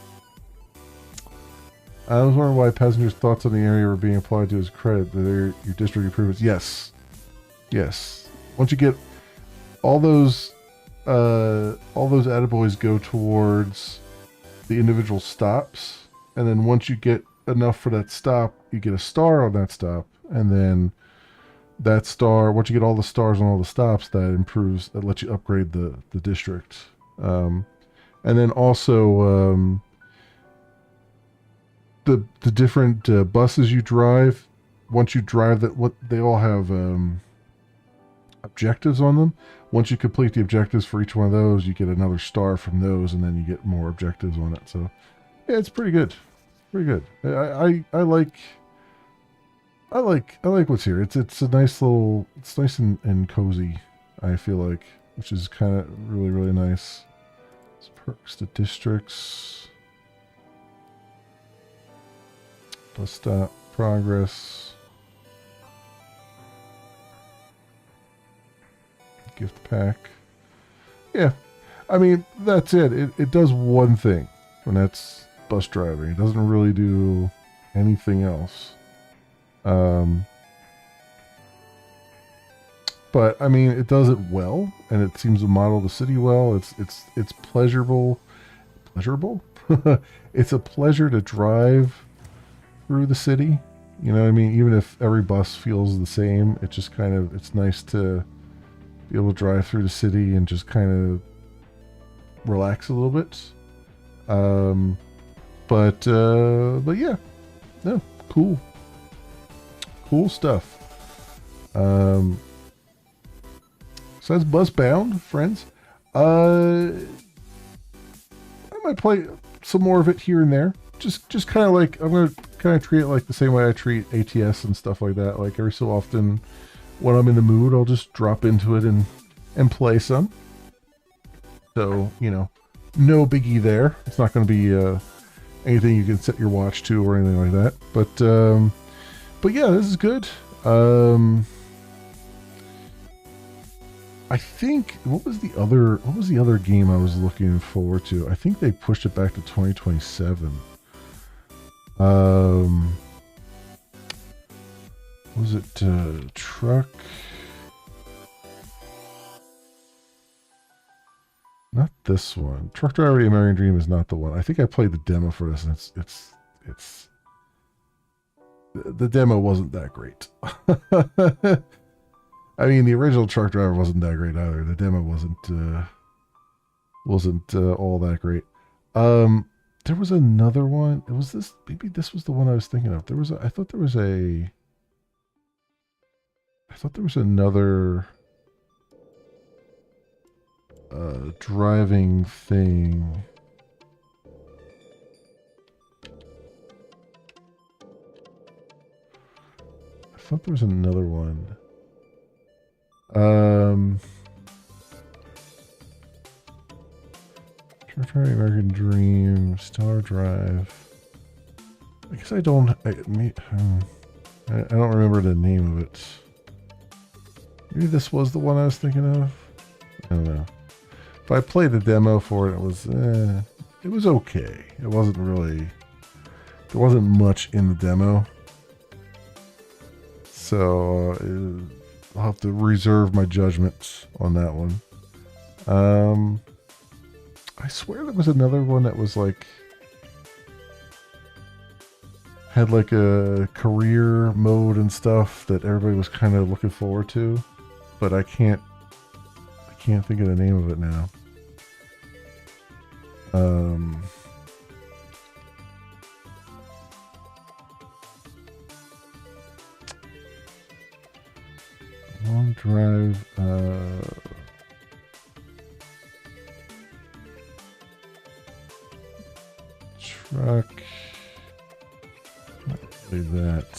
I was wondering why passengers' thoughts on the area were being applied to as credit. Your district improvements. Yes. Yes. Once you get all those attaboys go towards the individual stops, and then once you get enough for that stop, you get a star on that stop, and then that star, once you get all the stars on all the stops, that improves, that lets you upgrade the district. And then also the different buses you drive, once you drive that, what they all have objectives on them. Once you complete the objectives for each one of those, you get another star from those, and then you get more objectives on it. So yeah, it's pretty good. Pretty good. I like what's here. It's a nice little, it's nice and cozy, I feel like, which is kind of really, really nice. It's perks to districts. Bus stop progress. Gift pack. Yeah. I mean, that's it. It does one thing, and that's bus driving. It doesn't really do anything else. But I mean, it does it well, and it seems to model the city well. It's pleasurable. It's a pleasure to drive through the city. You know what I mean? Even if every bus feels the same, it just kind of, it's nice to be able to drive through the city and just kind of relax a little bit. But yeah, no, cool stuff. So that's Busbound, friends. I might play some more of it here and there. Just kind of like, I'm gonna kind of treat it like the same way I treat ATS and stuff like that. Like every so often, when I'm in the mood, I'll just drop into it and play some. So, you know, no biggie there. It's not going to be anything you can set your watch to or anything like that. But yeah, this is good. I think what was the other game I was looking forward to? I think they pushed it back to 2027. Was it Truck? Not this one. Truck Driver: The American Dream is not the one. I think I played the demo for this, and it's the demo wasn't that great. I mean, the original truck driver wasn't that great either. The demo wasn't all that great. There was another one. It was this. Maybe this was the one I was thinking of. I thought there was another driving thing. I thought there was another one. American Dream, Star Drive. I guess I don't remember the name of it. Maybe this was the one I was thinking of. I don't know. But I played the demo for it. It was okay. It wasn't really. There wasn't much in the demo. So I'll have to reserve my judgment on that one. I swear there was another one that was like had like a career mode and stuff that everybody was kind of looking forward to, but I can't think of the name of it now. Long drive. Truck. Not really that.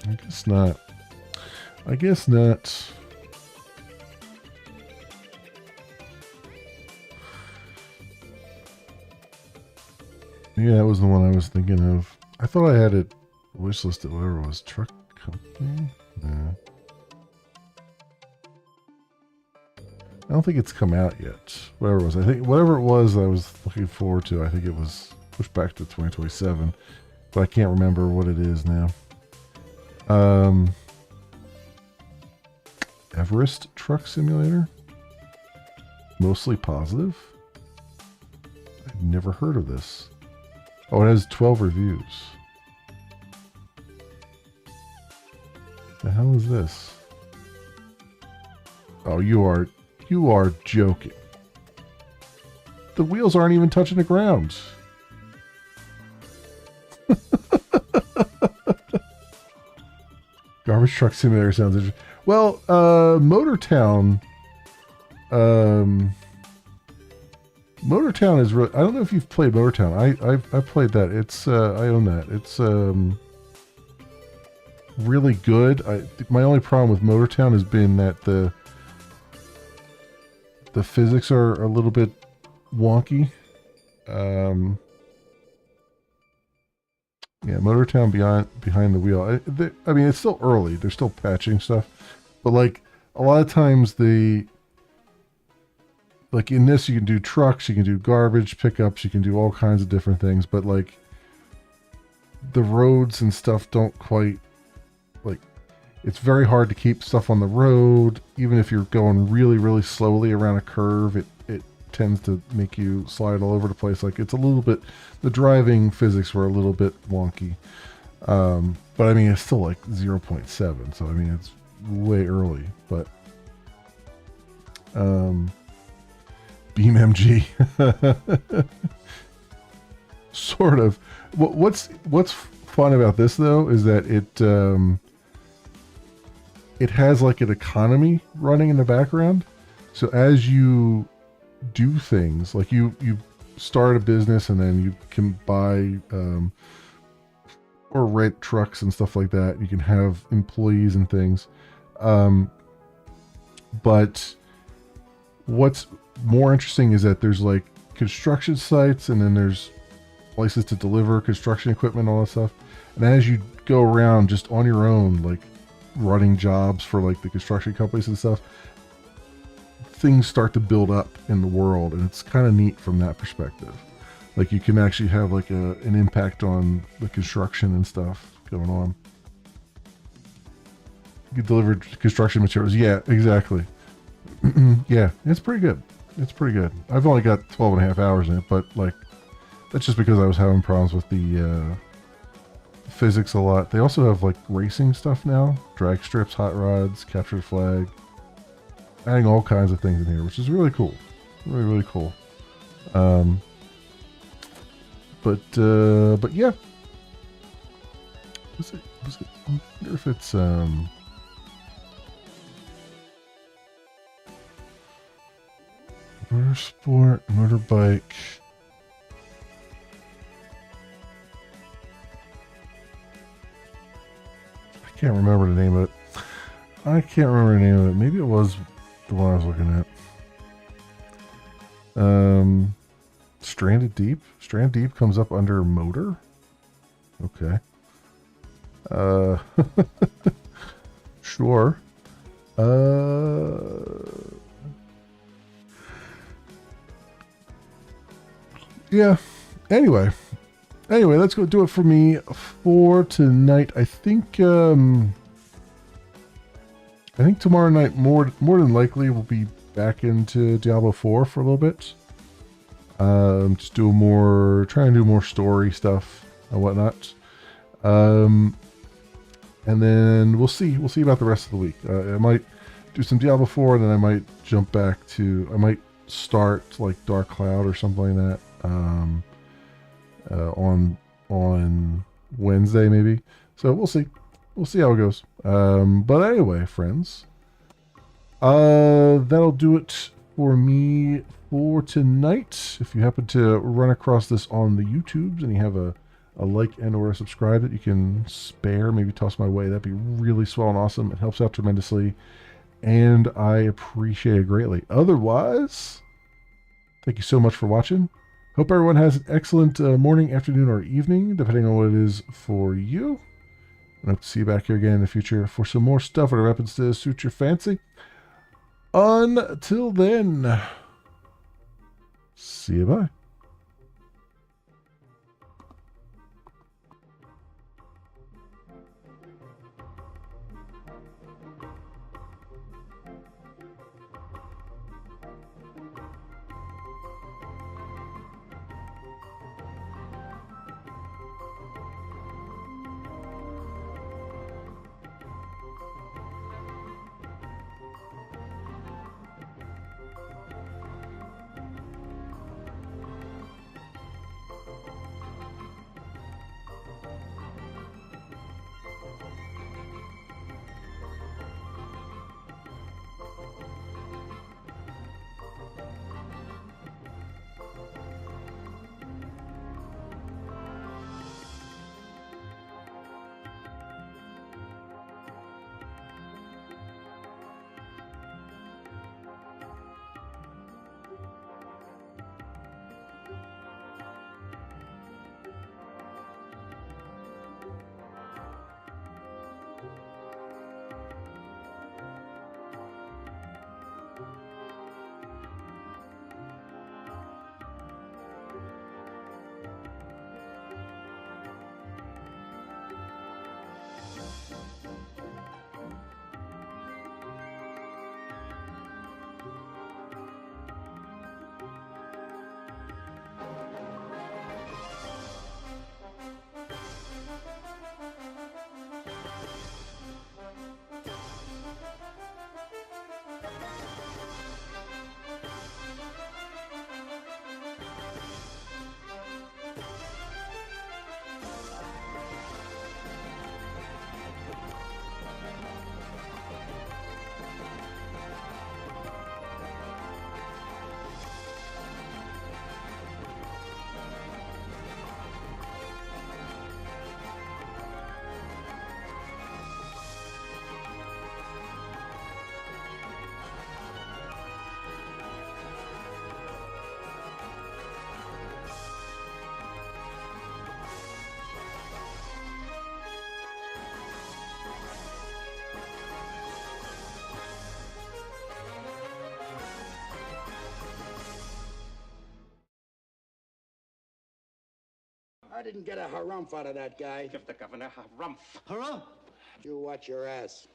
I guess not. I guess not. Yeah, that was the one I was thinking of. I thought I had it wish listed, whatever it was. Truck company? No. I don't think it's come out yet. Whatever it was. I think whatever it was I was looking forward to, I think it was pushed back to 2027. But I can't remember what it is now. Everest Truck Simulator? Mostly positive? I've never heard of this. Oh, it has 12 reviews. The hell is this? Oh, you are joking. The wheels aren't even touching the ground. Garbage Truck Simulator sounds interesting. Well, Motortown. Motortown is really. I don't know if you've played Motortown. I played that. It's I own that. It's really good. My only problem with Motortown has been that the physics are a little bit wonky. Yeah, Motortown behind the wheel. I mean, it's still early. They're still patching stuff, but like a lot of times like in this, you can do trucks, you can do garbage pickups, you can do all kinds of different things, but like the roads and stuff don't quite like. It's very hard to keep stuff on the road, even if you're going really, really slowly around a curve. It tends to make you slide all over the place. Like it's a little bit, the driving physics were a little bit wonky. But I mean, it's still like 0.7. So I mean, it's way early, but, BeamNG, sort of. What's fun about this though, is that it has like an economy running in the background. So as you do things, like you start a business and then you can buy or rent trucks and stuff like that. You can have employees and things. But what's more interesting is that there's like construction sites and then there's places to deliver construction equipment, all that stuff. And as you go around just on your own, like running jobs for like the construction companies and stuff, things start to build up in the world, and it's kind of neat from that perspective. Like you can actually have like an impact on the construction and stuff going on. You can deliver construction materials. Yeah, exactly. Yeah, it's pretty good. It's pretty good. I've only got 12 and a half hours in it, but like that's just because I was having problems with the physics a lot. They also have like racing stuff now, drag strips, hot rods, capture the flag, adding all kinds of things in here, which is really cool. Really, really cool. But yeah. I wonder if it's motorsport, motorbike. I can't remember the name of it. I can't remember the name of it. Maybe it was the one I was looking at. Stranded Deep. Stranded Deep comes up under motor. Okay. Sure. Yeah. Anyway, let's go do it for me for tonight. I think tomorrow night more than likely we'll be back into Diablo 4 for a little bit. Just try and do more story stuff and whatnot. And then we'll see about the rest of the week. I might do some Diablo 4, and then I might jump back I might start like Dark Cloud or something like that on Wednesday maybe. So we'll see how it goes. But anyway, friends, that'll do it for me for tonight. If you happen to run across this on the YouTubes and you have a like and or a subscribe that you can spare, maybe toss my way, that'd be really swell and awesome. It helps out tremendously, and I appreciate it greatly. Otherwise, thank you so much for watching. Hope everyone has an excellent morning, afternoon, or evening, depending on what it is for you. And I hope to see you back here again in the future for some more stuff, whatever happens to suit your fancy. Until then, see you, bye. I didn't get a harumph out of that guy. Give the governor a harumph. You watch your ass.